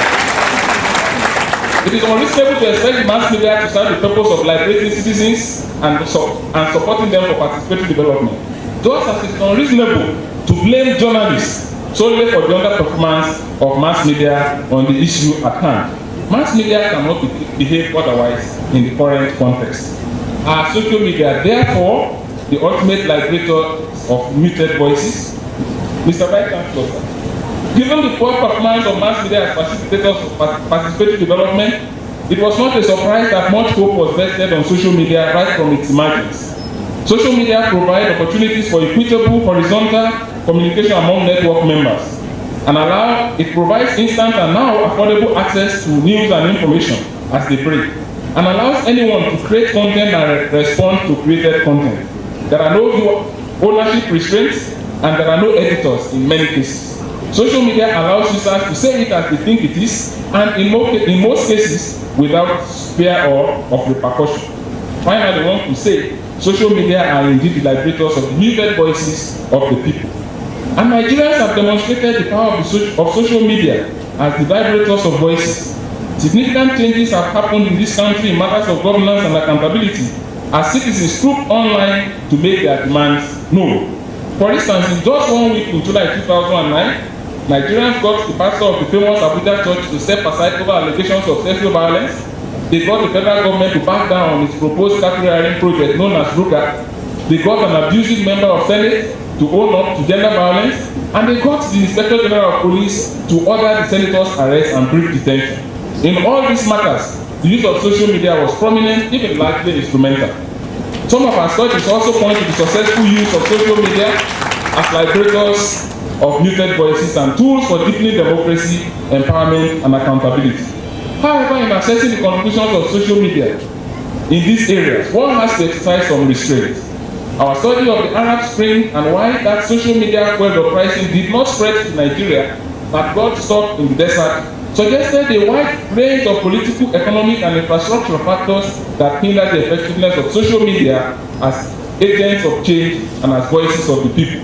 It is unreasonable to expect the mass media to serve the purpose of liberating citizens and supporting them for participatory development. Just as it is unreasonable to blame journalists solely for the underperformance of mass media on the issue at hand. Mass media cannot behave otherwise in the current context. Are social media therefore the ultimate liberator of muted voices? Mr. Vice Chancellor, given the poor performance of mass media as facilitators of participatory development, it was not a surprise that much hope was vested on social media right from its emergence. Social media provide opportunities for equitable, horizontal communication among network members, and it provides instant and now affordable access to news and information as they break, and allows anyone to create content and respond to created content. There are no ownership restraints, and there are no editors in many cases. Social media allows users to say it as they think it is, and in most cases, without fear or of repercussion. Finally, I want to say, social media are indeed the liberators of the muted voices of the people. And Nigerians have demonstrated the power of social media as the liberators of voices. Significant changes have happened in this country in matters of governance and accountability as citizens trooped online to make their demands known. For instance, in just 1 week in July 2009, Nigerians got the pastor of the famous Abuja church to step aside over allegations of sexual violence. They got the federal government to back down on its proposed cattle rearing project known as RUGA. They got an abusive member of Senate to own up to gender violence, and they got the Inspector General of Police to order the senator's arrest and brief detention. In all these matters, the use of social media was prominent, even largely instrumental. Some of our studies also point to the successful use of social media as liberators of muted voices and tools for deepening democracy, empowerment, and accountability. However, in assessing the contributions of social media in these areas, one has to exercise some restraint. Our study of the Arab Spring and why that social media fuel uprising did not spread to Nigeria but got stuck in the desert suggested a wide range of political, economic, and infrastructural factors that hinder the effectiveness of social media as agents of change and as voices of the people.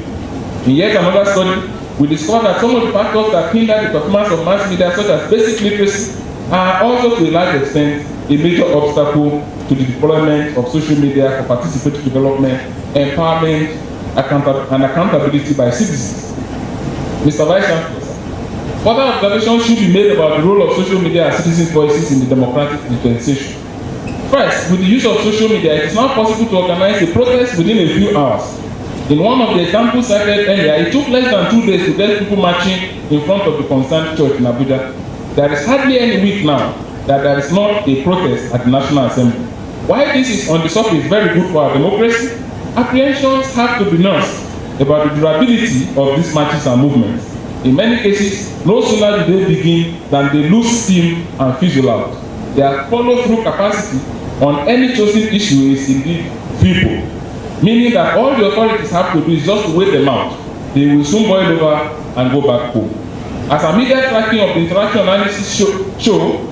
In yet another study, we discovered that some of the factors that hinder the performance of mass media, such as basic literacy, are also to a large extent a major obstacle to the deployment of social media for participatory development, empowerment, and accountability by citizens. Mr. Vice Chancellor, further observations should be made about the role of social media as citizens' voices in the democratic dispensation. First, with the use of social media, it is now possible to organize a protest within a few hours. In one of the examples cited earlier, it took less than 2 days to get people marching in front of the concerned church in Abuja. There is hardly any week now that there is not a protest at the National Assembly. While this is on the surface very good for our democracy, apprehensions have to be nursed about the durability of these marches and movements. In many cases, no sooner do they begin than they lose steam and fizzle out. Their follow-through capacity on any chosen issue is indeed feeble, meaning that all the authorities have to do is just to wait them out. They will soon boil over and go back home. As a media tracking of the interaction analysis show,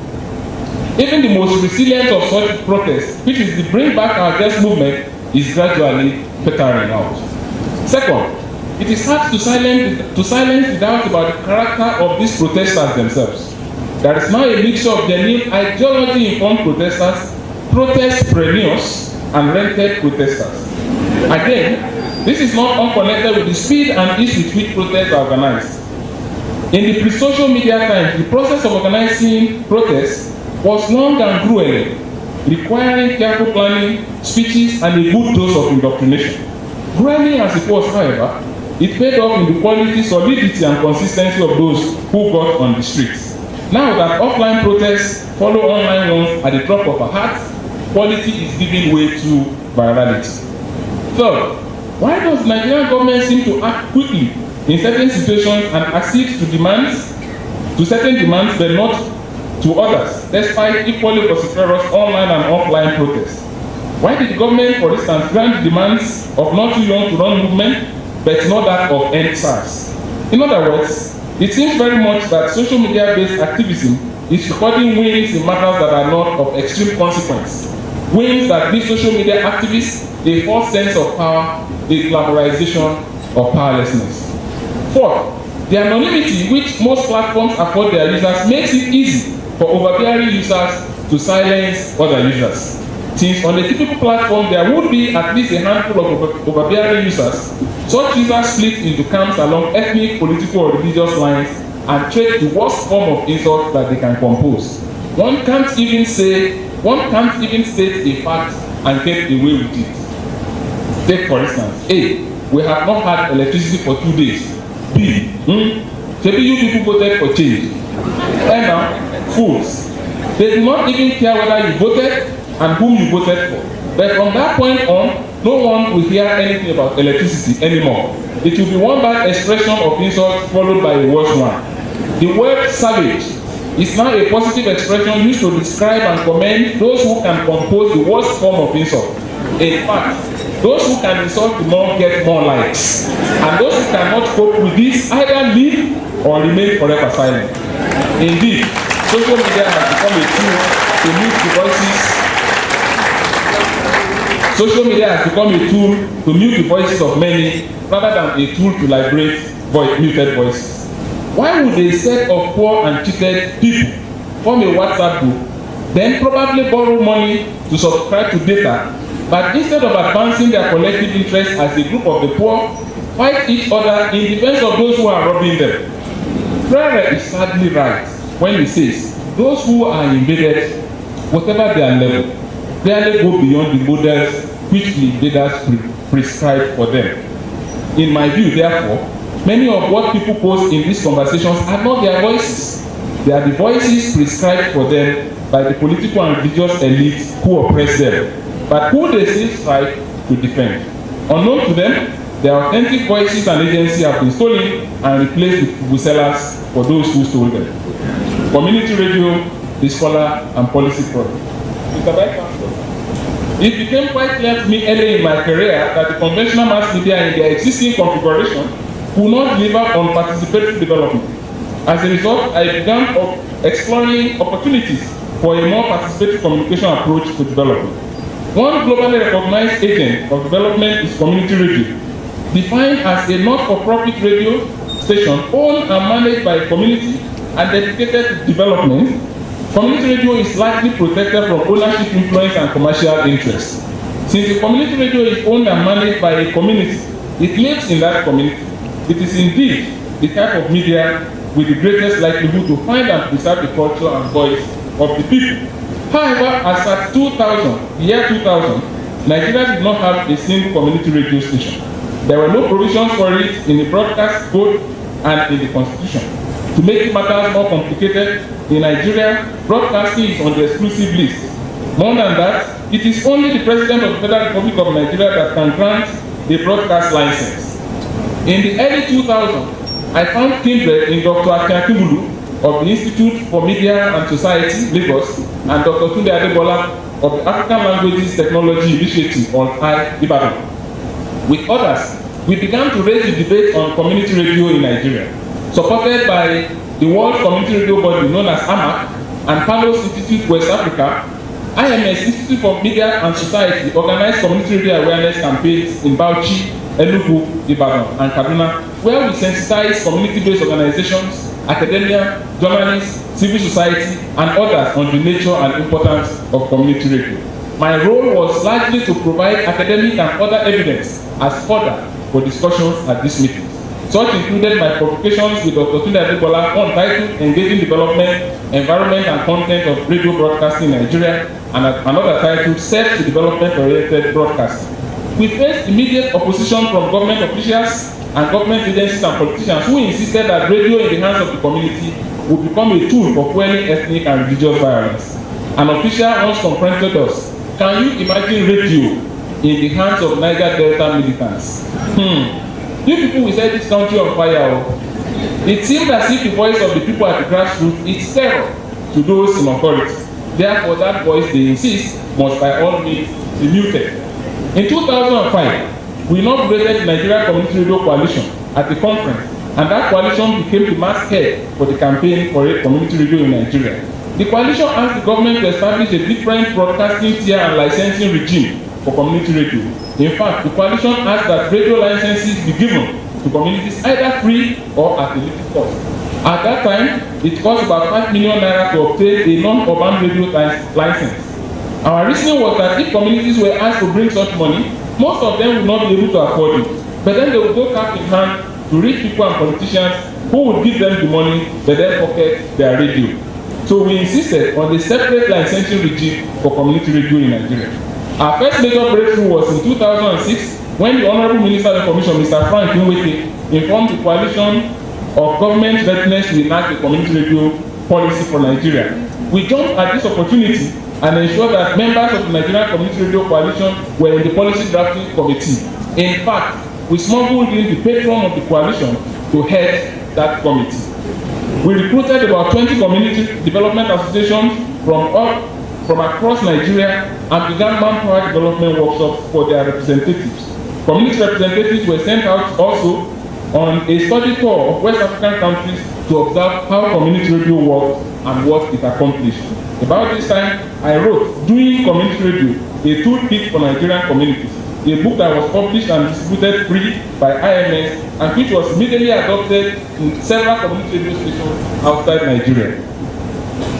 even the most resilient of such protests, which is the Bring Back Our Guest movement, is gradually petering out. Second, it is hard to silence the doubt about the character of these protesters themselves. There is now a mixture of genuine ideology-informed protesters, protest-preneurs, and rented protesters. Again, this is not unconnected with the speed and ease with which protests are organized. In the pre-social media times, the process of organizing protests was long and grueling, requiring careful planning, speeches, and a good dose of indoctrination. Grueling as it was, however, it paid off in the quality, solidity, and consistency of those who got on the streets. Now that offline protests follow online ones at the drop of a hat, quality is giving way to virality. Third, why does the Nigerian government seem to act quickly in certain situations and accede to certain demands but not to others, despite equally vociferous online and offline protests? Why did the government, for instance, grant the demands of not too young to run movement, but not that of NSAS? In other words, it seems very much that social media-based activism is recording wins in matters that are not of extreme consequence. winds that give social media activists a false sense of power, a glamorization of powerlessness. Fourth, the anonymity which most platforms afford their users makes it easy for overbearing users to silence other users. Since on a typical platform there would be at least a handful of overbearing users, such users split into camps along ethnic, political, or religious lines and trade the worst form of insult that they can compose. One can't even state a fact and get away with it. Take for instance, A, we have not had electricity for 2 days. B, maybe you people voted for change. Now, fools. They do not even care whether you voted and whom you voted for. But from that point on, no one will hear anything about electricity anymore. It will be one bad expression of insult followed by a worse one. The word savage is now a positive expression used to describe and commend those who can compose the worst form of insult. In fact, those who can insult the more get more likes, and those who cannot cope with this either leave or remain forever silent. Indeed, social media has become a tool to mute the voices. Social media has become a tool to mute the voices of many rather than a tool to liberate muted voices. Why would a set of poor and cheated people form a WhatsApp group, then probably borrow money to subscribe to data, but instead of advancing their collective interests as a group of the poor, fight each other in defense of those who are robbing them? Frere is sadly right when he says those who are invaded, whatever their level, rarely go beyond the models which the invaders prescribe for them. In my view, therefore, many of what people post in these conversations are not their voices. They are the voices prescribed for them by the political and religious elites who oppress them, but who they still strive to defend. Unknown to them, their authentic voices and agency have been stolen and replaced with booksellers for those who stole them. Community radio, the scholar, and policy product. It became quite clear to me early in my career that the conventional mass media in their existing configuration could not deliver on participatory development. As a result, I began exploring opportunities for a more participatory communication approach to development. One globally recognized agent of development is community radio. Defined as a not-for-profit radio station owned and managed by a community and dedicated to development, community radio is largely protected from ownership influence and commercial interests. Since the community radio is owned and managed by a community, it lives in that community. It is indeed the type of media with the greatest likelihood to find and preserve the culture and voice of the people. However, as at the year 2000, Nigeria did not have a single community radio station. There were no provisions for it in the broadcast code and in the constitution. To make matters more complicated, in Nigeria, broadcasting is on the exclusive list. More than that, it is only the President of the Federal Republic of Nigeria that can grant a broadcast license. In the early 2000s, I found kindred in Dr. Akiakibulu of the Institute for Media and Society, Lagos, and Dr. Tunde Adebola of the African Languages Technology Initiative on Ibadan. With others, we began to raise the debate on community radio in Nigeria, supported by the World Community Radio Body known as AMAC and Palos Institute West Africa. IMS, Institute for Media and Society, organized community radio awareness campaigns in Bauchi, Enugu, Ibadan, and Kaduna, where we sensitize community-based organizations, academia, journalists, civil society, and others on the nature and importance of community radio. My role was largely to provide academic and other evidence as fodder for discussions at these meetings. Such included my publications with Dr. Tunde Adebola on titled Engaging Development, Environment and Content of Radio Broadcasting in Nigeria, and another titled Self-Development-Oriented Broadcasting. We faced immediate opposition from government officials and government agencies and politicians who insisted that radio in the hands of the community would become a tool for quelling ethnic and religious violence. An official once confronted us, "Can you imagine radio in the hands of Niger Delta militants?" You people will set this country on fire. It seemed as if the voice of the people at the grassroots is terror to those in authority. Therefore, that voice, they insist, must by all means be muted. In 2005, we inaugurated the Nigeria Community Radio Coalition at the conference, and that coalition became the masthead for the campaign for a community radio in Nigeria. The coalition asked the government to establish a different broadcasting tier and licensing regime for community radio. In fact, the coalition asked that radio licenses be given to communities either free or at a little cost. At that time, it cost about 5 million naira to obtain a non-urban radio license. Our reasoning was that if communities were asked to bring such money, most of them would not be able to afford it. But then they would go cap in hand to rich people and politicians who would give them the money but then pocket their radio. So we insisted on a separate licensing regime for community radio in Nigeria. Our first major breakthrough was in 2006 when the Honorable Minister of Information, Mr. Frank Nweke, informed the coalition of government readiness to enact a community radio policy for Nigeria. We jumped at this opportunity and ensured that members of the Nigerian Community Radio Coalition were in the policy drafting committee. In fact, we smuggled in the patron of the coalition to head that committee. We recruited about 20 community development associations from across Nigeria and began manpower development workshops for their representatives. Community representatives were sent out also on a study tour of West African countries to observe how community radio works and what it accomplished. About this time, I wrote Doing Community Radio, a toolkit for Nigerian communities, a book that was published and distributed free by IMS and which was immediately adopted in several community radio stations outside Nigeria.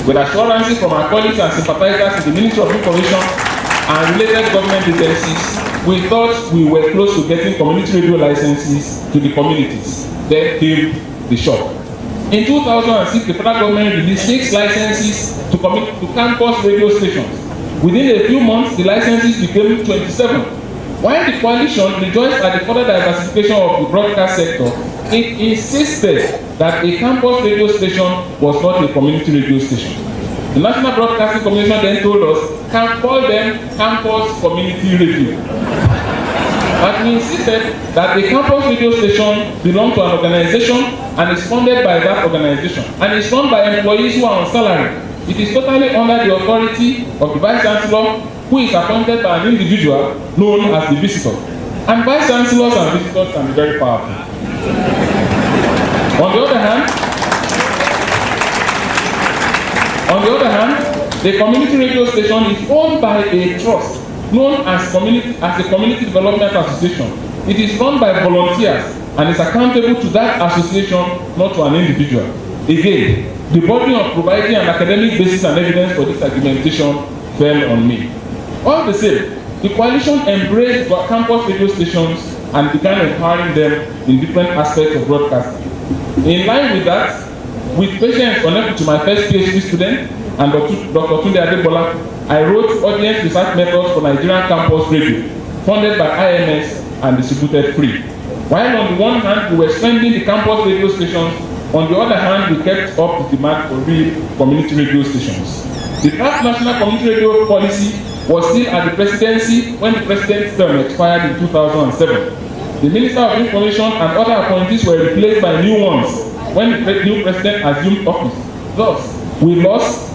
With assurances from our colleagues and sympathizers in the Ministry of Information and related government agencies, we thought we were close to getting community radio licenses to the communities. Then came the shock. In 2006, the federal government released 6 licenses to campus radio stations. Within a few months, the licenses became 27. While the coalition rejoiced at the further diversification of the broadcast sector, it insisted that a campus radio station was not a community radio station. The National Broadcasting Commission then told us, can call them campus community radio. But we insisted that the campus radio station belonged to an organization and is funded by that organization and is run by employees who are on salary. It is totally under the authority of the Vice Chancellor, who is appointed by an individual known as the visitor. And Vice Chancellors and visitors can be very powerful. On the other hand, the community radio station is owned by a trust known as a community development association. It is run by volunteers and is accountable to that association, not to an individual. Again, the burden of providing an academic basis and evidence for this argumentation fell on me. All the same, the coalition embraced campus radio stations and began empowering them in different aspects of broadcasting. In line with that, with patience connected to my first PhD student and Dr. Tunde Adebola, I wrote audience research methods for Nigerian campus radio, funded by IMS and distributed free. While on the one hand, we were strengthening the campus radio stations, on the other hand, we kept up the demand for real community radio stations. The draft national community radio policy was still at the presidency when the president's term expired in 2007. The Minister of Information and other appointees were replaced by new ones when the new president assumed office. Thus, we lost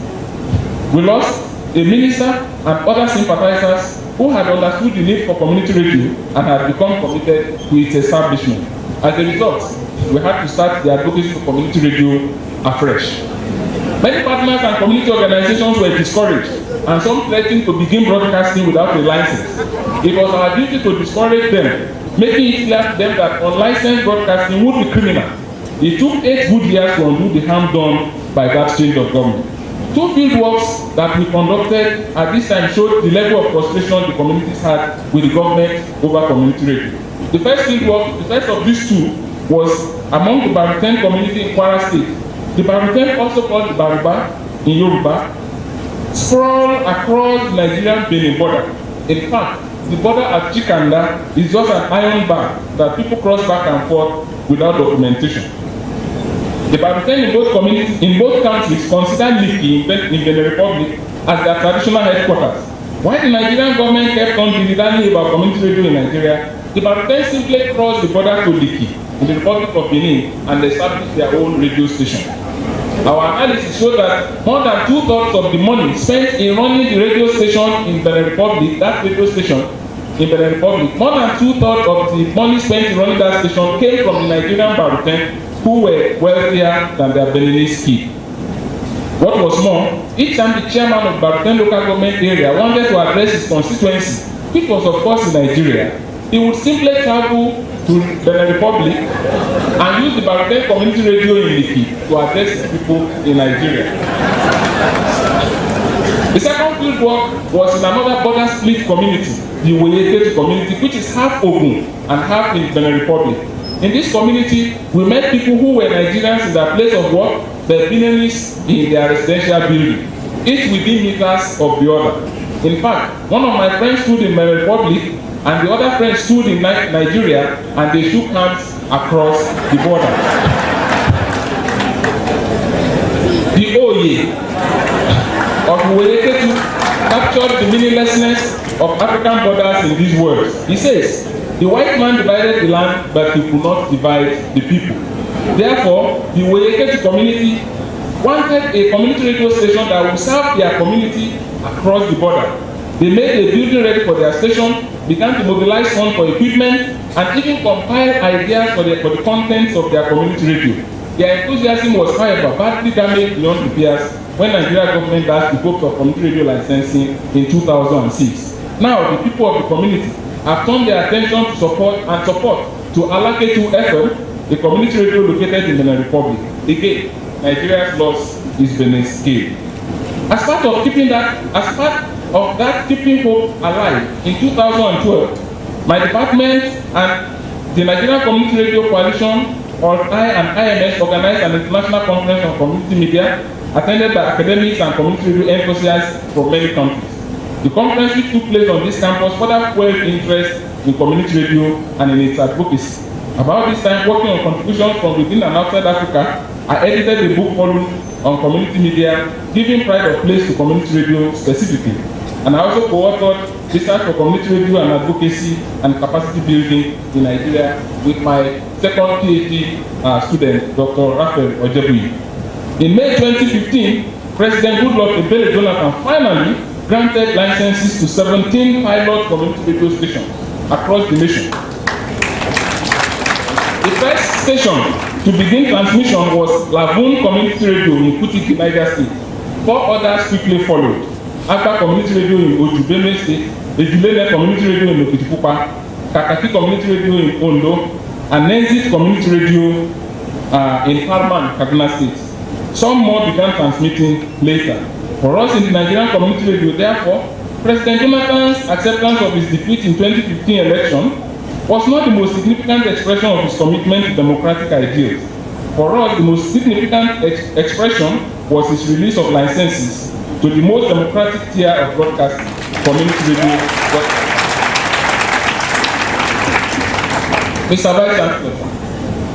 a minister and other sympathizers who had understood the need for community radio and had become committed to its establishment. As a result, we had to start the advocacy for community radio afresh. Many partners and community organizations were discouraged, and some threatened to begin broadcasting without a license. It was our duty to discourage them, making it clear to them that unlicensed broadcasting would be criminal. It took 8 good years to undo the harm done by that change of government. 2 field works that we conducted at this time showed the level of frustration the communities had with the government over community radio. The first field work, the first of these 2, was among the Baruten community in Kwara State. The Baruten, also called the Baruba in Yoruba, sprawl across the Nigerian-Benin border. In fact, the border at Chikanda is just an iron bar that people cross back and forth without documentation. The Baruten in both countries consider Lekki in the Republic as their traditional headquarters. While the Nigerian government kept on dilly-dallying about community radio in Nigeria, the Baruten simply crossed the border to Lekki in the Republic of Benin and established their own radio station. Our analysis showed that more than 2/3 of the money spent in running the radio station in Benin Republic, more than 2/3 of the money spent in running that station came from the Nigerian Baruten, who were wealthier than their Beninese key. What was more, each time the chairman of Baruten local government area wanted to address his constituency, which was of course in Nigeria, he would simply travel to the Republic and use the Baruten community radio in Lekki to address the people in Nigeria. The second field work was in another border split community, the Oyeketi community, which is half Ogun and half in Benin Republic. In this community, we met people who were Nigerians in their place of work, the Beninese in their residential building, each within meters of the other. In fact, one of my friends stood in Benin Republic and the other friend stood in Nigeria, and they shook hands across the border. The Oye of Oyeketi captured the meaninglessness of African borders in these words. He says, the white man divided the land, but he could not divide the people. Therefore, the Oyeketi community wanted a community radio station that would serve their community across the border. They made a building ready for their station, began to mobilize funds for equipment, and even compiled ideas for the contents of their community radio. Their enthusiasm was, however, badly damaged beyond repairs when Nigeria government dashed the hopes of community radio licensing in 2006. Now, the people of the community have turned their attention to support to allocate to FM, a community radio located in the Benin Republic. Again, Nigeria's loss is Benin's scale. As part of that keeping hope alive, in 2012, my department and the Nigerian Community Radio Coalition, or I and IMS, organized an international conference on community media, attended by academics and community radio enthusiasts from many countries. The conference, which took place on this campus, further fueled interest in community radio and in its advocacy. About this time, working on contributions from within and outside Africa, I edited a book volume on community media, giving pride of place to community radio specifically. And I also co-authored research for community radio and advocacy and capacity building in Nigeria with my second PhD student, Dr. Raphael Ojebuyi. In May 2015, President Goodluck Ebele Jonathan finally granted licenses to 17 pilot community radio stations across the nation. The first station to begin transmission was Lagoon Community Radio in Kutigi, Niger State. 4 others quickly followed. Akpa Community Radio in Ojubeme State, Ejulele Community Radio in Okitipupa, Kakaki Community Radio in Ondo, and Nenzit Community Radio in Harman, Kaduna State. Some more began transmitting later. For us in the Nigerian Community Radio, therefore, President Jonathan's acceptance of his defeat in 2015 election was not the most significant expression of his commitment to democratic ideals. For us, the most significant expression was his release of licenses to the most democratic tier of broadcast community radio. Mr. Vice Chancellor,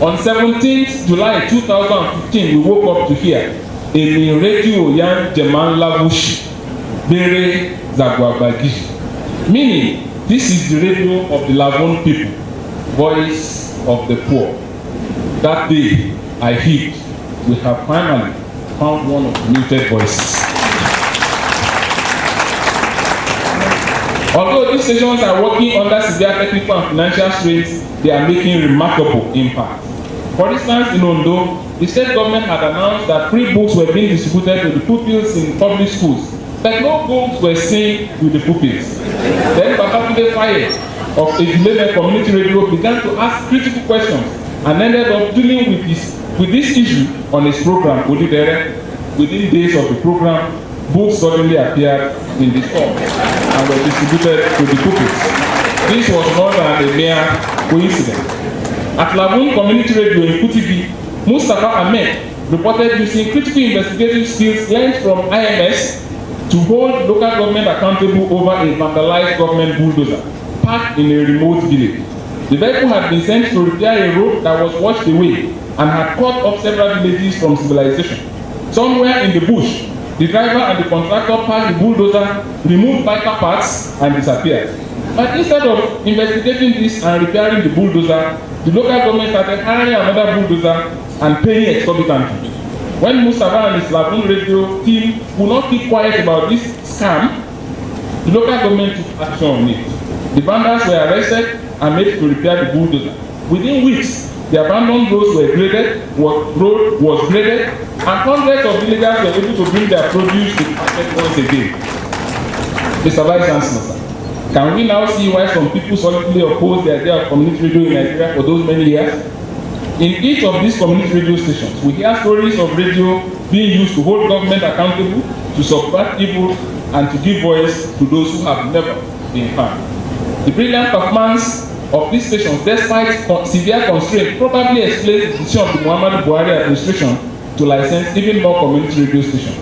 on 17th July 2015, we woke up to hear Emi Radio Yan Jeman Lavush Bere Zagwabagi, meaning this is the radio of the Lavon people, voice of the poor. That day, I hid. We have finally found one of the muted voices. Although these stations are working under severe technical and financial strains, they are making remarkable impact. For instance, in Ondo, the state government had announced that free books were being distributed to the pupils in public schools, but no books were seen with the pupils. Then Babatunde Faye of Ejulele Community Radio began to ask critical questions and ended up dealing with this issue on his program, Odidere. Within days of the program, books suddenly appeared in the store and were distributed to the pupils. This was not a mere coincidence. At Lagoon Community Radio in Kutigi, Mustafa Ahmed reported using critical investigative skills learned from IMS to hold local government accountable over a vandalized government bulldozer parked in a remote village. The vehicle had been sent to repair a road that was washed away and had cut off several villages from civilization. Somewhere in the bush, the driver and the contractor parked the bulldozer, removed biker parts, and disappeared. But instead of investigating this and repairing the bulldozer, the local government started hiring another bulldozer and paying exorbitantly. When Mustafa and his Lagoon Radio team would not keep quiet about this scam, the local government took action on it. The vandals were arrested and made to repair the bulldozer. Within weeks, The abandoned roads were graded, road was graded, and hundreds of villagers were able to bring their produce to the market once again. Mr. Vice Chancellor, can we now see why some people solidly oppose the idea of community radio in Nigeria for those many years? In each of these community radio stations, we hear stories of radio being used to hold government accountable, to subvert evil, and to give voice to those who have never been harmed. The brilliant performance of these stations, despite severe constraints, probably explains the decision of the Muhammadu Buhari administration to license even more community radio stations.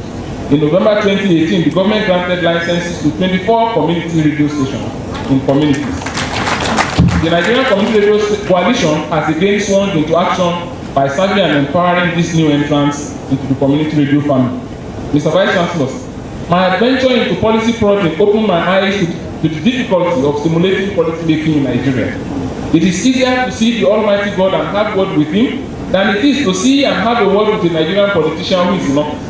In November 2018, the government granted licenses to 24 community radio stations in communities. The Nigerian Community Radio Coalition has again sworn into action by serving and empowering these new entrants into the community radio family. Mr. Vice Chancellor, my adventure into policy project opened my eyes to the difficulty of stimulating policy making in Nigeria. It is easier to see the Almighty God and have word with Him than it is to see and have a word with a Nigerian politician who is in office.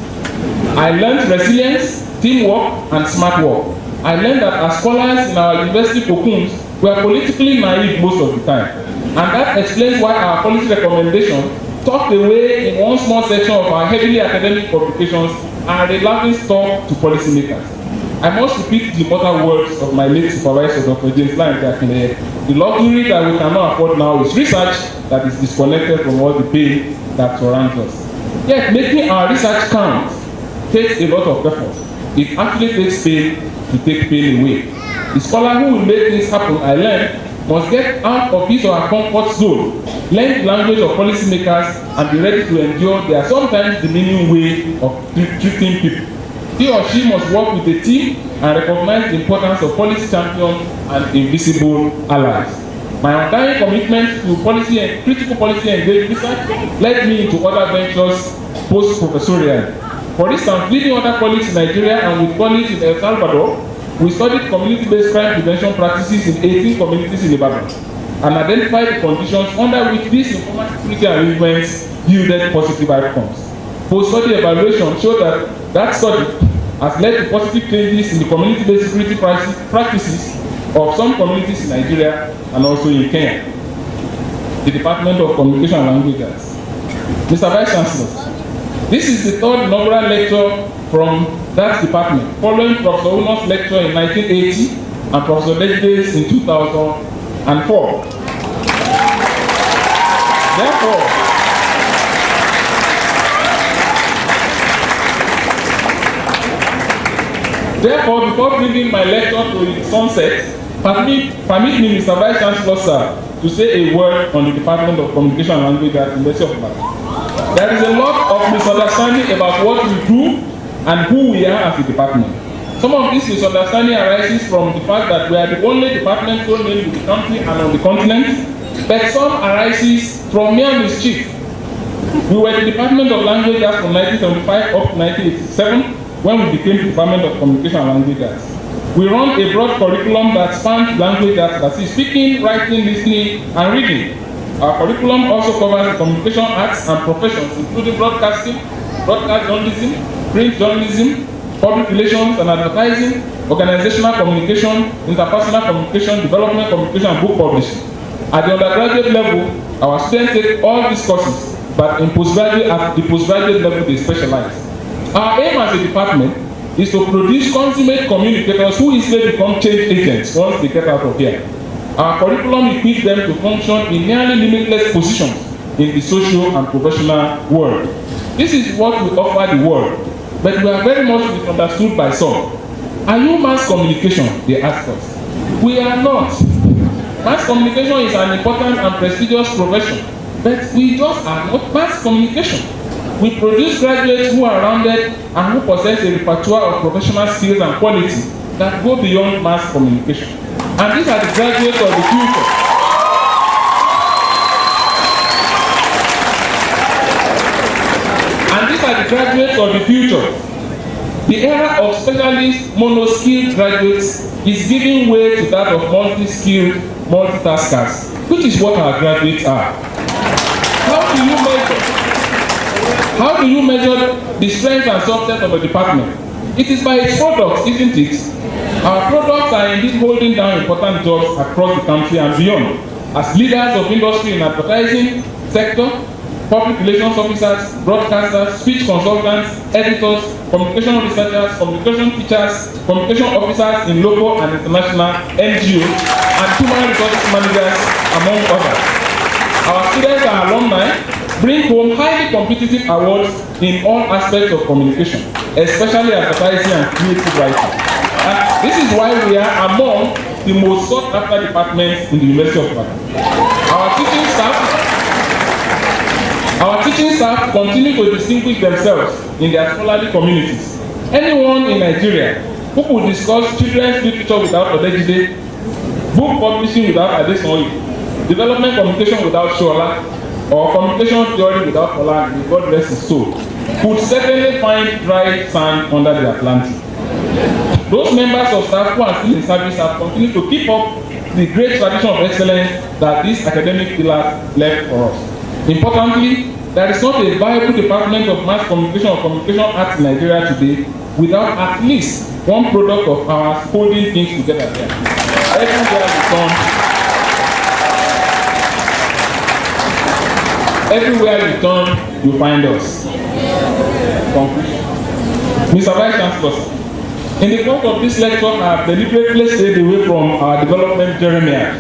I learned resilience, teamwork, and smart work. I learned that as scholars in our university cocoons, we are politically naive most of the time. And that explains why our policy recommendation tucked away in one small section of our heavily academic publications are a laughing stock to policymakers. I must repeat the immortal words of my late supervisor, Dr. James Lange. The luxury that we cannot afford now is research that is disconnected from all the pain that surrounds us. Yet making our research count takes a lot of effort. It actually takes pain to take pain away. The scholar who will make things happen, I learned, must get out of his or her comfort zone, learn the language of policymakers, and be ready to endure their sometimes demeaning way of treating people. He or she must work with a team and recognize the importance of policy champions and invisible allies. My undying commitment to policy and critical policy engaged research led me into other ventures post-professorial. For instance, leading other colleagues in Nigeria and with colleagues in El Salvador, we studied community-based crime prevention practices in 18 communities in Ibadan and identified the conditions under which these informal security arrangements yielded positive outcomes. Post-study evaluation showed that study has led to positive changes in the community-based security practices of some communities in Nigeria and also in Kenya. The Department of Communication and Languages. Mr. Vice Chancellor, this is the third inaugural lecture from that department, following Professor Uno's lecture in 1980 and Professor Lejide's in 2004. Therefore, before bringing my lecture to its sunset, permit me, Mr. Vice Chancellor, sir, to say a word on the Department of Communication and Language at the University of Ibadan. There is a lot of misunderstanding about what we do and who we are as a department. Some of this misunderstanding arises from the fact that we are the only department so named in the country and on the continent, but some arises from mere mischief. We were the Department of Language Arts from 1975 up to 1987 when we became the Department of Communication and Language Arts. We run a broad curriculum that spans language arts, that is speaking, writing, listening, and reading. Our curriculum also covers communication arts and professions, including broadcasting, broadcast journalism, print journalism, public relations and advertising, organizational communication, interpersonal communication, development communication, and book publishing. At the undergraduate level, our students take all these courses, but at the postgraduate level they specialize. Our aim as a department is to produce consummate communicators who easily become change agents once they get out of here. Our curriculum equips them to function in nearly limitless positions in the social and professional world. This is what we offer the world, but we are very much misunderstood by some. Are you mass communication? They ask us. We are not. Mass communication is an important and prestigious profession, but we just are not mass communication. We produce graduates who are rounded and who possess a repertoire of professional skills and qualities that go beyond mass communication. And these are the graduates of the future. The era of specialist mono-skilled graduates is giving way to that of multi-skilled multitaskers, which is what our graduates are. How do you measure the strength and success of a department? It is by its products, isn't it? Our products are indeed holding down important jobs across the country and beyond. As leaders of industry in advertising, sector, public relations officers, broadcasters, speech consultants, editors, communication researchers, communication teachers, communication officers in local and international NGOs, and human resources managers, among others. Our students and alumni bring home highly competitive awards in all aspects of communication, especially advertising and creative writing. And this is why we are among the most sought after departments in the University of Ibadan. Our teaching staff continue to distinguish themselves in their scholarly communities. Anyone in Nigeria who could discuss children's literature without Odejide, book publishing without Adesoye, development communication without Shola, or communication theory without Ola, God rest his soul, could certainly find dry sand under the Atlantic. Those members of staff who are still in service have continued to keep up the great tradition of excellence that these academic pillars left for us. Importantly, there is not a viable department of mass communication or communication arts in Nigeria today without at least one product of ours holding things together there. Everywhere you turn, you find us. Conclusion. Mr. Vice Chancellor, in the course of this lecture, I have deliberately stayed away from our development jeremiad.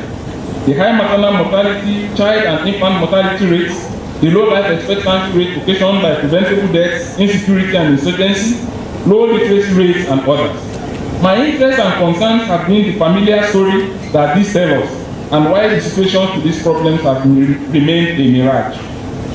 The high maternal mortality, child and infant mortality rates, the low life expectancy rate occasioned by preventable deaths, insecurity and insurgency, low literacy rates, and others. My interests and concerns have been the familiar story that this tells us, and why the solutions to these problems have remained a mirage.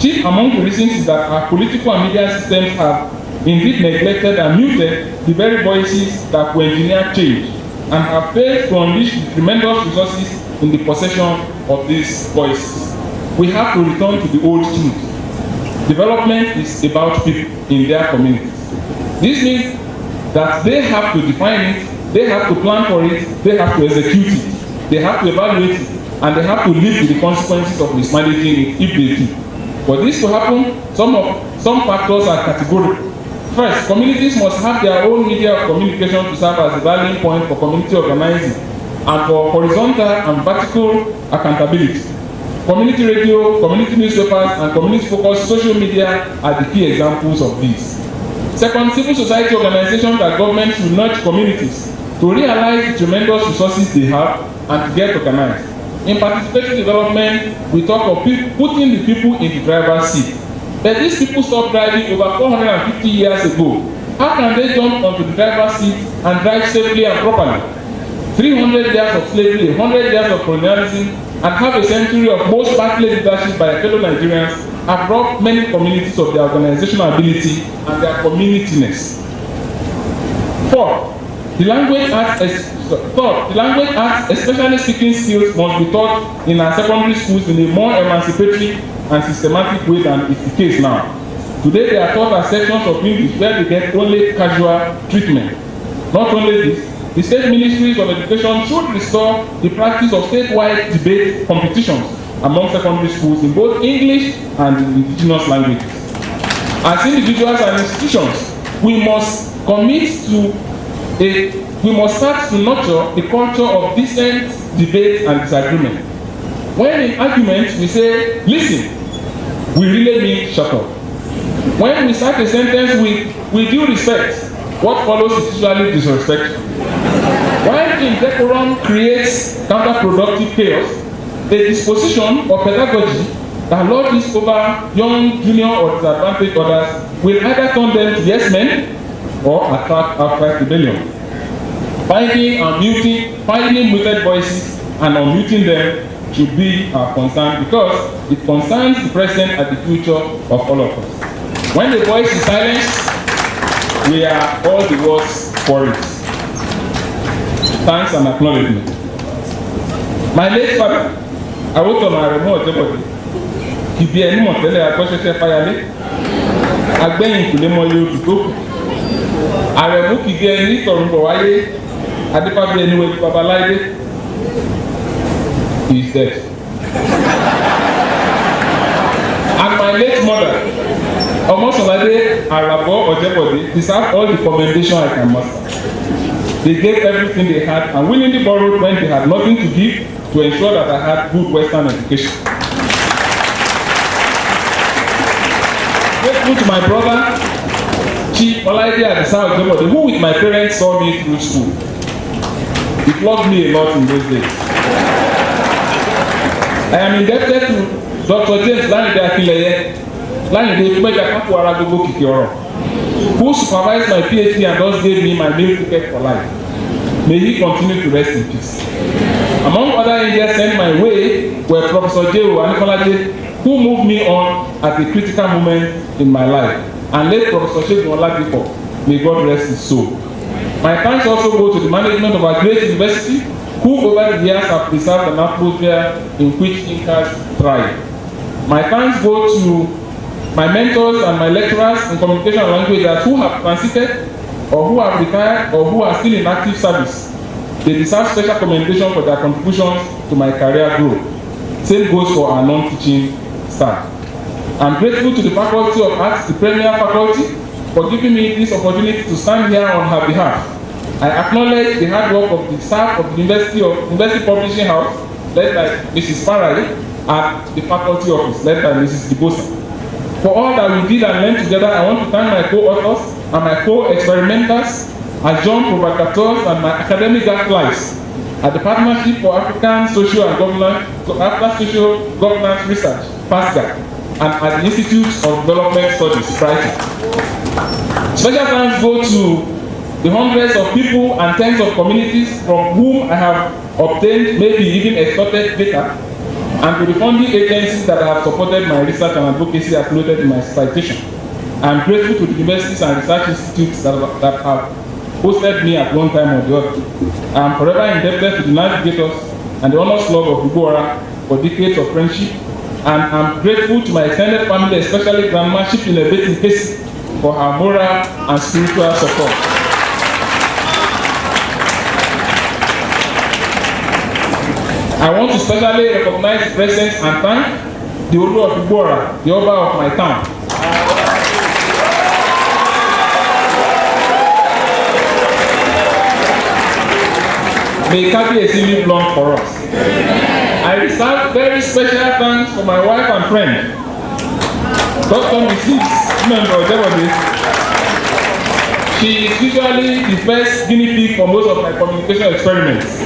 Chief among the reasons is that our political and media systems have indeed neglected and muted the very voices that will engineer change, and have failed to unleash the tremendous resources in the possession of these voices. We have to return to the old truth. Development is about people in their communities. This means that they have to define it, they have to plan for it, they have to execute it, they have to evaluate it, and they have to live with the consequences of mismanaging it if they do. For this to happen, some factors are categorical. First, communities must have their own media of communication to serve as a rallying point for community organizing and for horizontal and vertical accountability. Community radio, community newspapers, and community-focused social media are the key examples of these. Second, civil society organizations and governments should nudge communities to realize the tremendous resources they have and to get organized. In participatory development, we talk of putting the people in the driver's seat. But these people stopped driving over 450 years ago. How can they jump onto the driver's seat and drive safely and properly? 300 years of slavery, 100 years of colonialism, and half a century of most partly leadership by fellow Nigerians have robbed many communities of their organizational ability and their communityness. Fourth, the language arts, especially speaking skills, must be taught in our secondary schools in a more emancipatory and systematic way than is the case now. Today, they are taught as sections of English where they get only casual treatment. Not only this, the state ministries of education should restore the practice of statewide debate competitions among secondary schools in both English and indigenous languages. As individuals and institutions, we must start to nurture a culture of decent debate and disagreement. When in arguments we say, listen, we really mean shut up. When we start a sentence with due respect, what follows is usually disrespectful. When indecorum creates counterproductive chaos, a disposition or pedagogy that lords over young, junior, or disadvantaged others will either turn them to yes men or attract outright rebellion. Finding muted voices and unmuting them should be our concern because it concerns the present and the future of all of us. When the voice is silenced, we are all the worse for it. Thanks and acknowledgement. My late father, I wrote on my remote everybody. He be any more tell I got a fire. I've been to the more you go. I will book again for why I didn't be anyway to Babalaide. He is dead. And my late mother, almost like Arabo or Jebodi, deserve all the commendation I can muster. They gave everything they had and willingly borrowed when they had nothing to give to ensure that I had good Western education. grateful to my brother, Chief Olaide Adisa, who with my parents saw me through school. He flogged me a lot in those days. I am indebted to Dr. James Lanide Akileye, who supervised my PhD and thus gave me my meal ticket for life. May he continue to rest in peace. Among other angels sent my way were Professor J.O. Anikolaje, who moved me on at a critical moment in my life, and late Professor Shegun Oladipo, may God rest his soul. My thanks also go to the management of our great university, who over the years have preserved an atmosphere in which thinkers thrive. My thanks go to my mentors and my lecturers in communication and languages who have transited, or who have retired, or who are still in active service. They deserve special commendation for their contributions to my career growth. Same goes for our non-teaching staff. I'm grateful to the Faculty of Arts, the premier faculty, for giving me this opportunity to stand here on her behalf. I acknowledge the hard work of the staff of the University Publishing House, led by Mrs. Farai, and the faculty office, led by Mrs. Dibosa. For all that we did and learned together, I want to thank my co-authors and my co-experimenters, adjunct provocateurs, and my academic allies at the Partnership for African Social and Governance Research, PASGA, and at the Institute of Development Studies, Brighton. Special thanks go to the hundreds of people and tens of communities from whom I have obtained, maybe even extorted data, and to the funding agencies that have supported my research and advocacy as noted in my citation. I am grateful to the universities and research institutes that have hosted me at one time or the other. I am forever indebted to the navigators and the honors club of Ugora for decades of friendship, and I am grateful to my extended family, especially Grandma Shipinebeti Kesi, for her moral and spiritual support. I want to specially recognize the presence and thank the Olu of Ugora, the Oba of my town. May Kabiyesi live long for us. I reserve very special thanks for my wife and friend, Dr. Mrs. Member Jebode. She is usually the first guinea pig for most of my communication experiments.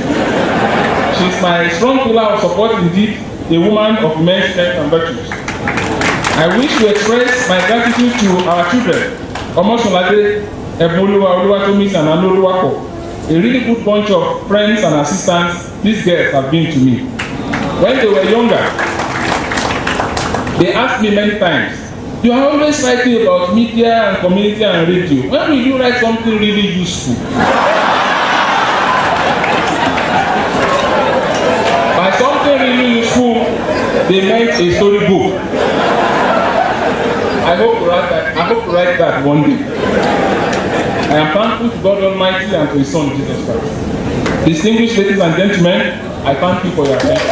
She is my strong pillar of support, indeed, a woman of immense strength and virtues. I wish to express my gratitude to our children, Omosolade, Eboluwa, Oluwatomis, and Anoluwako. A really good bunch of friends and assistants these girls have been to me. When they were younger, they asked me many times, "You are always writing about media and community and radio. When will you write something really useful?" By something really useful, they meant a storybook. I hope to write that one day. I am thankful to God Almighty and to His Son, Jesus Christ. Distinguished ladies and gentlemen, I thank you for your attention.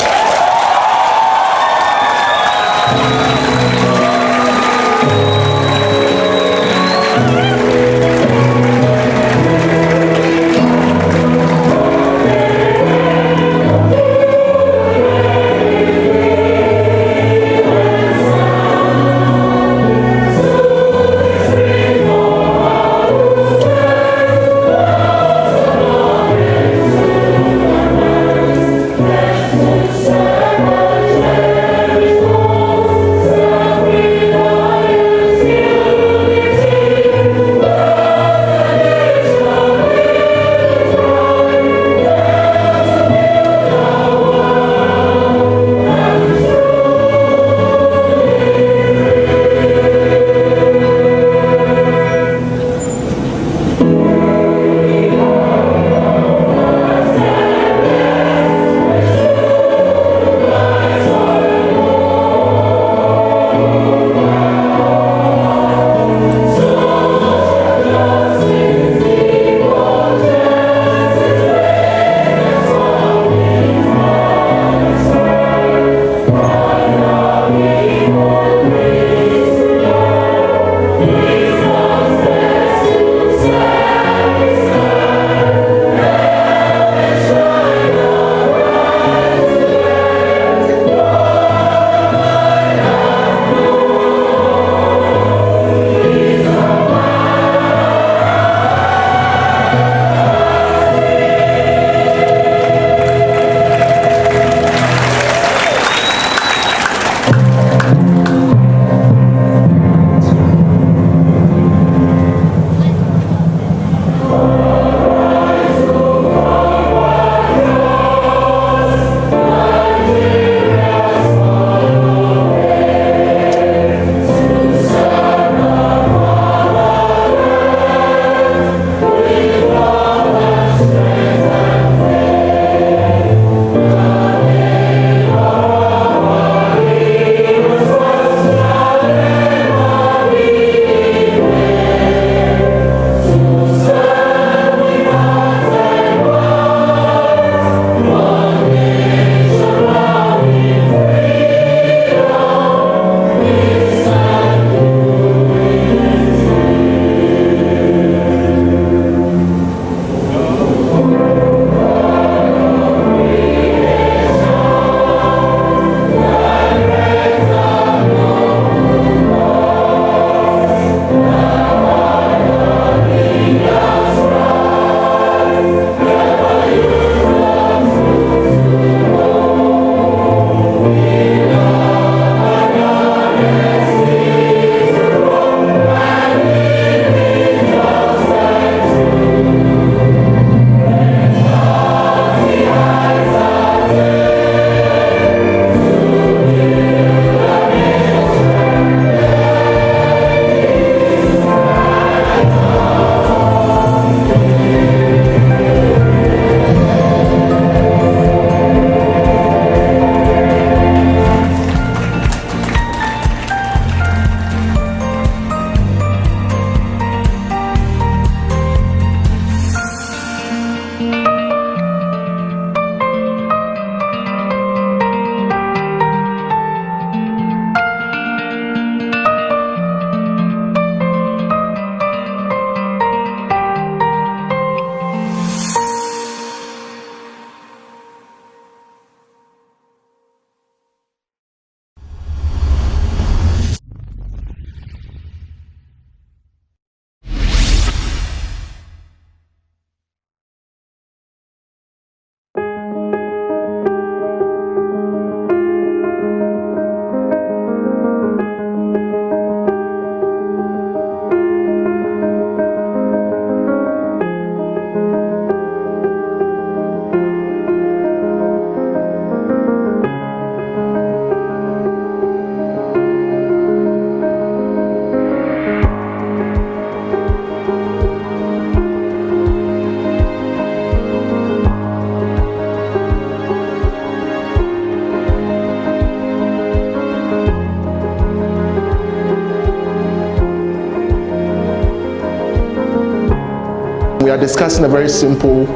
discussing a very simple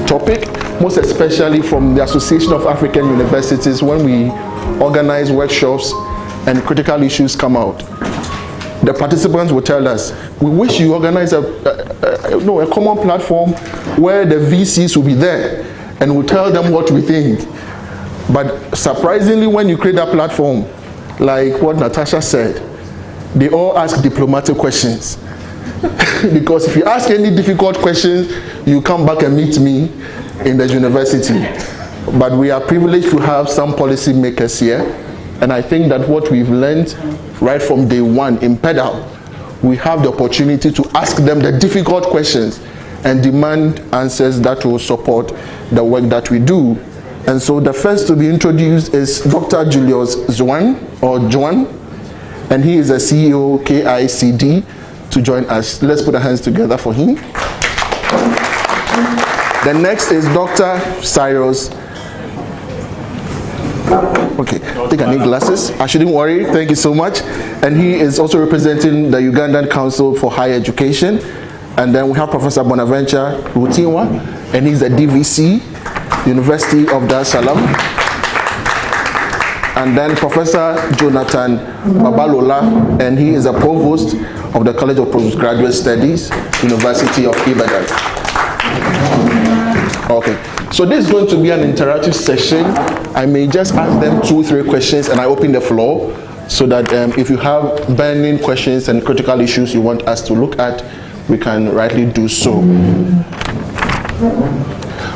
topic, most especially from the Association of African Universities. When we organize workshops and critical issues come out, the participants will tell us, we wish you organize a common platform where the VCs will be there and we'll tell them what we think. But surprisingly, when you create that platform, like what Natasha said, they all ask diplomatic questions. Because if you ask any difficult questions, you come back and meet me in the university. But we are privileged to have some policy makers here, and I think that what we've learned right from day one in PEDAL, we have the opportunity to ask them the difficult questions and demand answers that will support the work that we do. And so the first to be introduced is Dr. Julius Zwan, and he is a CEO KICD, to join us. Let's put our hands together for him. The next is Dr. Cyrus. Okay, I think I need glasses. I shouldn't worry, thank you so much. And he is also representing the Ugandan Council for Higher Education. And then we have Professor Bonaventure Rutinwa, and he's a DVC, University of Dar es Salaam. And then Professor Jonathan Babalola, and he is a provost of the College of Postgraduate Studies, University of Ibadan. Okay, so this is going to be an interactive session. I may just ask them 2-3 questions and I open the floor so that if you have burning questions and critical issues you want us to look at, we can rightly do so.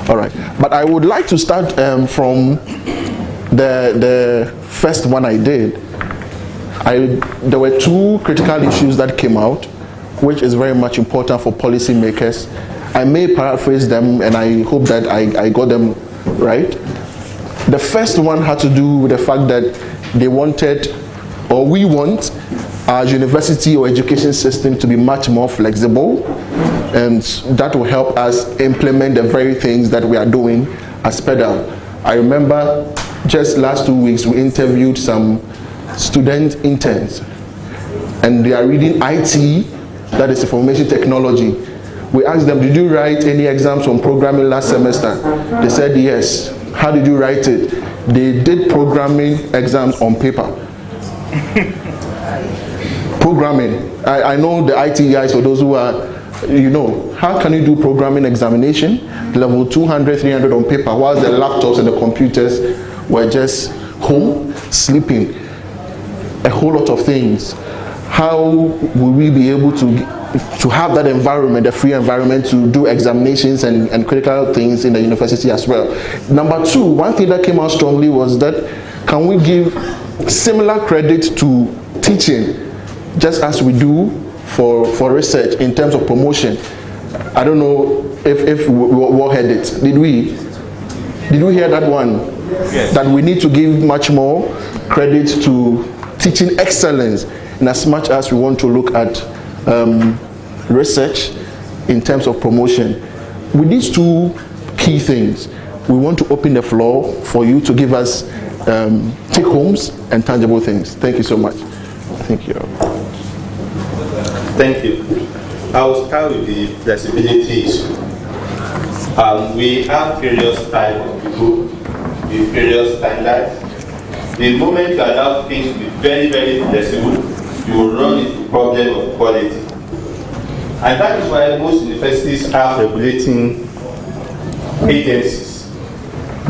All right, but I would like to start from the first one I did. There were 2 critical issues that came out, which is very much important for policymakers. I may paraphrase them, and I hope that I got them right. The first one had to do with the fact that they wanted, or we want, our university or education system to be much more flexible, and that will help us implement the very things that we are doing as PEDAL. I remember just last 2 weeks we interviewed some student interns, and they are reading IT, that is information technology. We asked them, did you write any exams on programming last semester? They said yes. How did you write it? They did programming exams on paper. Programming. I know the IT guys, for those who are, how can you do programming examination? Level 200, 300 on paper, whilst the laptops and the computers were just home, sleeping. A whole lot of things. How will we be able to have that environment, a free environment, to do examinations and critical things in the university as well? Number 2, one thing that came out strongly was that, can we give similar credit to teaching, just as we do for research in terms of promotion? I don't know if we heard it. Did we hear that one? Yes. That we need to give much more credit to teaching excellence, in as much as we want to look at research in terms of promotion. With these 2 key things, we want to open the floor for you to give us take-homes and tangible things. Thank you so much. Thank you. Thank you. I will start with the flexibility issue. We have various types of people with various standards. The moment you allow things to be very, very flexible, you will run into problem of quality. And that is why most universities have regulating agencies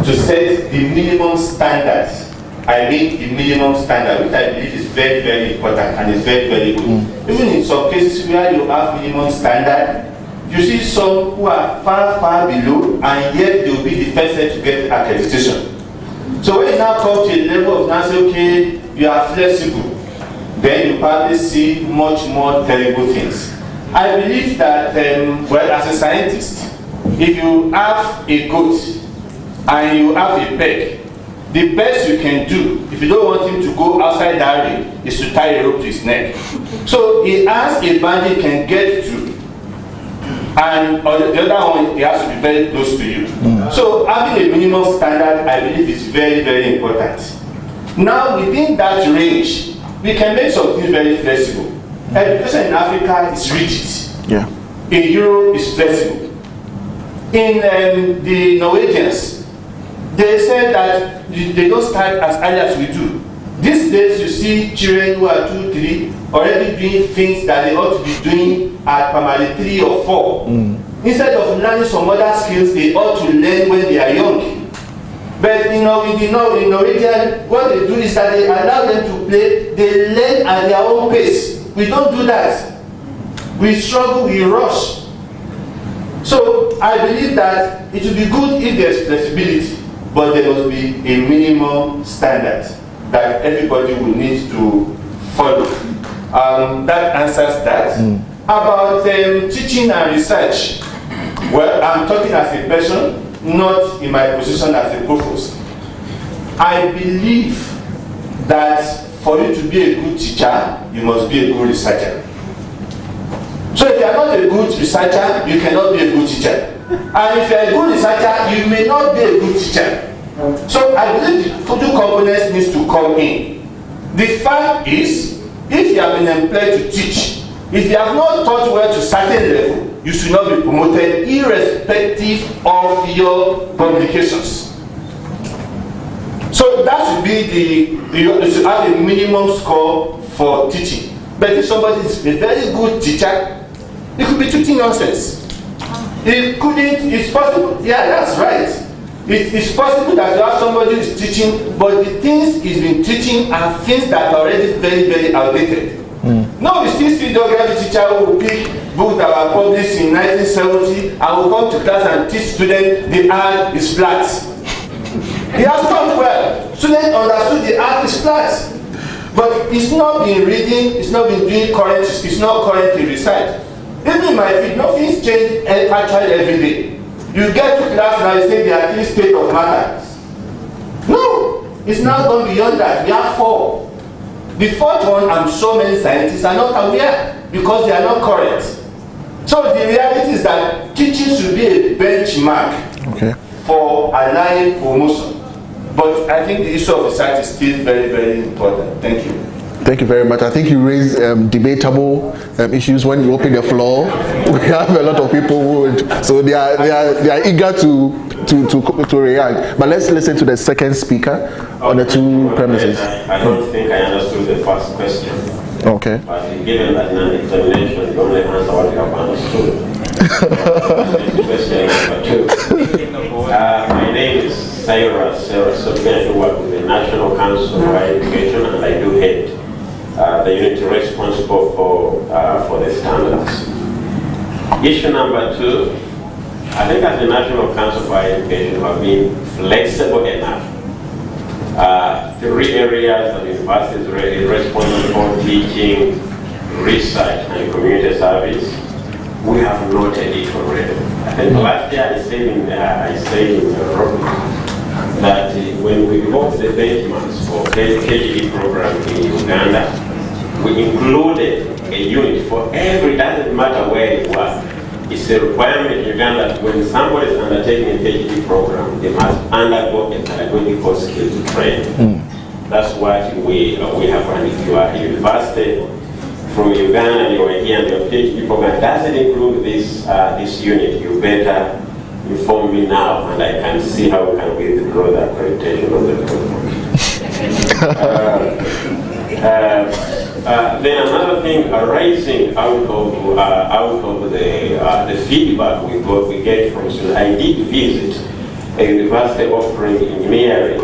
to set the minimum standards. I mean the minimum standard, which I believe is very, very important and is very, very good. Even in some cases where you have minimum standard, you see some who are far, far below, and yet they will be the first to get accreditation. So when you now come to a level of now say, okay, you are flexible, then you probably see much more terrible things. I believe that, well, as a scientist, if you have a goat and you have a peg, the best you can do, if you don't want him to go outside that ring, is to tie a rope to his neck. So he has a band he can get to, and on the other one, he has to be very close to you. So having a minimum standard, I believe, is very, very important. Now, within that range, we can make something very flexible. Education in Africa is rigid. Yeah. in Europe is flexible. In the Norwegians, they said that they don't start as early as we do. These days you see children who are 2, 3 already doing things that they ought to be doing at primary 3 or 4. Instead of learning some other skills they ought to learn when they are young. But in Norwegian, what they do is that they allow them to play, they learn at their own pace. We don't do that. We struggle, we rush. So I believe that it would be good if there's flexibility, but there must be a minimum standard that everybody will need to follow. That answers that. About teaching and research, well, I'm talking as a person, not in my position as a provost. I believe that for you to be a good teacher, you must be a good researcher. So if you are not a good researcher, you cannot be a good teacher. And if you are a good researcher, you may not be a good teacher. So I believe the two components needs to come in. The fact is, if you have been employed to teach, if you have not taught well to certain level, you should not be promoted irrespective of your publications. So that should be you should have a minimum score for teaching. But if somebody is a very good teacher, it could be teaching nonsense. It couldn't, it's possible, yeah, that's right. It's possible that you have somebody who is teaching, but the things he's been teaching are things that are already very, very outdated. No, we still see geography teacher who will pick books that were published in 1970 and will come to class and teach students the earth is flat. He has taught well. Students understood the earth is flat. But it's not been reading, it's not been doing current, it's not currently research. Even in my field, nothing's changed actually every day. You get to class now, you say there are 3 states of matter. No, it's now gone beyond that. We have 4. The 4th one, I'm sure many scientists are not aware because they are not current. So the reality is that teaching should be a benchmark for allowing promotion. But I think the issue of research is still very, very important. Thank you. Thank you very much. I think you raised debatable issues when you open the floor. We have a lot of people who would, so they are eager to react. But let's listen to the second speaker on the 2 premises. I don't think I understood the first question. Okay. But given that non-examination, you only answer what you have understood. Question number 2. My name is Cyrus. I do work with the National Council for Higher Education, and I do head the unit responsible for the standards. Issue number 2, I think as the National Council for Higher Education have been flexible enough. 3 areas that the university is really responsible for: teaching, research, and community service. We have noted it already. I think last year I said in Robin that when we got the benchmarks for KGD program in Uganda, we included a unit for every, doesn't matter where it was. It's a requirement in Uganda that when somebody is undertaking a KGD program, they must undergo a pedagogical skills training. That's what we have. And if you are a university from Uganda and you are here and your PhD program doesn't include this unit, you better inform me now, and I can see how we can withdraw the accreditation of the program. Then another thing arising out of the feedback we get from students. I did visit a university offering engineering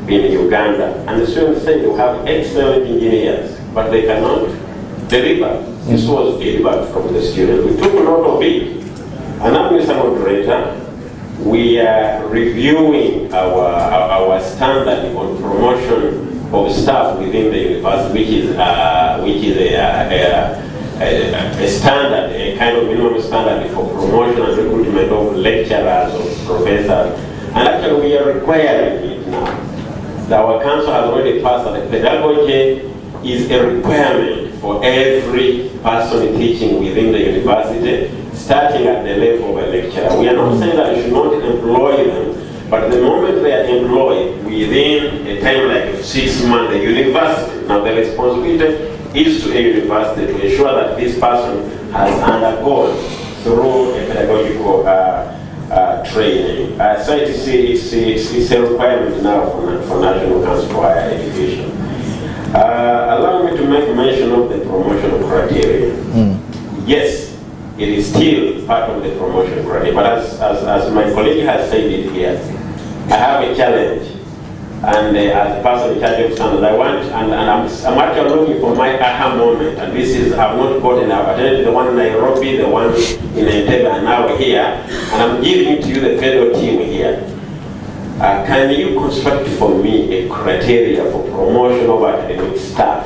in Uganda, and the students say they have excellent engineers, but they cannot deliver. This was feedback from the students. We took note of it. And now, Mr. Moderator, we are reviewing our standard on promotion of staff within the university, which is a standard, a kind of minimum standard for promotion and recruitment of lecturers, of professors. And actually we are requiring it now. Our council has already passed that pedagogy is a requirement for every person teaching within the university, starting at the level of a lecturer. We are not saying that you should not employ them, but the moment they are employed within a time like 6 months, the university, now the responsibility is to a university to ensure that this person has undergone through a pedagogical training. So it's a requirement now for National Council for Higher Education. Allow me to make mention of the promotion criteria. Yes, it is still part of the promotion criteria, but as my colleague has said it here, I have a challenge. And as a person in charge of standards, I want, and I'm actually looking for my aha moment. And this is, I've not gotten out. I attended the one in Nairobi, the one in Entebbe, and now here. And I'm giving it to you, the federal team here. Can you construct for me a criteria for promotion of academic staff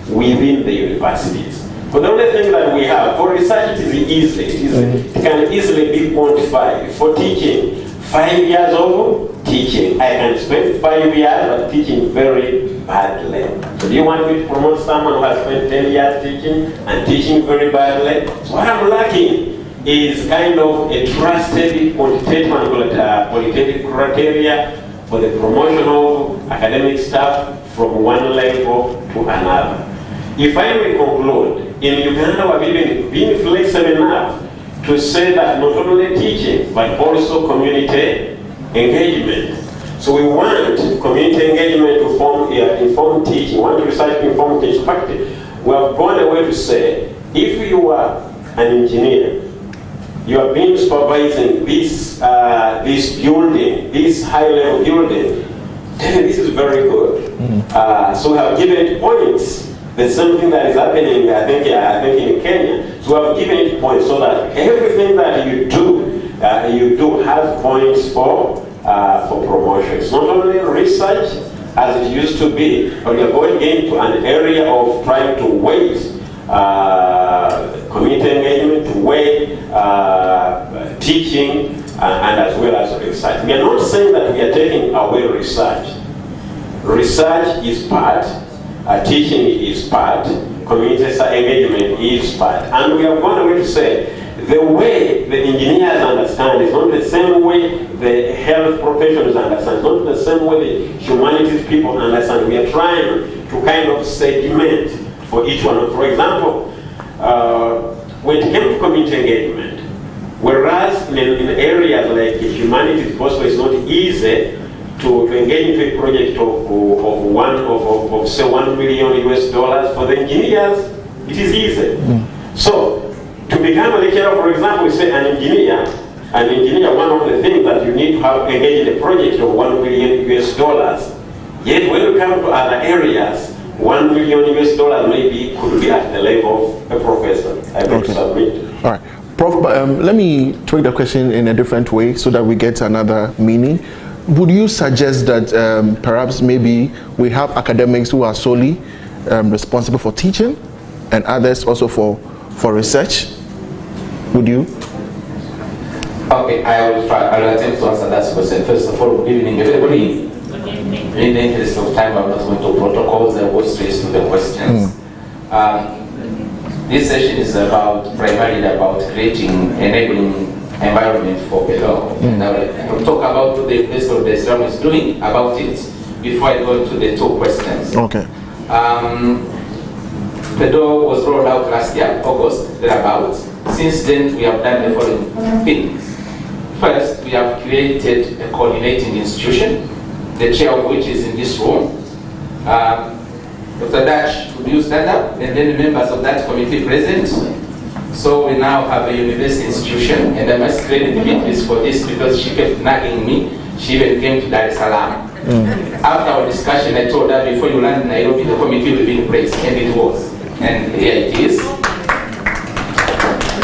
within the universities? But the only thing that we have, for research, it is easy. It can easily be quantified. For teaching, 5 years of teaching. I can spend 5 years but teaching very badly. So do you want me to promote someone who has spent 10 years teaching and teaching very badly? So what I'm lacking is kind of a trusted quantitative and qualitative criteria for the promotion of academic staff from one level to another. If I may conclude, in Uganda we have been flexible enough to say that not only teaching, but also community engagement. So we want community engagement to inform teaching, we want research to inform teaching. We have gone away to say, if you are an engineer, you have been supervising this building, this high-level building, then this is very good. So we have given it points. The same thing that is happening, I think in Kenya. So we have given it points so that everything that you do has points for promotion. It's not only research as it used to be, but we are going into an area of trying to weight community engagement, to weigh teaching, and as well as research. We are not saying that we are taking away research. Research is part. Teaching is part, community engagement is part. And we have gone away to say, the way the engineers understand is not the same way the health professionals understand, it's not the same way the humanities people understand. We are trying to kind of segment for each one. For example, when it came to community engagement, whereas in areas like humanities, also it's not easy to engage into a project of say $1 million US, for the engineers, it is easy. So, to become a lecturer, for example, we say an engineer, one of the things that you need to have engaged in a project of $1 million US. Yet when you come to other areas, $1 million US maybe could be at the level of a professor. I beg to submit. All right. Prof, let me tweak the question in a different way so that we get another meaning. Would you suggest that perhaps maybe we have academics who are solely responsible for teaching and others also for research? Would you? Okay, I will attempt to answer that question. First of all, good evening everybody. In the interest of time, I'm not going to protocols, I will straight to the questions. This session is primarily about creating enabling environment for below. And I will talk about what the University of the Islam is doing about it before I go to the two questions. Okay. The door was rolled out last year, August, thereabouts. Since then, we have done the following things. First, we have created a coordinating institution, the chair of which is in this room. Dr. Dash, would you stand up? And then the members of that committee present. So we now have a university institution, and I must credit Beatrice for this because she kept nagging me. She even came to Dar es Salaam. After our discussion, I told her before you land in Nairobi, the committee will be in place, and it was. And here it is.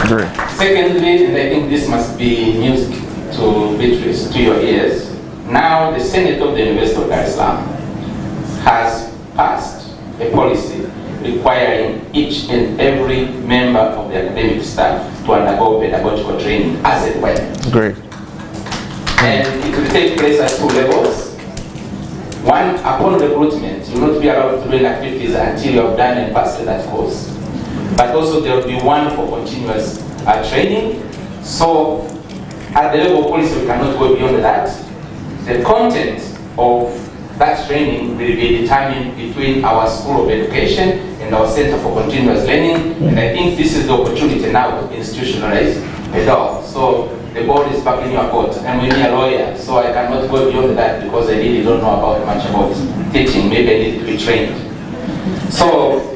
Great. Secondly, and I think this must be music to Beatrice, to your ears, now the Senate of the University of Dar es Salaam has passed a policy requiring each and every member of the academic staff to undergo pedagogical training as it were. Great. And it will take place at two levels. One, upon recruitment, you will not be allowed to do activities until you have done and passed that course. But also there will be one for continuous training. So at the level of policy, we cannot go beyond that. The content of that training will be determined between our School of Education and our Center for Continuous Learning. And I think this is the opportunity now to institutionalize pedal. So the board is back in your court. I'm only a lawyer, so I cannot go beyond that because I really don't know about much about teaching. Maybe I need to be trained. So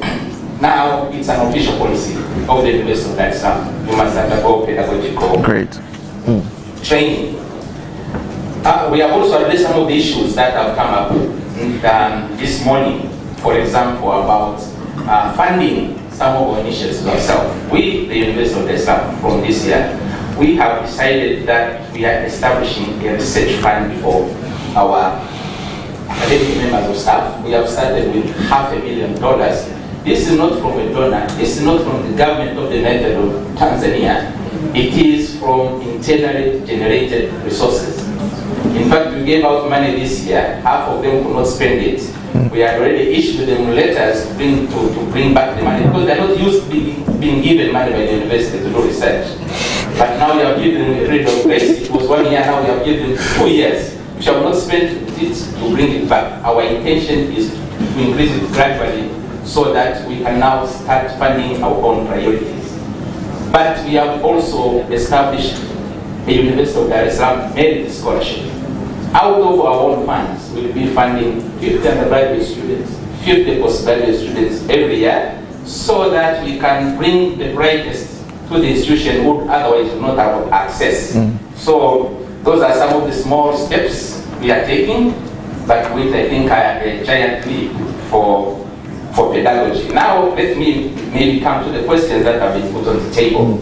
now it's an official policy of the University of Dar es Salaam. You must undergo pedagogical training. We have also addressed some of the issues that have come up this morning. For example, about funding some of our initiatives ourselves. We, the University of Dar es Salaam, from this year, we have decided that we are establishing a research fund for our academic members of staff. We have started with $500,000. This is not from a donor. This is not from the government of the United of Tanzania. It is from internally generated resources. In fact, we gave out money this year. Half of them could not spend it. We had already issued them letters to bring back the money because they're not used to being given money by the university to do research. But now we have given them a period of grace. It was 1 year, now we have given them 2 years. We shall not spend it to bring it back. Our intention is to increase it gradually so that we can now start funding our own priorities. But we have also established a University of Dar es Salaam merit scholarship. Out of our own funds, we'll be funding 50 undergraduate students, 50 postgraduate students every year, so that we can bring the brightest to the institution who would otherwise would not have access. So those are some of the small steps we are taking, but which I think are a giant leap for pedagogy. Now let me maybe come to the questions that have been put on the table.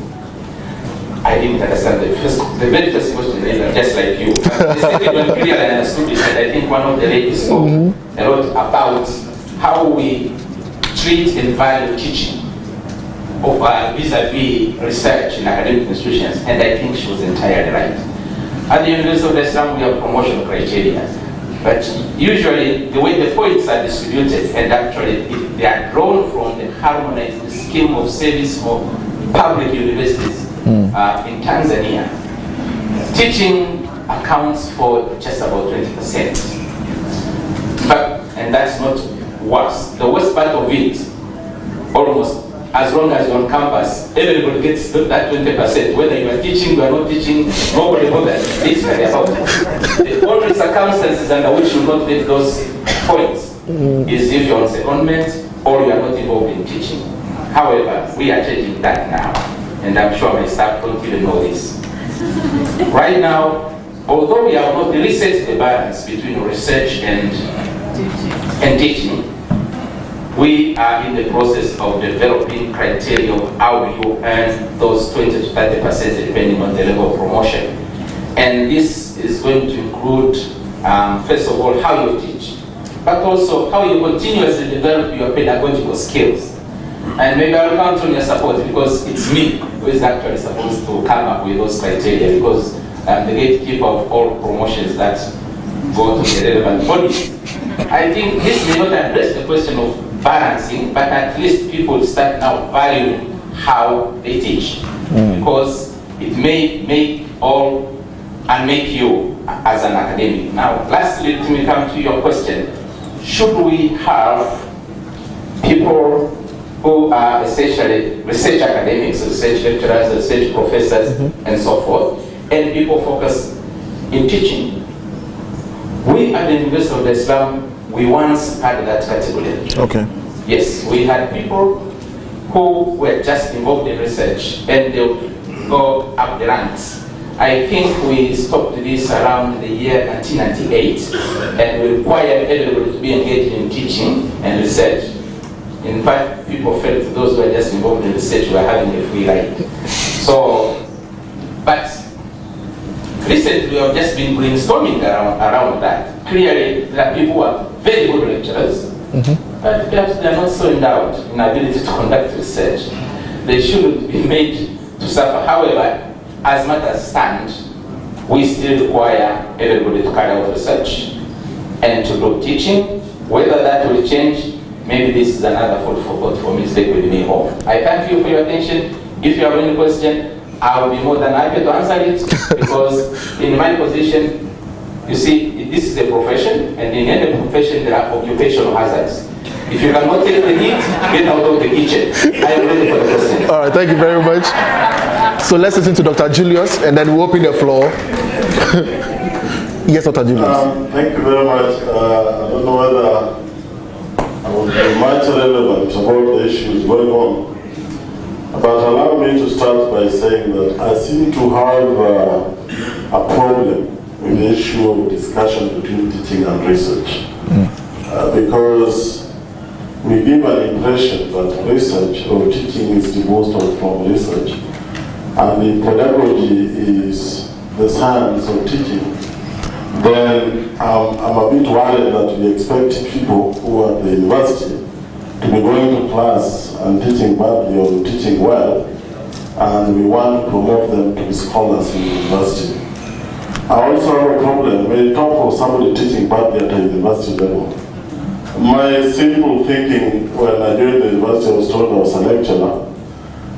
I didn't understand the very first question either, just like you. The second one clearly I understood it, and I think one of the ladies spoke a lot about how we treat and value teaching of vis-a-vis research in academic institutions, and I think she was entirely right. At the University of Dar es Salaam, we have promotion criteria, but usually the way the points are distributed, and actually they are drawn from the harmonized scheme of service of public universities in Tanzania. Teaching accounts for just about 20%. But, and that's not worse. The worst part of it, almost as long as you're on campus, everybody gets that 20%. Whether you are teaching, you are not teaching, nobody bothers. It's very about it. The only circumstances under which you not get those points is if you're on secondment or you are not involved in teaching. However, we are changing that now, and I'm sure my staff don't even know this. Right now, although we have not reset the balance between research and teaching, we are in the process of developing criteria of how you earn those 20 to 30% depending on the level of promotion. And this is going to include, first of all, how you teach, but also how you continuously develop your pedagogical skills. And maybe I'll count on your support because it's me who is actually supposed to come up with those criteria, because I'm the gatekeeper of all promotions that go to the relevant bodies. I think this may not address the question of balancing, but at least people start now valuing how they teach, because it may make all and make you as an academic. Now, lastly, let me come to your question. Should we have people who are essentially research academics, research lecturers, research professors, and so forth, and people focus in teaching? We at the University of Dar es Salaam, we once had that category. Okay. Yes, we had people who were just involved in research and they would go up the ranks. I think we stopped this around the year 1998, and we required everybody to be engaged in teaching and research. In fact, people felt those who were just involved in research were having a free ride. So, but recently we have just been brainstorming around that. Clearly, there are people who are very good lecturers, but perhaps they are not so endowed in ability to conduct research. They shouldn't be made to suffer. However, as matters stand, we still require everybody to carry out research and to do teaching. Whether that will change, maybe this is another food for thought for me to take with me home. I thank you for your attention. If you have any question, I will be more than happy to answer it, because in my position, you see, this is a profession, and in any profession there are occupational hazards. If you cannot take the heat, get out of the kitchen. I am ready for the question. All right, thank you very much. So let's listen to Dr. Julius, and then we'll open the floor. Yes, Dr. Julius. Thank you very much. I don't know whether I would be much relevant about the issues going on, but allow me to start by saying that I seem to have a problem with the issue of discussion between teaching and research, because we give an impression that research or teaching is divorced from research, and the pedagogy is the science of teaching. Then I'm a bit worried that we expect people who are at the university to be going to class and teaching badly or teaching well, and we want to promote them to be scholars in the university. I also have a problem when you talk of somebody teaching badly at the university level. My simple thinking when I joined the university, I was told I was a lecturer,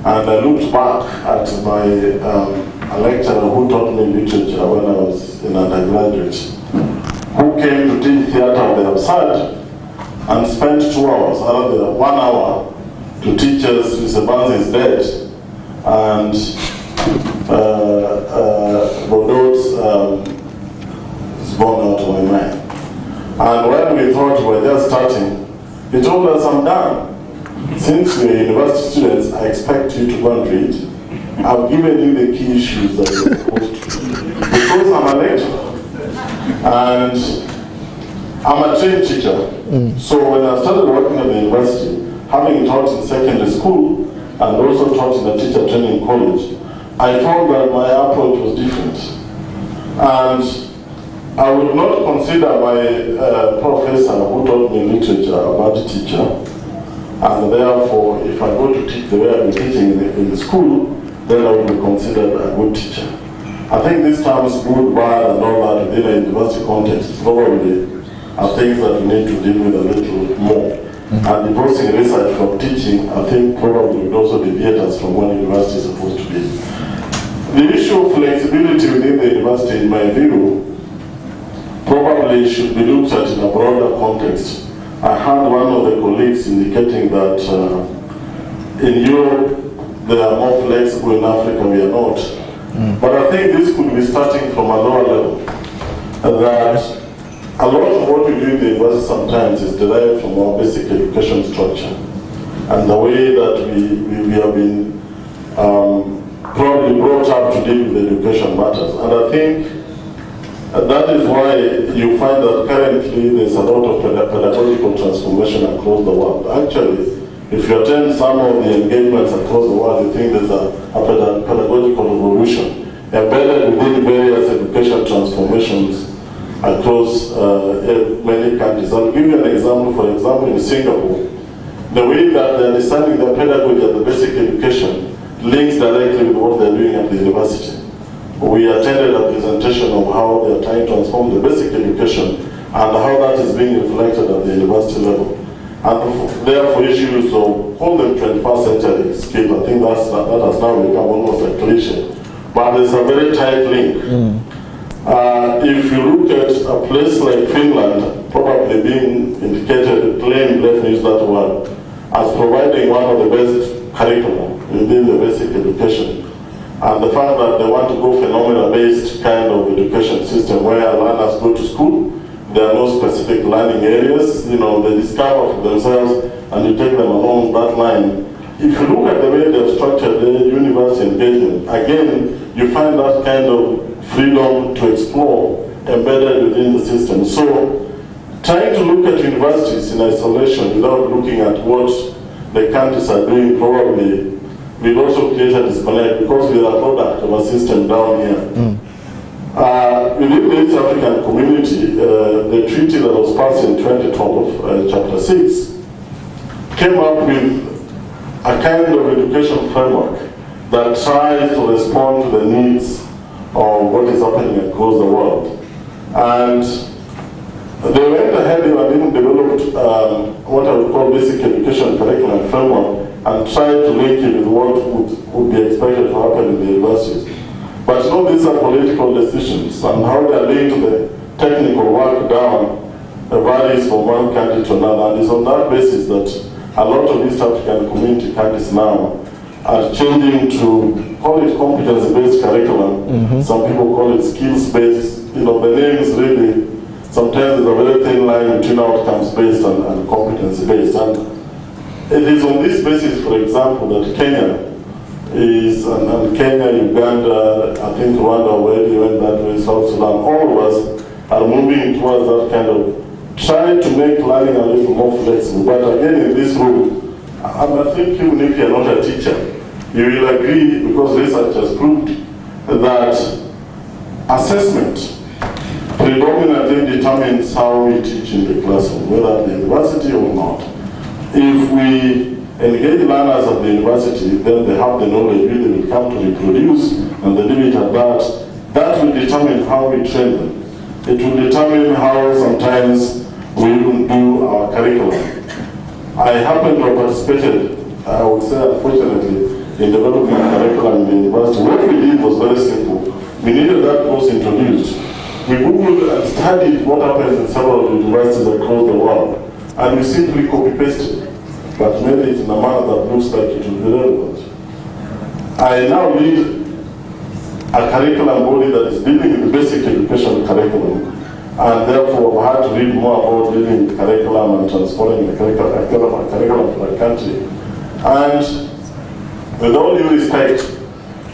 and I looked back at my a lecturer who taught me literature when I was in undergraduate, who came to teach theatre of the absurd and spent 2 hours, another 1 hour, to teach us Mr. Barnes is dead and Baudot's is born out of my mind. And when we thought we were just starting, he told us, I'm done. Since we're university students, I expect you to go and read. I've given you the key issues that you're supposed to. Because I'm a lecturer and I'm a trained teacher. So when I started working at the university, having taught in secondary school and also taught in a teacher training college, I found that my approach was different. And I would not consider my professor who taught me literature a bad teacher. And therefore, if I go to teach the way I've been teaching in the school, then I will be considered a good teacher. I think these terms, good, bad, and all that within a university context probably are things that we need to deal with a little more. And divorcing research from teaching, I think probably would also deviate us from what university is supposed to be. The issue of flexibility within the university, in my view, probably should be looked at in a broader context. I heard one of the colleagues indicating that in Europe, they are more flexible, in Africa we are not. But I think this could be starting from a lower level. That a lot of what we do in the university sometimes is derived from our basic education structure and the way that we have been probably brought up to deal with education matters. And I think that is why you find that currently there's a lot of pedagogical transformation across the world. Actually, if you attend some of the engagements across the world, you think there's a pedagogical revolution embedded within various education transformations across many countries. I'll give you an example. For example, in Singapore, the way that they're designing their pedagogy at the basic education links directly with what they're doing at the university. We attended a presentation of how they are trying to transform the basic education and how that is being reflected at the university level. And therefore issues of all the 21st century skills, I think that has now become almost a cliche. But there's a very tight link. If you look at a place like Finland, probably being indicated, claimed, let me use that word, as providing one of the best curriculum within the basic education. And the fact that they want to go phenomena-based kind of education system where learners go to school, there are no specific learning areas, they discover for themselves and you take them along that line. If you look at the way they've structured the university engagement, again, you find that kind of freedom to explore embedded within the system. So, trying to look at universities in isolation without looking at what the countries are doing probably will also create a disconnect because we are a product of a system down here. Within the East African community, the treaty that was passed in 2012, Chapter 6, came up with a kind of education framework that tries to respond to the needs of what is happening across the world. And they went ahead and even developed what I would call basic education curriculum framework and tried to link it with what would be expected to happen in the universities. But these are political decisions, and how they are linked to the technical work down varies from one country to another. And it's on that basis that a lot of East African community countries now are changing to call it competence-based curriculum. Some people call it skills-based. You know, the name is really, sometimes there's a very thin line between outcomes-based and competence-based. And it is on this basis, for example, that Kenya is, and Kenya, Uganda, I think Rwanda already went that way, South Sudan, all of us are moving towards that kind of trying to make learning a little more flexible. But again, in this room, and I think even if you're not a teacher, you will agree, because research has proved that assessment predominantly determines how we teach in the classroom, whether at the university or not. If we engage learners at the university, then they have the knowledge, they will come to reproduce, and they do it at that. That will determine how we train them. It will determine how sometimes we even do our curriculum. I happen to have participated, I would say unfortunately, in developing a curriculum in the university. What we did was very simple. We needed that course introduced. We Googled and studied what happens in several universities across the world, and we simply copy-pasted, but made it in a manner that looks like it will be relevant. I now lead a curriculum body that is dealing with the basic education curriculum, and therefore I've had to read more about dealing with curriculum and transforming the curriculum for the country. And with all due respect,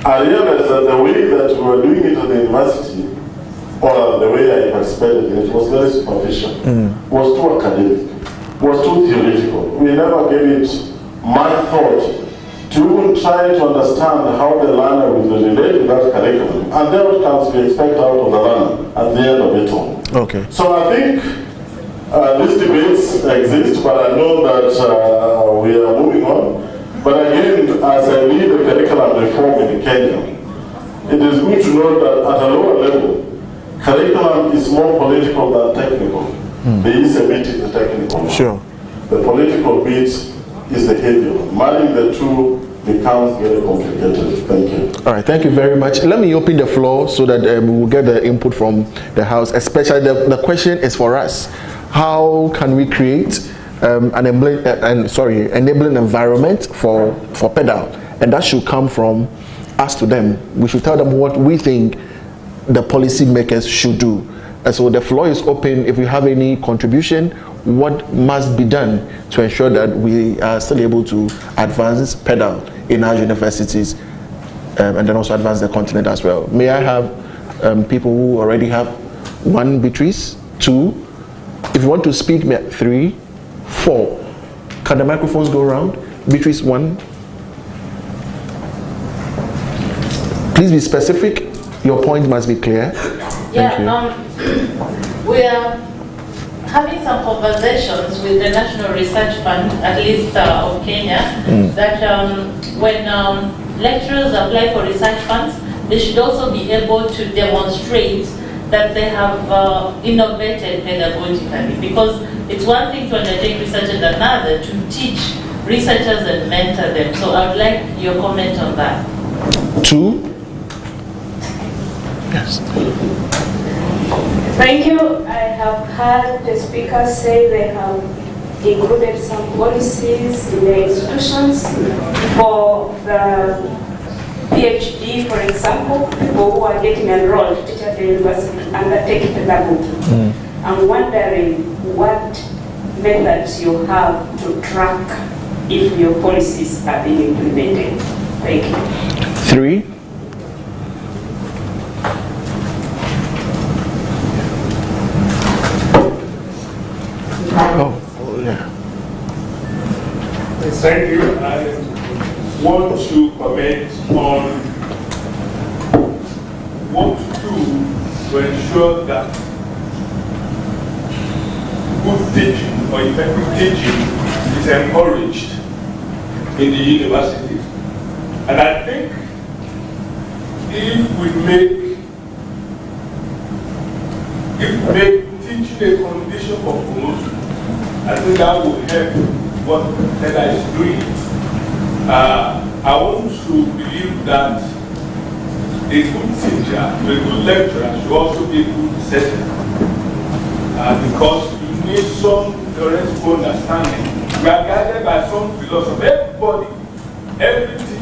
I realized that the way that we were doing it at the university, or the way I participated in it, was very superficial, was too academic, was too theoretical. We never gave it much thought to even try to understand how the learner will relate to that curriculum, and the outcomes we expect out of the learner at the end of it all. Okay. So I think these debates exist, but I know that we are moving on. But again, as I lead the curriculum reform in Kenya, it is good to know that at a lower level, curriculum is more political than technical. The ESA bit is the technical. Sure. The political bit is the heavier. Marrying the two becomes very complicated. Thank you. All right, thank you very much. Let me open the floor so that we will get the input from the House. Especially the question is for us. How can we create an enabling environment for pedal? And that should come from us to them. We should tell them what we think the policy makers should do. And so the floor is open. If you have any contribution, what must be done to ensure that we are still able to advance pedal in our universities and then also advance the continent as well. May I have people who already have one, Beatrice, two, if you want to speak, 3, 4. Can the microphones go around? Beatrice, 1. Please be specific. Your point must be clear. We are having some conversations with the National Research Fund, at least of Kenya, that when lecturers apply for research funds, they should also be able to demonstrate that they have innovated pedagogically, because it's one thing to undertake research and another to teach researchers and mentor them. So I would like your comment on that. 2. Yes. Thank you. I have heard the speakers say they have included some policies in the institutions for the PhD, for example, people who are getting enrolled to teach at the university and undertake pedagogy. I'm wondering what methods you have to track if your policies are being implemented. Thank you. 3. Thank you. I want to comment on what to do to ensure that good teaching or effective teaching is encouraged in the university. And I think if we make teaching a condition for promotion, I think that will help what TEDA is doing. I want to believe that a good teacher, a good lecturer should also be a good discipler, because you need some theoretical understanding. We are guided by some philosophy. Every